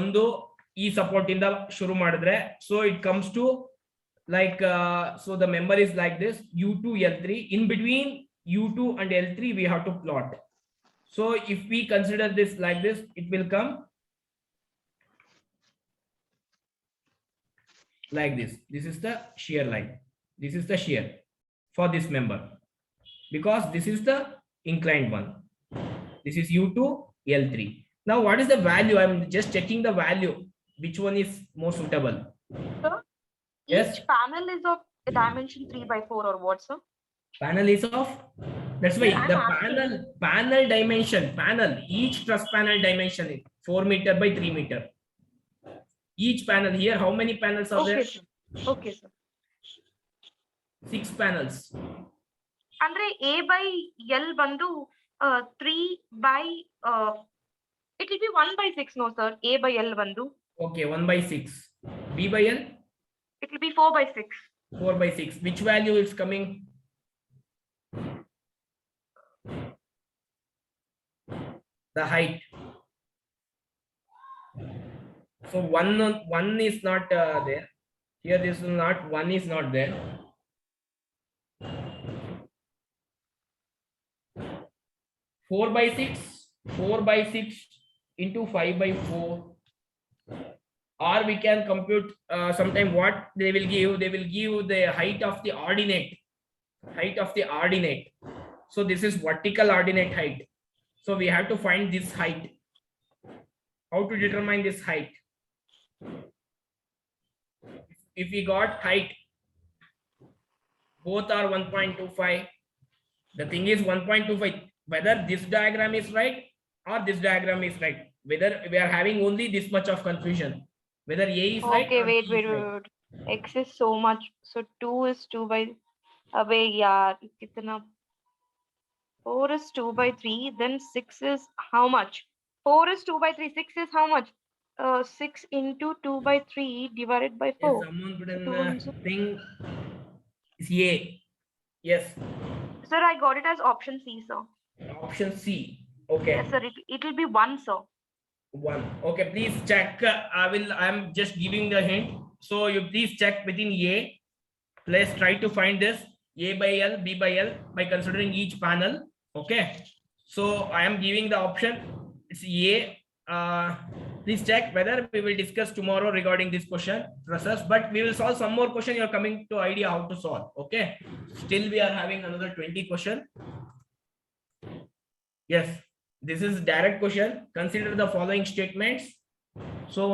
A: ಒಂದು ಈ ಸಪೋರ್ಟ್ ಇಂದ ಶುರು ಮಾಡಿದ್ರೆ, so it comes to like so the member is like this, U2 L3. In between U2 and L3 we have to plot. So if we consider this like this, it will come like this. This is the shear line. This is the shear for this member, because this is the inclined one. This is U2 L3. Now what is the value? I'm just checking the value, which one is more suitable.
B: Sir,
A: Yes,
B: each panel is of dimension 3 by 4 or what, sir?
A: panel is of, that's why
B: I'm
A: the
B: asking.
A: panel dimension, each truss panel dimension is 4 meter by 3 meter. Each panel here, how many panels are
B: Okay,
A: there?
B: sir. Okay, sir.
A: 6 panels.
B: Andre A by L bandu 3 by it will be 1 by 6, no sir? A by L bandu.
A: Okay, 1 by 6. B by L?
B: It will be 4 by 6.
A: 4 by 6. Which value is coming? The height. So one is not there. Here this is not, 1 is not there. 4/6 into 5/4, or we can compute sometime what they will give. They will give the height of the ordinate. So this is vertical ordinate height. So we have to find this height. How to determine this height? If we got height, both are 1.25. The thing is 1.25, whether this diagram is right or this diagram is right, whether we are having only this much of confusion, whether A is right
B: Okay,
A: or
B: wait,
A: B is
B: wait,
A: right.
B: wait. X is so much. So 2 is 2 by away, yeah. Kitna? 4 is 2/3. Then 6 is how much? 4 is 2/3. 6 is how much? 6 into 2/3 divided by
A: Yes,
B: 4.
A: someone put
B: So
A: in
B: 2
A: the thing is A. Yes,
B: Sir, I got it as option C, sir.
A: option C. Okay.
B: Yes, sir. It will be 1, sir.
A: 1. Okay, please check. I'm just giving the hint. So you please check within A. Let's try to find this A by L, B by L by considering each panel. Okay. So I am giving the option. It's A. Please check whether we will discuss tomorrow regarding this question process, but we will solve some more question. You're coming to idea how to solve. Okay. Still we are having another 20 question. Yes, this is direct question. Consider the following statements. So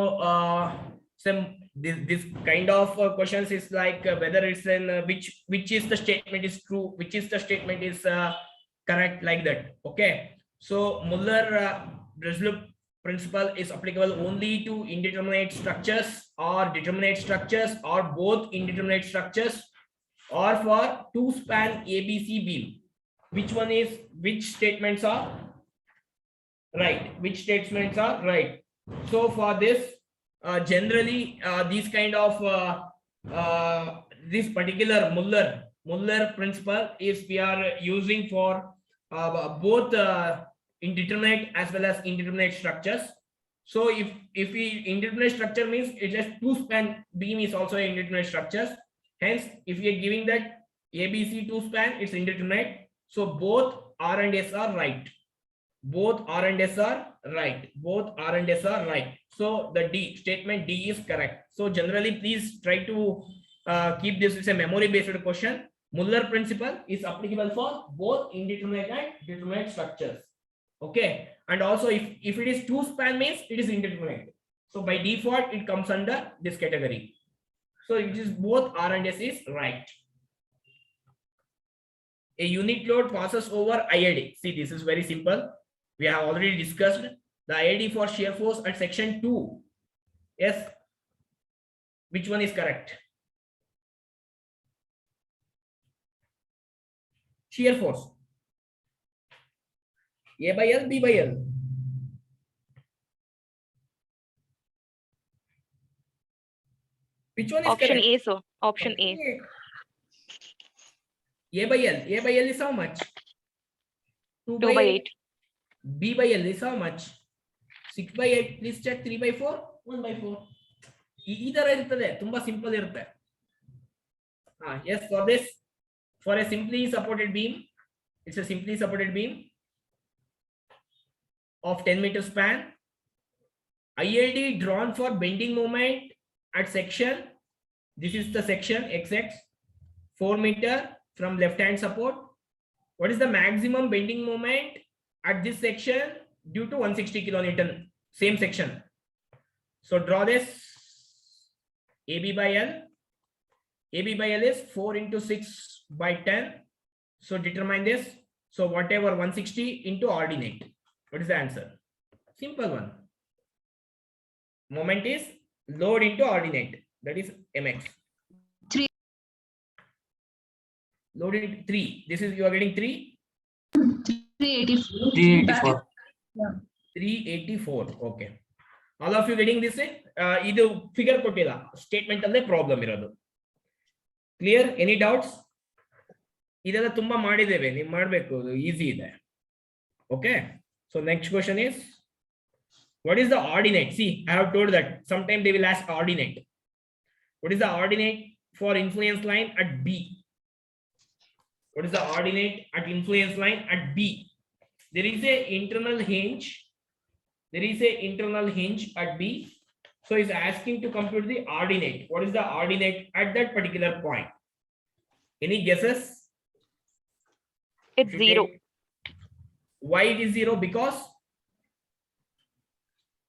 A: this kind of questions is like whether it's in which is the statement is true, which is the statement is correct, like that. Okay. So Muller-Breslau principle is applicable only to indeterminate structures or determinate structures or both indeterminate structures or for two span ABC beam. Which statements are right? Which statements are right? So for this, generally these kind of this particular Muller principle is we are using for both indeterminate as well as indeterminate structures. So if we indeterminate structure means it just two span beam is also indeterminate structures. Hence, if we are giving that ABC two span, it's indeterminate. So both R and S are right. Both R and S are right. Both R and S are right. So the statement D is correct. So generally, please try to keep this as a memory based question. Muller principle is applicable for both indeterminate and determinate structures. Okay. And also if it is two span means it is indeterminate. So by default, it comes under this category. So it is both R and S is right. A unit load passes over IID. See, this is very simple. We have already discussed the IID for shear force at section 2. Yes. Which one is correct? Shear force. A by L, B by L. Which one is
B: option
A: correct?
B: A, sir. Option A.
A: A by L. A by L is how much? 2 by 8. B by L is how much? 6 by 8. Please check 3 by 4, 1 by 4. Either iruttade, tumba simple irutte. Yes, for this, for a simply supported beam, it's a simply supported beam of 10 meter span. IID drawn for bending moment at section. This is the section XX, 4 meter from left hand support. What is the maximum bending moment at this section due to 160 kilonewton, same section? So draw this AB by L. AB by L is 4 into 6 by 10. So determine this. So whatever 160 into ordinate. What is the answer? Simple one. Moment is load into ordinate. That is MX.
H: 3.
A: Load into 3. This is you are getting 3.
H: 384.
E: 384.
H: Yeah.
A: 384. Okay. All of you getting this? Idu figure kottilla. Statement alle problem irodu. Clear? Any doubts? ಇದೆಲ್ಲ ತುಂಬಾ ಮಾಡಿದ್ದೇವೆ, ನೀವು ಮಾಡಬೇಕು, easy ಇದೆ. Okay. So next question is, what is the ordinate? See, I have told that sometime they will ask ordinate. What is the ordinate for influence line at B? What is the ordinate at influence line at B? there is a internal hinge. There is a internal hinge at B. So it's asking to compute the ordinate. What is the ordinate at that particular point? Any guesses?
B: It's 0.
A: Why it is 0? Because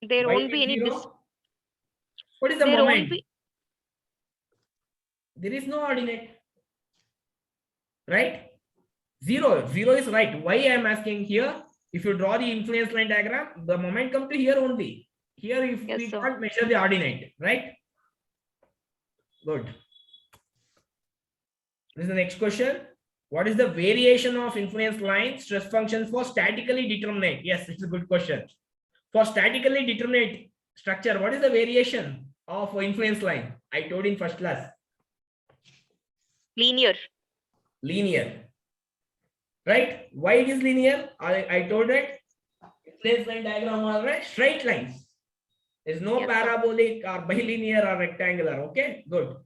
B: There
A: why
B: won't
A: it
B: be
A: is
B: any
A: 0? What is the
B: there won't
A: moment?
B: be
A: There is no ordinate, right? 0 is right. Why I am asking here? If you draw the influence line diagram, the moment come to here only. Here, if
B: Yes,
A: we
B: sir.
A: can't measure the ordinate, right? Good. This is the next question. What is the variation of influence line stress function for statically determinate? Yes, it's a good question. For statically determinate structure, what is the variation of influence line? I told in first class.
B: linear.
A: Linear. Right? Why it is linear? I told that influence line diagram are right, straight lines. There's no
B: Yes, sir.
A: parabolic or bilinear or rectangular. Okay, good.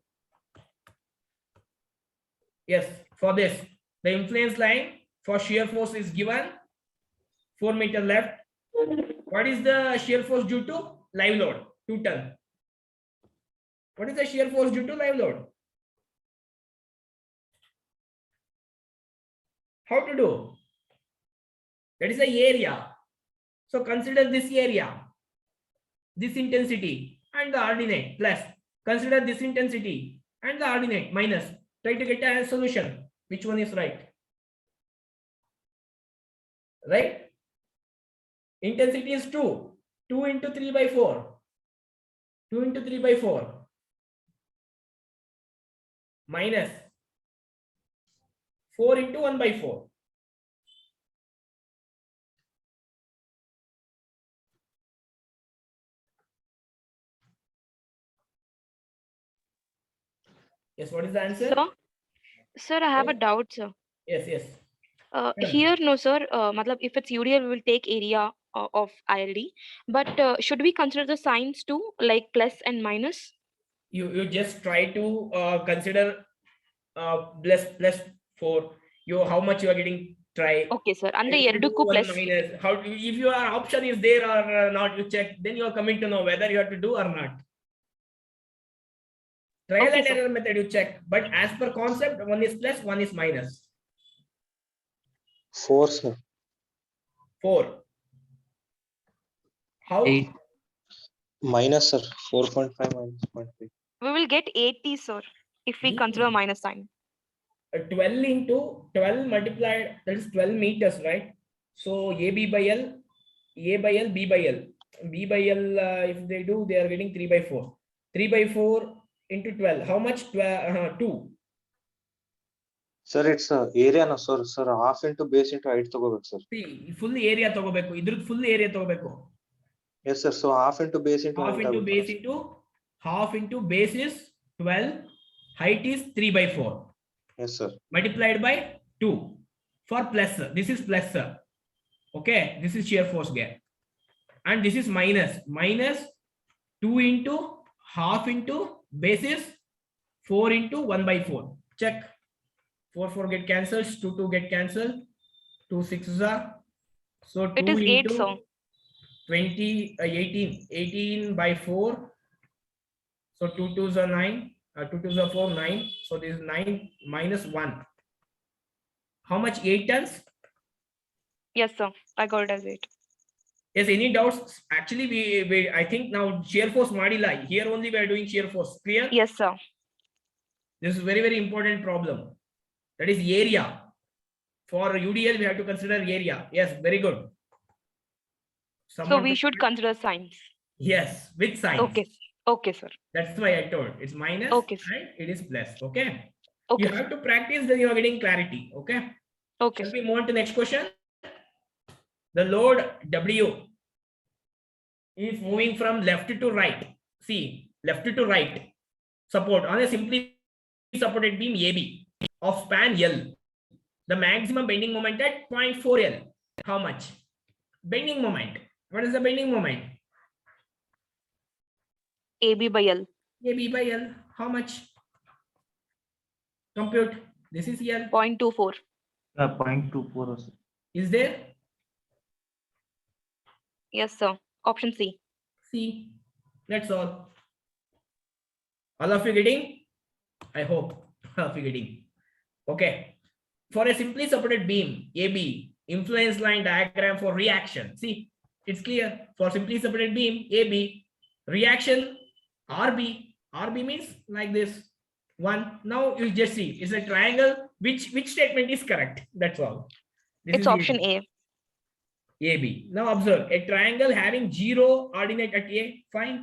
A: Yes, for this, the influence line for shear force is given 4 meter left. What is the shear force due to? Live load, 2 ton. What is the shear force due to live load? How to do? That is the area. So consider this area, this intensity and the ordinate plus. Consider this intensity and the ordinate minus. Try to get a solution. Which one is right? Right? Intensity is 2. 2 into 3 by 4. 2 into 3 by 4. Minus 4 into 1 by 4. Yes, what is the answer?
B: Sir, I have a doubt, sir.
A: Yes, yes.
B: Here, no, sir. Matlab, if it's UDL, we will take area of ILD. But should we consider the signs too, like plus and minus?
A: You just try to consider plus 4. How much you are getting, try.
B: Okay, sir. And
A: Try to do
B: the
A: 1
B: plus.
A: minus. If your option is there or not, you check. Then you are coming to know whether you have to do or not. Trial
B: Okay,
A: and
B: sir.
A: error method you check. But as per concept, 1 is plus, 1 is minus.
G: 4, sir.
A: 4. How?
D: 8.
G: Minus, sir. 4.5 minus 0.3.
B: We will get 80, sir, if we consider minus sign.
A: 12 into 12 multiplied, that is 12 meters, right? So AB by L, A by L, B by L. B by L, if they do, they are getting 3 by 4. 3 by 4 into 12. How much? 2.
G: Sir, it's area, no, sir. Sir, half into base into height togobek, sir.
A: See, full area togobeku. Idrud full area togobeku.
G: Yes, sir. So half into base into
A: Half
G: height
A: into
G: agutte,
A: base
G: sir.
A: into half into base is 12. Height is 3 by 4.
G: Yes, sir.
A: Multiplied by 2 for plus. This is plus. Okay, this is shear force gap. And this is minus. Minus 2 into half into base is 4 into 1 by 4. Check. 4 get cancelled. 2 get cancelled. 2 6s are. So 2
B: It is 8,
A: into
B: sir.
A: 20, 18. 18 by 4. So 2 2s are 9. 2 2s are 4, 9. So this is 9 minus 1. How much? 8 tons?
B: Yes, sir. I got it as 8.
A: Yes, any doubts? Actually, we I think now shear force madila. Here only we are doing shear force. Clear?
B: Yes, sir.
A: This is very, very important problem. That is area. For UDL, we have to consider area. Yes, very good.
B: So we should consider signs.
A: Yes, with signs.
B: Okay. Okay, sir.
A: That's why I told. It's minus
B: Okay,
A: and it is plus. Okay.
B: Okay,
A: You have to practice, then you are getting clarity. Okay.
B: Okay.
A: Shall we move on to next question? The load W is moving from left to right. See, left to right. Support on a simply supported beam AB of span L. The maximum bending moment at 0.4 L. How much? Bending moment. What is the bending moment?
B: AB by L.
A: AB by L. How much? Compute. This is L.
B: 0.24.
D: 0.24, sir.
A: Is there?
B: Yes, sir. Option C.
A: C. That's all. All of you getting? I hope all of you getting. Okay. For a simply supported beam, AB, influence line diagram for reaction. See, it's clear. For simply supported beam, AB, reaction, RB. RB means like this. One. Now you just see, it's a triangle. Which statement is correct? That's all. This
B: It's
A: is
B: option
A: easy.
B: A.
A: AB. Now observe a triangle having 0 ordinate at A. Fine.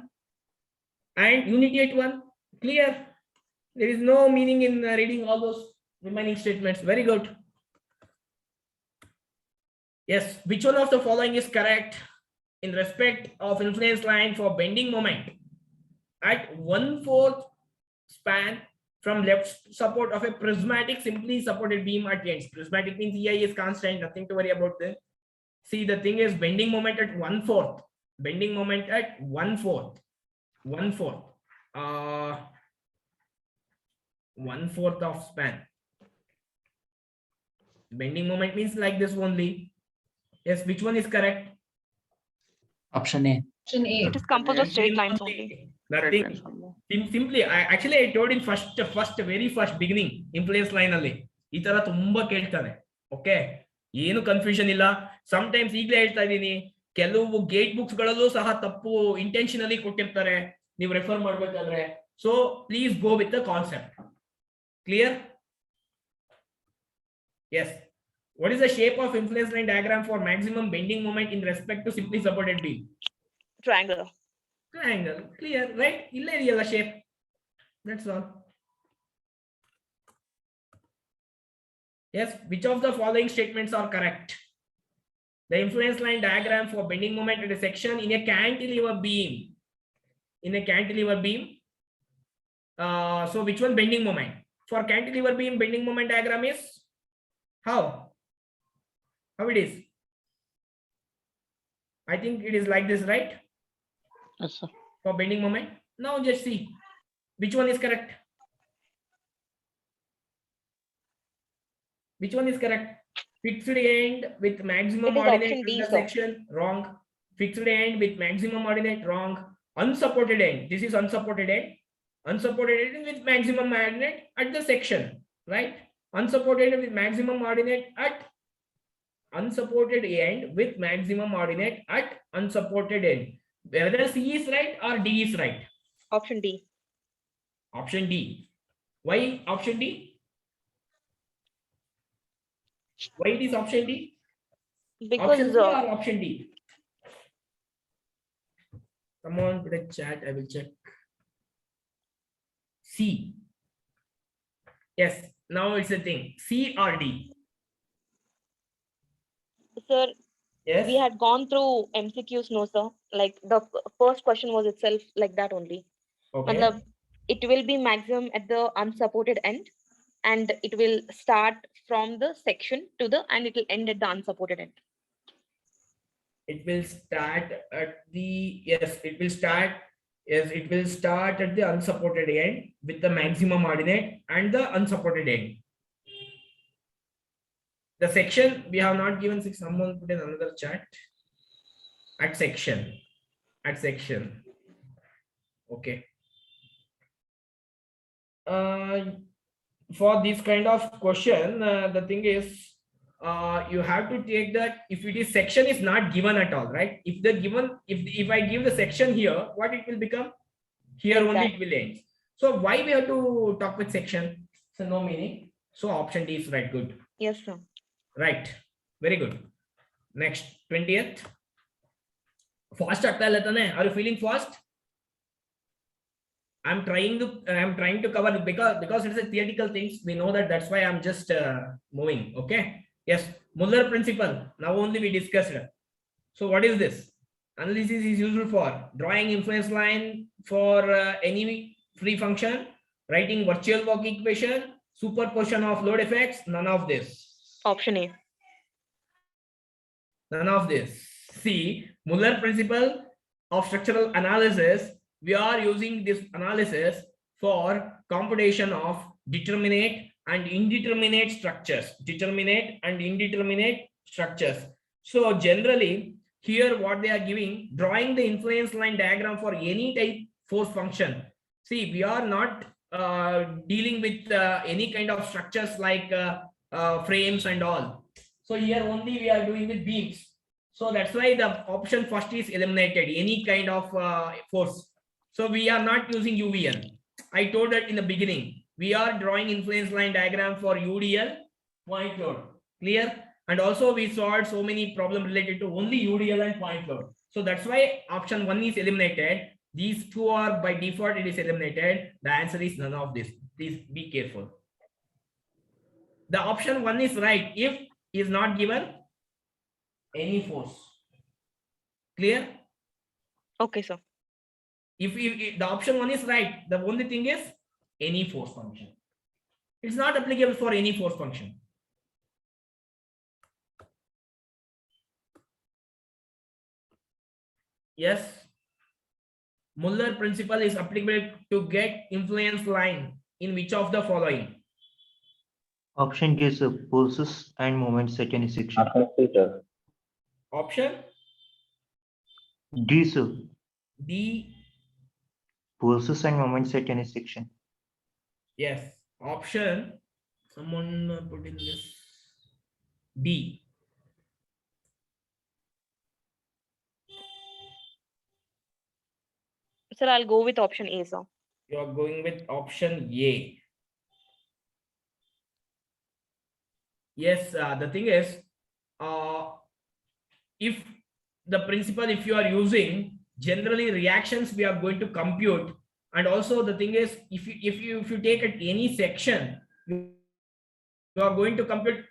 A: And unity at 1. Clear. There is no meaning in reading all those remaining statements. Very good. Yes. Which one of the following is correct in respect of influence line for bending moment at 1/4 span from left support of a prismatic simply supported beam at ends? Prismatic means EI is constant. Nothing to worry about there. See, the thing is bending moment at 1/4. Bending moment at 1/4. 1/4. 1/4 of span. Bending moment means like this only. Yes, which one is correct?
I: Option A.
H: Option A.
B: It is composed of straight lines only.
A: Nothing. Simply, actually I told in very first beginning influence line ಅಲ್ಲಿ ಈ ತರ ತುಂಬಾ ಕೇಳ್ತಾರೆ. Okay, ಏನು confusion ಇಲ್ಲ. Some times ಈಗಲೇ ಹೇಳ್ತಾ ಇದ್ದೀನಿ, ಕೆಲವು ಗೇಟ್ ಬುಕ್ಸ್ ಗಳಲ್ಲೂ ಸಹ ತಪ್ಪು ಇಂಟೆನ್ಷನಲಿ ಕೊಟ್ಟಿರ್ತಾರೆ ನೀವು ರೆಫರ್ ಮಾಡ್ಬೇಕಾದ್ರೆ. So please go with the concept. Clear? Yes. What is the shape of influence line diagram for maximum bending moment in respect to simply supported beam?
B: Triangle.
A: Triangle. Clear, right? Illa ideyalla shape. That's all. Yes. Which of the following statements are correct? The influence line diagram for bending moment at a section in a cantilever beam. In a cantilever beam. So which one bending moment? For cantilever beam, bending moment diagram is how? How it is? I think it is like this, right?
J: Yes, sir.
A: For bending moment. Now just see which one is correct. Which one is correct? Fixed end with maximum
B: It is
A: ordinate
B: option D, sir.
A: intersection. Wrong. Fixed end with maximum ordinate. Wrong. Unsupported end. This is unsupported end. Unsupported end with maximum ordinate at the section. Right? Unsupported end with maximum ordinate at unsupported end with maximum ordinate at unsupported end. Whether C is right or D is right?
B: Option D.
A: Option D. Why option D? Why it is option D?
B: Because
A: Option C or option D? Come on, put a chat. I will check. C. Yes. Now it's a thing. C or D?
B: Sir,
A: Yes.
B: we had gone through MCQs, no, sir. Like the first question was itself like that only.
A: Okay.
B: It will be maximum at the unsupported end, and it will start from the section to the, and it will end at the unsupported end.
A: It will start at the, yes, it will start, yes, it will start at the unsupported end with the maximum ordinate and the unsupported end. The section we have not given. Someone put in another chat. At section. At section. Okay. For this kind of question, the thing is, you have to take that if it is section is not given at all, right? If the given, if I give the section here, what it will become? Here only it will end. So why we have to talk with section? So no meaning. So option D is right. Good.
B: Yes, sir.
A: Right. Very good. Next, 20th. Fast ಆಗ್ತಾ ಇಲ್ಲ ತಾನೆ? Are you feeling fast? I'm trying to cover because it's a theoretical things. We know that. That's why I'm just moving. Okay. Yes. Muller principle. Now only we discussed. So what is this? Analysis is useful for drawing influence line for any free function, writing virtual work equation, superposition of load effects. None of this.
B: Option A.
A: None of this. See, Muller principle of structural analysis. We are using this analysis for computation of determinate and indeterminate structures. Determinate and indeterminate structures. So generally, here what they are giving, drawing the influence line diagram for any type force function. See, we are not dealing with any kind of structures like frames and all. So here only we are doing with beams. So that's why the option first is eliminated, any kind of force. So we are not using UVL. I told that in the beginning. We are drawing influence line diagram for UDL point load. Clear? And also we solved so many problems related to only UDL and point load. So that's why option 1 is eliminated. These two are by default, it is eliminated. The answer is none of this. Please be careful. The option 1 is right if is not given any force. Clear?
B: Okay, sir.
A: If the option 1 is right, the only thing is any force function. It's not applicable for any force function. Yes. Muller principle is applicable to get influence line in which of the following?
D: Option D, sir. Pulses and moments at any section.
A: Option
D: D, sir.
A: D.
D: Pulses and moments at any section.
A: Yes. Option, someone put in this D.
B: Sir, I'll go with option A, sir.
A: You are going with option A. Yes, the thing is, if the principle, if you are using, generally reactions we are going to compute, and also the thing is, if you take at any section, you are going to compute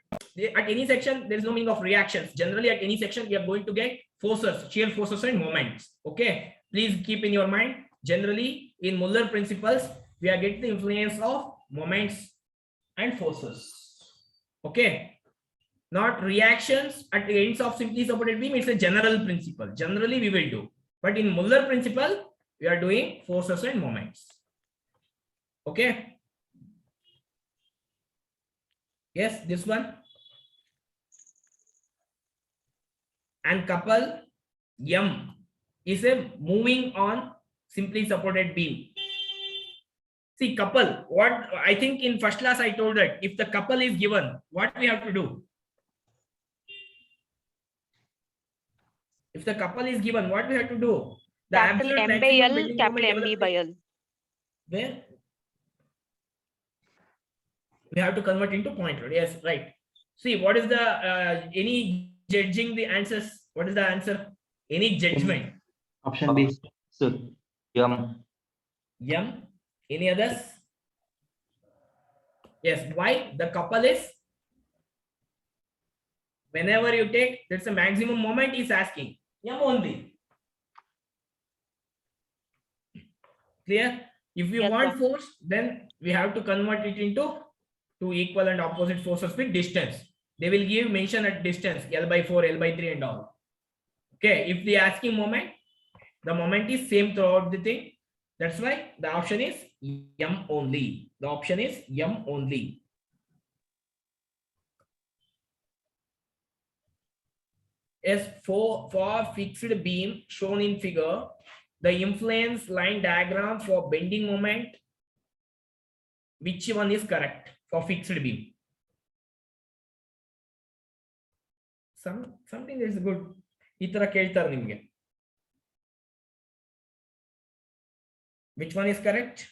A: at any section. There is no meaning of reactions. Generally, at any section, we are going to get forces, shear forces and moments. Okay, please keep in your mind. Generally, in Muller principles, we are getting the influence of moments and forces. Okay, not reactions at the ends of simply supported beam. It's a general principle. Generally, we will do, but in Muller principle, we are doing forces and moments. Okay. Yes, this one. And couple M is a moving on simply supported beam. See, couple, what I think in first class I told that if the couple is given, what we have to do? If the couple is given, what we have to do? The
B: Capital
A: absolute
B: M by
A: maximum
B: L,
A: bending
B: capital
A: moment
B: M B by L.
A: where we have to convert into point load. Yes, right. See, what is the any judging the answers? What is the answer? Any judgment?
D: Option B, sir. M.
A: M. Any others? Yes. Why? The couple is whenever you take, that's a maximum moment is asking. M only. Clear? If we want force, then we have to convert it into two equal and opposite forces with distance. They will give mention at distance L by 4, L by 3 and all. Okay. If the asking moment, the moment is same throughout the thing. That's why the option is M only. The option is M only. As for fixed beam shown in figure, the influence line diagram for bending moment, which one is correct for fixed beam? Something is good. Itara keltar nimge. Which one is correct?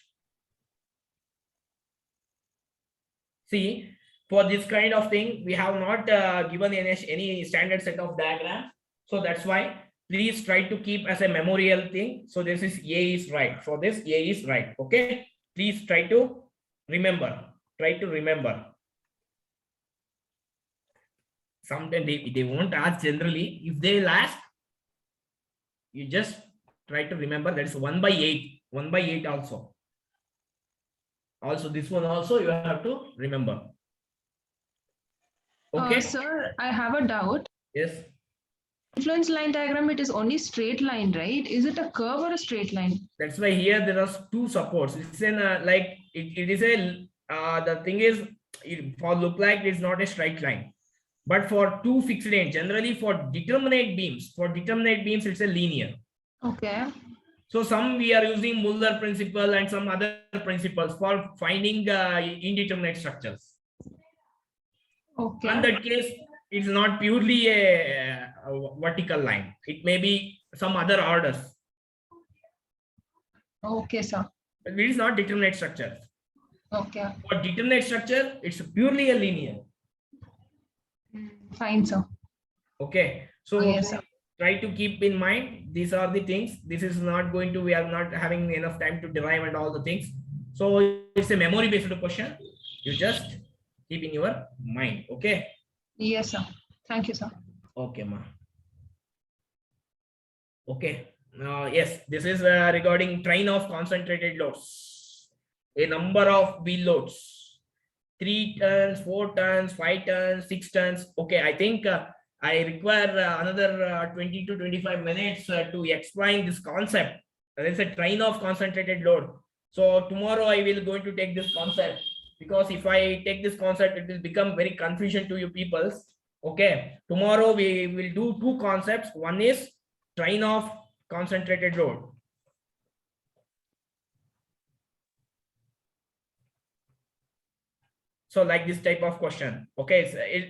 A: See, for this kind of thing, we have not given any standard set of diagrams. So that's why please try to keep as a memorial thing. So this is A is right. For this, A is right. Okay. Please try to remember. Try to remember. Sometimes they won't ask generally. If they will ask, you just try to remember that is 1 by 8. 1 by 8 also. Also, this one also you have to remember. Okay.
H: Sir, I have a doubt.
A: Yes.
H: Influence line diagram, it is only straight line, right? Is it a curve or a straight line?
A: That's why here there are two supports. It's in like it is a the thing is, for look like it's not a straight line. But for two fixed ends, generally for determinate beams, it's a linear.
H: Okay.
A: So some we are using Muller principle and some other principles for finding indeterminate structures.
H: Okay.
A: In that case, it's not purely a vertical line. It may be some other orders.
H: Okay, sir.
A: It is not determinate structure.
H: Okay.
A: For determinate structure, it's purely a linear.
H: Fine, sir.
A: Okay. So
H: Yes, sir.
A: try to keep in mind, these are the things. This is not going to, we are not having enough time to derive and all the things. So it's a memory based question. You just keep in your mind. Okay.
H: Yes, sir. Thank you, sir.
A: Okay, ma. Okay. Yes, this is regarding train of concentrated loads. A number of wheel loads. 3 tons, 4 tons, 5 tons, 6 tons. Okay, I think I require another 20 to 25 minutes to explain this concept. There is a train of concentrated load. So tomorrow I will going to take this concept, because if I take this concept, it will become very confusion to you people. Okay, tomorrow we will do 2 concepts. One is train of concentrated load. So like this type of question. Okay,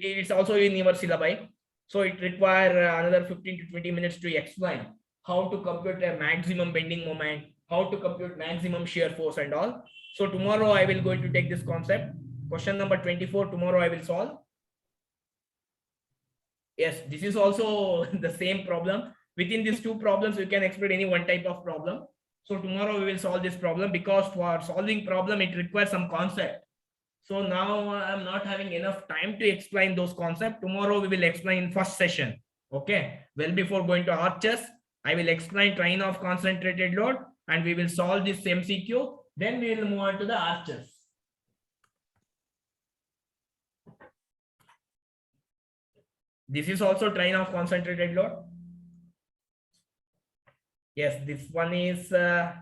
A: it's also in your syllabi. So it requires another 15 to 20 minutes to explain how to compute a maximum bending moment, how to compute maximum shear force and all. So tomorrow I will going to take this concept. Question number 24, tomorrow I will solve. Yes, this is also the same problem. Within these 2 problems, you can expect any one type of problem. So tomorrow we will solve this problem, because for solving problem, it requires some concept. So now I'm not having enough time to explain those concepts. Tomorrow we will explain in first session. Okay. Well, before going to arches, I will explain train of concentrated load and we will solve this MCQ. Then we will move on to the arches. This is also train of concentrated load. Yes, this one is ILD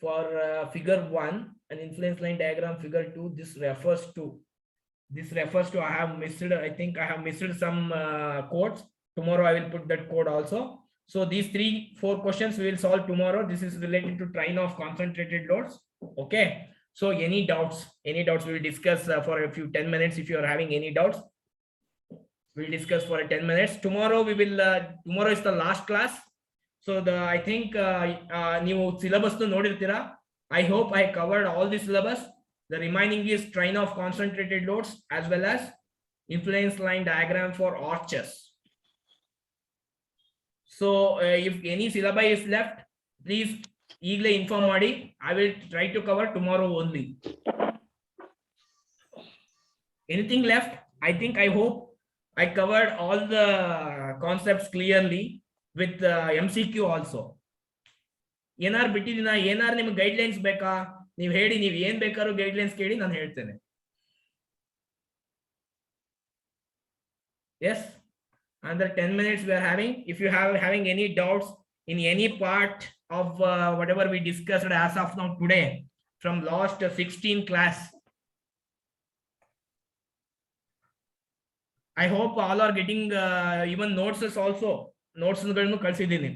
A: for figure 1. An influence line diagram figure 2. This refers to I have missed, I think I have missed some codes. Tomorrow I will put that code also. So these 3-4 questions we will solve tomorrow. This is related to train of concentrated loads. Okay, so any doubts we will discuss for a few 10 minutes. If you are having any doubts, we'll discuss for 10 minutes. Tomorrow we will tomorrow is the last class. So I think new syllabus to nodirtira. I hope I covered all the syllabus. The remaining is train of concentrated loads as well as influence line diagram for arches. So if any syllabi is left, please eagerly inform Madi. I will try to cover tomorrow only. Anything left? I hope I covered all the concepts clearly with MCQ also. ಏನಾರು ಬಿಟ್ಟಿದ್ದೀನ, ಏನಾರು ನಿಮ್ಗೆ guidelines ಬೇಕಾ ನೀವು ಹೇಳಿ, ನೀವು ಏನ್ ಬೇಕಾದ್ರೂ guidelines ಕೇಳಿ ನಾನು ಹೇಳ್ತೇನೆ. Yes, another 10 minutes we are having. If you having any doubts in any part of whatever we discussed as of now today from last 16 class, I hope all are getting even notes also. Notes ಗಳನ್ನು ಕಳಿಸಿದ್ದೀನಿ.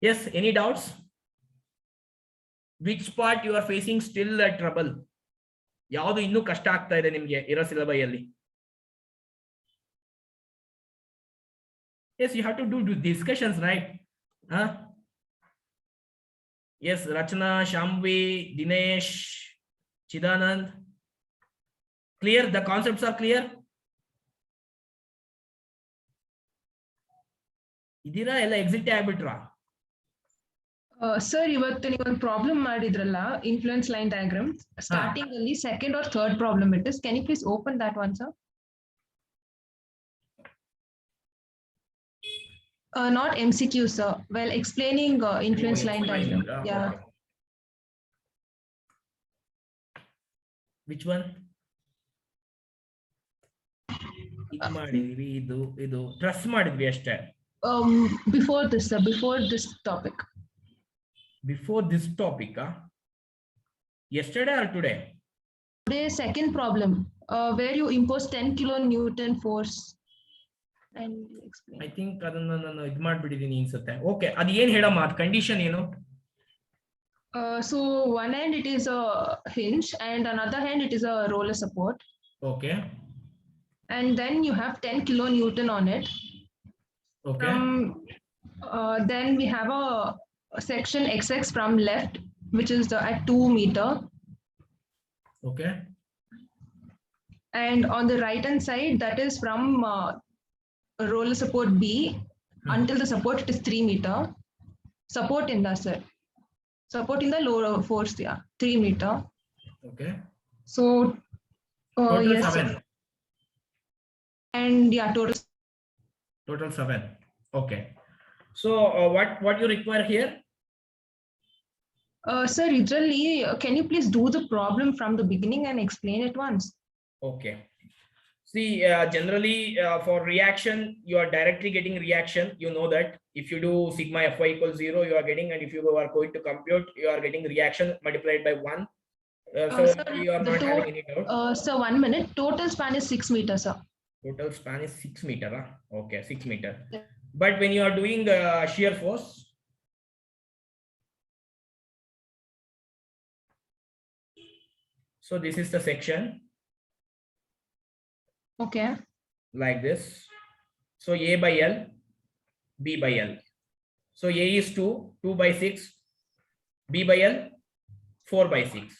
A: Yes, any doubts? Which part you are facing still trouble? ಯಾವುದು ಇನ್ನೂ ಕಷ್ಟ ಆಗ್ತಾ ಇದೆ ನಿಮಗೆ ಇರೋ ಸಿಲಬೈಯಲ್ಲಿ? Yes, you have to do discussions, right? Huh? Yes, Rachna, Shambhi, Dinesh, Chidanand. Clear? The concepts are clear? ಇದೀರಾ ಎಲ್ಲ ಎಕ್ಸಿಟ್ ಆಗ್ಬಿಟ್ರಾ?
H: ಸರ್, ಇವತ್ತು ನೀವು ಒಂದು ಪ್ರಾಬ್ಲಮ್ ಮಾಡಿದ್ರಲ್ಲ, ಇನ್ಫ್ಲುಯೆನ್ಸ್ ಲೈನ್ ಡಯಾಗ್ರಾಮ್ ಸ್ಟಾರ್ಟಿಂಗ್ ಅಲ್ಲಿ second or third problem it is. Can you please open that one, sir? Not MCQ, sir. Well, explaining influence line diagram. Yeah.
A: Okay. Which one? ಇದು trust ಮಾಡಿದ್ವಿ ಅಷ್ಟೇ.
H: Before this, sir. Before this topic.
A: Before this topic, yesterday or today?
H: The second problem, where you impose 10 kilonewton force. And explain.
A: I think ಅದನ್ನ ನಾನು ಇದು ಮಾಡ್ಬಿಟ್ಟಿದ್ದೀನಿ ಅನ್ಸುತ್ತೆ. Okay, ಅದು ಏನ್ ಹೇಳಮ್ಮ, ಅದು ಕಂಡೀಷನ್ ಏನು?
H: So one hand it is a hinge and another hand it is a roller support.
A: Okay.
H: And then you have 10 kilonewton on it.
A: Okay.
H: Then we have a section XX from left, which is at 2 meter.
A: Okay.
H: And on the right hand side, that is from roller support B until the support it is 3 meter. Support in the sir. Support in the lower force, yeah, 3 meter.
A: Okay.
H: So
A: Total
H: yes,
A: 7.
H: sir. And yeah,
A: Total 7. Okay. So what you require here?
H: Sir, usually, can you please do the problem from the beginning and explain it once?
A: Okay. See, generally for reaction, you are directly getting reaction. You know that if you do sigma Fy equals 0, you are getting, and if you are going to compute, you are getting reaction multiplied by 1. So
H: Sir,
A: you are not having any doubt.
H: Sir, 1 minute. Total span is 6 meters, sir.
A: Total span is 6 meter. Huh? Okay, 6 meter. But when you are doing shear force, so this is the section.
H: Okay.
A: Like this. So A by L, B by L. So A is 2, 2 by 6, B by L, 4 by 6.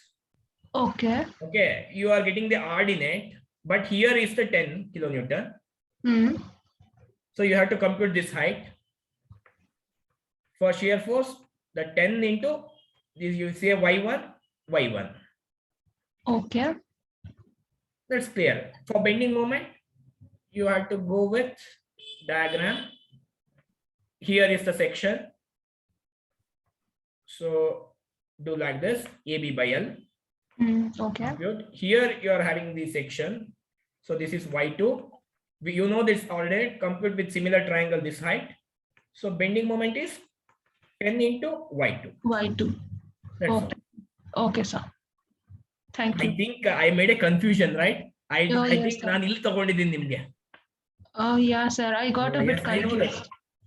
H: Okay.
A: Okay, you are getting the ordinate, but here is the 10 kilonewton. So you have to compute this height. For shear force, the 10 into this, you say Y1, Y1.
H: Okay.
A: That's clear. For bending moment, you have to go with diagram. Here is the section. So do like this, AB by L.
H: Okay.
A: Compute. Here you are having the section. So this is Y2. You know this already. Compute with similar triangle this height. So bending moment is 10 into Y2.
H: Y2.
A: That's
H: okay.
A: all.
H: Okay, sir. Thank you.
A: I think I made a confusion, right? I
H: yes,
A: think ನಾನು ಇಲ್ಲಿ ತಗೊಂಡಿದ್ದೀನಿ ನಿಮಗೆ.
H: Yeah, sir. I got a bit confused.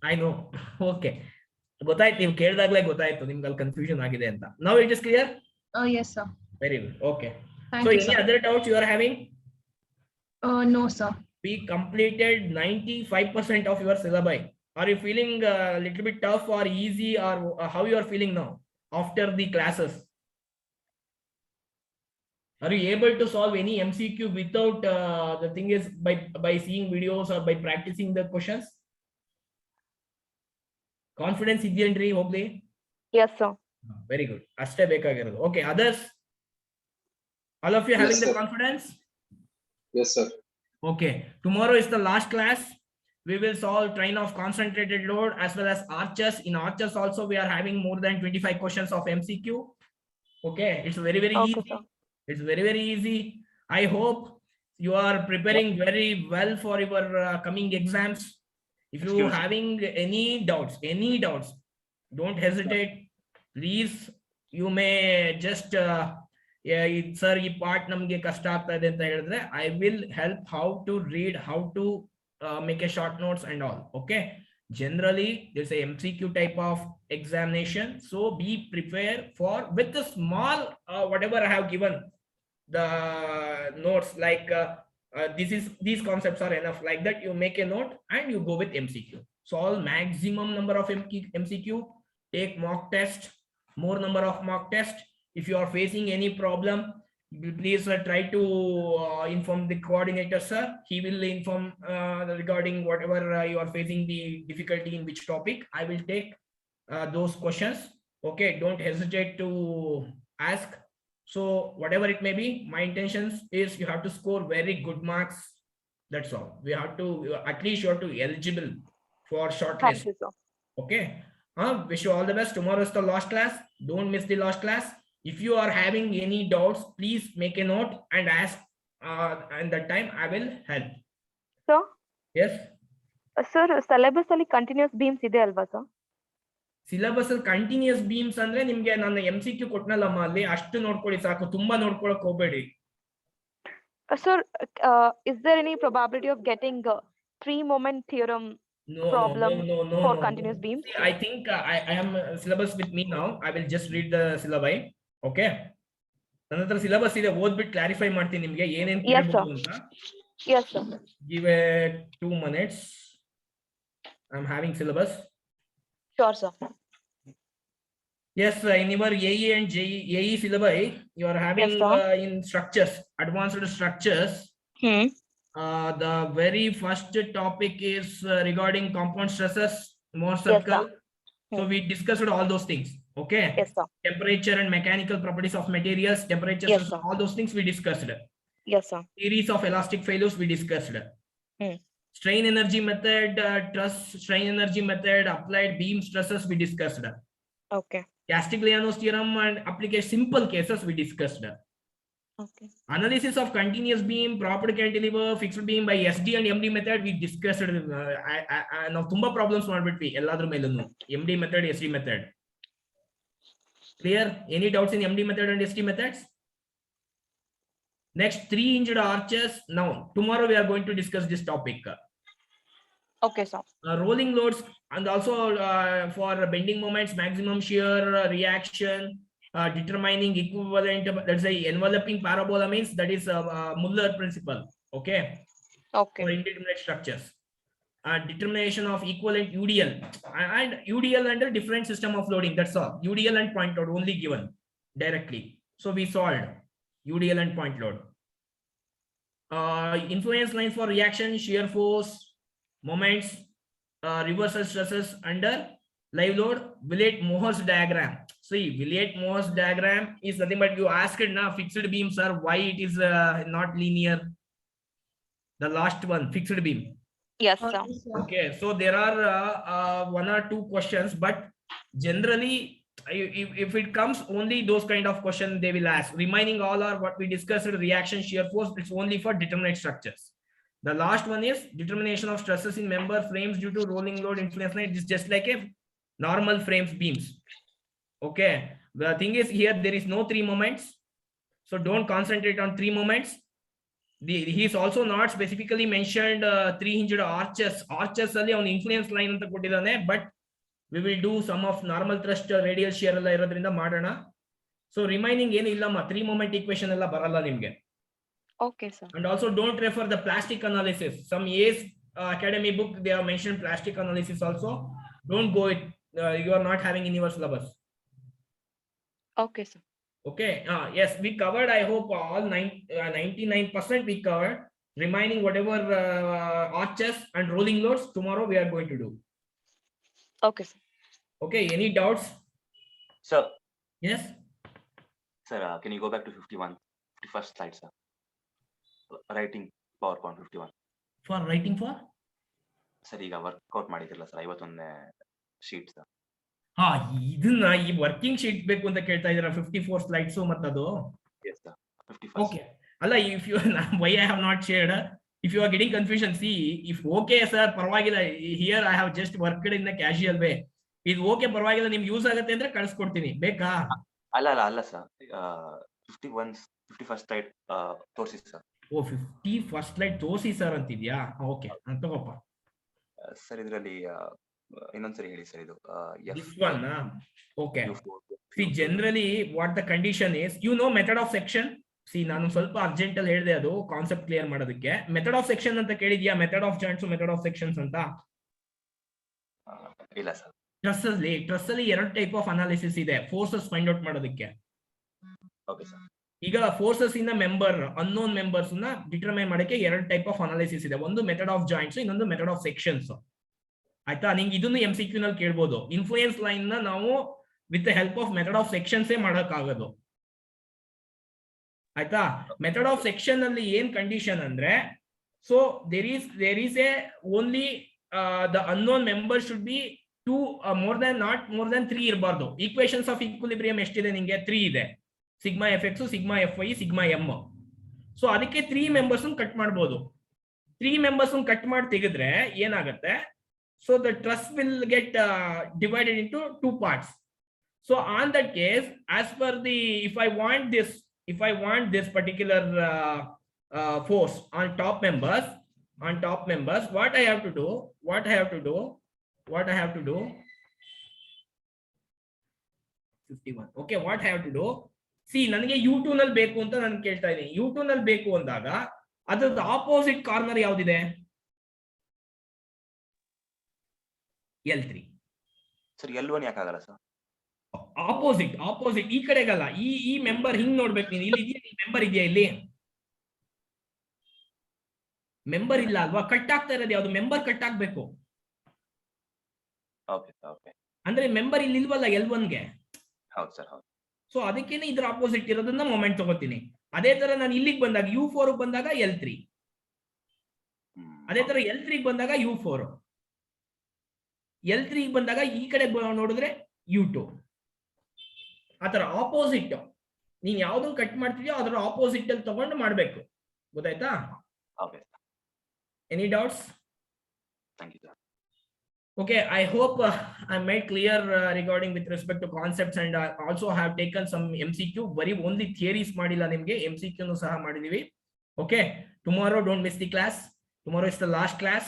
A: I know. Okay. ಗೊತ್ತಾಯ್ತು, ನೀವು ಕೇಳಿದಾಗಲೇ ಗೊತ್ತಾಯ್ತು ನಿಮ್ಗೆ ಅಲ್ಲಿ confusion ಆಗಿದೆ ಅಂತ. Now it is clear?
H: Yes, sir.
A: Very good. Okay.
H: Thank
A: so
H: you,
A: any
H: sir.
A: other doubts you are having?
H: No, sir.
A: We completed 95% of your syllabi. Are you feeling a little bit tough or easy, or how you are feeling now after the classes? Are you able to solve any MCQ without the thing is by seeing videos or by practicing the questions? Confidence ideyandri hogli?
B: Yes, sir.
A: Very good. Ashte bekagirodu. Okay, others? All of you having the confidence?
C: Yes, sir.
A: Okay. Tomorrow is the last class. We will solve train of concentrated load as well as arches. In arches also we are having more than 25 questions of MCQ. Okay, it's very easy.
B: Sir.
A: It's very easy. I hope you are preparing very well for your coming exams. If you are having any doubts, don't hesitate. Please, you may just sir, ee part namge kashta aagtade anta helidre I will help how to read, how to make a short notes and all. Okay, generally there's a MCQ type of examination, so be prepared for with the small whatever I have given the notes, like these concepts are enough. Like that you make a note and you go with MCQ. Solve maximum number of MCQ, take mock test, more number of mock test. If you are facing any problem, please try to inform the coordinator, sir. He will inform regarding whatever you are facing the difficulty in which topic. I will take those questions. Okay, don't hesitate to ask. So whatever it may be, my intentions is you have to score very good marks. That's all. We have to, at least you have to be eligible for shortlist.
B: Thank you, sir.
A: Okay. Wish you all the best. Tomorrow is the last class. Don't miss the last class. If you are having any doubts, please make a note and ask. And that time I will help.
B: Sir?
A: Yes.
B: Sir, syllabus ಅಲ್ಲಿ continuous beams ಇದೆ ಅಲ್ವಾ sir?
A: Syllabus ಅಲ್ಲಿ continuous beans ಅಂದ್ರೆ ನಿಮ್ಗೆ ನಾನು MCQ ಕೊಟ್ನಲ್ಲಮ್ಮ, ಅಲ್ಲಿ ಅಷ್ಟು ನೋಡ್ಕೊಳ್ಳಿ ಸಾಕು, ತುಂಬಾ ನೋಡ್ಕೊಳಕ್ ಹೋಗ್ಬೇಡಿ.
B: Sir, is there any probability of getting three moment theorem problem for continuous beams?
A: See, I think I am syllabus with me now. I will just read the syllabi. Okay. ನನ್ನ ಹತ್ರ syllabus ಇದೆ, ಓದ್ಬಿಟ್ಟು clarify ಮಾಡ್ತೀನಿ ನಿಮಗೆ ಏನೇನ್ ಕೇಳಬಹುದು ಅಂತ.
B: Yes sir.
A: Give a 2 minutes. I'm having syllabus.
B: Sure sir.
A: Yes, in your AE and JE, AE syllabi, you are having in structures, advanced structures. The very first topic is regarding compound stresses, Morse circle. So we discussed all those things. Okay.
B: Yes sir.
A: Temperature and mechanical properties of materials, temperatures, all those things we discussed.
B: Yes sir.
A: Series of elastic failures we discussed. Strain energy method, truss strain energy method, applied beam stresses we discussed.
B: Okay.
A: Castigliano's theorem and application simple cases we discussed.
B: Okay.
A: Analysis of continuous beam, proper cantilever, fixed beam by SD and MD method we discussed. Now tumba problems ಮಾಡ್ಬಿಟ್ವಿ ಎಲ್ಲಾದ್ರ ಮೇಲೂ MD method, SD method. Clear? Any doubts in MD method and SD methods? Next, 3-hinged arches. Now tomorrow we are going to discuss this topic.
B: Okay sir.
A: Rolling loads and also for bending moments, maximum shear reaction, determining equivalent, let's say enveloping parabola means that is Muller principle. Okay.
B: Okay.
A: For indeterminate structures. Determination of equivalent UDL and UDL under different system of loading. That's all. UDL and point load only given directly. So we solved UDL and point load. Influence lines for reaction, shear force, moments, reversal stresses under live load. Willett-Mohs diagram. See, Willett-Mohs diagram is nothing but you asked now fixed beam, sir, why it is not linear. The last one, fixed beam.
B: Yes sir.
A: Okay, so there are 1 or 2 questions, but generally if it comes only those kind of questions they will ask. Remaining all are what we discussed, reaction, shear force, it's only for determinate structures. The last one is determination of stresses in member frames due to rolling load influence line. It's just like a normal frames beams. Okay, the thing is here there is no 3 moments, so don't concentrate on 3 moments. He is also not specifically mentioned 3-hinged arches. Arches ಅಲ್ಲಿ ಅವನು influence line ಅಂತ ಕೊಟ್ಟಿದ್ದಾನೆ, but we will do some of normal thrust, radial shear ಎಲ್ಲ ಇರೋದ್ರಿಂದ ಮಾಡೋಣ. So remaining ಏನು ಇಲ್ಲಮ್ಮ, 3 moment equation ಎಲ್ಲ ಬರಲ್ಲ ನಿಮಗೆ.
B: Okay sir.
A: And also don't refer the plastic analysis. Some A's academy book they have mentioned plastic analysis also. Don't go it. You are not having in your syllabus.
B: Okay sir.
A: Okay. Yes, we covered. I hope all 99% we covered. Remaining whatever arches and rolling loads tomorrow we are going to do.
B: Okay sir.
A: Okay. Any doubts?
F: Sir.
A: Yes.
F: Sir, can you go back to 51st slide, sir? Writing PowerPoint 51.
A: For writing for?
F: Sir, ಈಗ workout ಮಾಡಿದ್ರಲ್ಲ sir 51ನೇ sheet sir.
A: ಇದನ್ನ ಈ working sheet ಬೇಕು ಅಂತ ಕೇಳ್ತಾ ಇದ್ದೀರಾ? 54 slides ಮತ್ತದು?
F: Yes sir. 51st.
A: Okay. ಅಲ್ಲ, if you why I have not shared, if you are getting confusion, see, if okay sir ಪರವಾಗಿಲ್ಲ, here I have just worked in a casual way. ಇದು okay ಪರವಾಗಿಲ್ಲ, ನಿಮ್ಗೆ use ಆಗುತ್ತೆ ಅಂದ್ರೆ ಕಳಿಸ್ಕೊಡ್ತೀನಿ, ಬೇಕಾ?
F: ಅಲ್ಲ ಸರ್, 51st slide ತೋರಿಸಿ ಸರ್.
A: 51st slide ತೋರಿಸಿ ಸರ್ ಅಂತಿದ್ಯಾ? ಓಕೆ, ತಗೋಪ್ಪ
F: ಸರ್. ಇದರಲ್ಲಿ ಇನ್ನೊಂದ್ಸರಿ ಹೇಳಿ ಸರ್. ಇದು
A: this one. Okay. See, generally what the condition is, you know method of section. See, ನಾನು ಸ್ವಲ್ಪ ಅರ್ಜೆಂಟ್ ಅಲ್ಲಿ ಹೇಳಿದೆ, ಅದು ಕಾನ್ಸೆಪ್ಟ್ ಕ್ಲಿಯರ್ ಮಾಡೋದಕ್ಕೆ. ಮೆಥಡ್ ಆಫ್ ಸೆಕ್ಷನ್ ಅಂತ ಕೇಳಿದ್ಯಾ? Method of joints, method of sections ಅಂತ?
F: ಇಲ್ಲ ಸರ್.
A: ಟ್ರಸ್ ಅಲ್ಲಿ 2 ಟೈಪ್ ಆಫ್ ಅನಾಲಿಸಿಸ್ ಇದೆ ಫೋರ್ಸಸ್ ಫೈಂಡ್ ಔಟ್ ಮಾಡೋದಕ್ಕೆ.
F: Okay sir. ಈಗ
A: forces in member, unknown members ನ ಡಿಟರ್ಮೈನ್ ಮಾಡಕ್ಕೆ 2 ಟೈಪ್ ಆಫ್ ಅನಾಲಿಸಿಸ್ ಇದೆ. ಒಂದು ಮೆಥಡ್ ಆಫ್ ಜಾಯಿಂಟ್ಸ್, ಇನ್ನೊಂದು ಮೆಥಡ್ ಆಫ್ ಸೆಕ್ಷನ್ಸ್. ಆಯ್ತಾ? ನಿಂಗೆ ಇದನ್ನು MCQ ನಲ್ಲಿ ಕೇಳ್ಬೋದು. ಇನ್ಫ್ಲೂಯೆನ್ಸ್ ಲೈನ್ ನ ನಾವು with help of method of sections ಮಾಡಕ್ಕಾಗೋದು. ಆಯ್ತಾ? ಮೆಥಡ್ ಆಫ್ ಸೆಕ್ಷನ್ ಅಲ್ಲಿ ಏನ್ ಕಂಡೀಷನ್ ಅಂದ್ರೆ, so there is a only the unknown member should be 2 more than 3 ಇರಬಾರ್ದು. ಈಕ್ವೇಶನ್ಸ್ ಆಫ್ ಈಕ್ವಿಲಿಬ್ರಿಯಂ ಎಷ್ಟಿದೆ ನಿಂಗೆ? 3 ಇದೆ. Sigma FX, sigma FY, sigma M. So ಅದಕ್ಕೆ 3 ಮೆಂಬರ್ಸ್ ಕಟ್ ಮಾಡ್ಬೋದು. 3 ಮೆಂಬರ್ಸ್ ಕಟ್ ಮಾಡಿ ತೆಗೆದ್ರೆ ಏನಾಗುತ್ತೆ? So the truss will get divided into 2 parts. So on that case, as per the, if I want this particular force on top members, what I have to do, 51. Okay, what I have to do, see ನನಗೆ U2 ನಲ್ಲಿ ಬೇಕು ಅಂತ ನಾನು ಕೇಳ್ತಾ ಇದ್ದೀನಿ. U2 ನಲ್ಲಿ ಬೇಕು ಅಂದಾಗ ಅದರ opposite corner ಯಾವ್ದಿದೆ? L3.
F: Sir L1 ಯಾಕೆ ಆಗಲ್ಲ ಸರ್?
A: ಆಪೋಸಿಟ್ ಈ ಕಡೆಗಲ್ಲ. ಈ ಮೆಂಬರ್ ಹಿಂಗ್ ನೋಡ್ಬೇಕು ನೀನು. ಇಲ್ಲಿ ಮೆಂಬರ್ ಇದೆಯಾ? ಇಲ್ಲಿ ಮೆಂಬರ್ ಇಲ್ಲ ಅಲ್ವಾ? ಕಟ್ ಆಗ್ತಾ ಇರೋದು ಯಾವ್ದು? ಮೆಂಬರ್ ಕಟ್ ಆಗ್ಬೇಕು. ಅಂದ್ರೆ ಮೆಂಬರ್ ಇಲ್ಲಿ ಇಲ್ವಲ್ಲ L1ಗೆ.
F: ಹೌದು ಸರ್, ಹೌದು.
A: ಸೊ ಅದಕ್ಕೇನೆ ಇದ್ರ ಆಪೋಸಿಟ್ ಇರೋದನ್ನ ಮೊಮೆಂಟ್ ತಗೋತೀನಿ. ಅದೇ ತರ ನಾನು ಇಲ್ಲಿಗೆ ಬಂದಾಗ U4 ಬಂದಾಗ L3, ಅದೇ ತರ L3 ಬಂದಾಗ U4, L3 ಬಂದಾಗ ಈ ಕಡೆ ನೋಡಿದ್ರೆ U2. ಆತರ ಆಪೋಸಿಟ್ ನೀನ್ ಯಾವ್ದನ್ನ ಕಟ್ ಮಾಡ್ತಿದ್ಯೋ ಅದರ ಆಪೋಸಿಟ್ ಅಲ್ಲಿ ತಗೊಂಡು ಮಾಡ್ಬೇಕು. ಗೊತ್ತಾಯ್ತಾ? Any doubts?
F: Thank you, sir.
A: Okay, I hope I made clear regarding with respect to concepts, and also have taken some MCQ. Very only theories madilla nimge, MCQ nu saha madidivi. Okay, tomorrow don't miss the class. Tomorrow is the last class.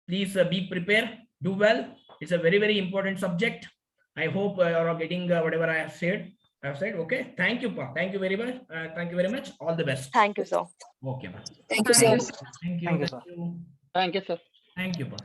A: Please be prepared, do well. It's a very, very important subject. I hope you are getting whatever I have said. Okay, thank you, Pa. Thank you very much. Thank you very much. All the best.
B: Thank you, sir.
A: Okay, Pa.
L: Thank you, sir.
A: Thank you, sir.
J: Thank you, sir.
A: Thank you, Pa.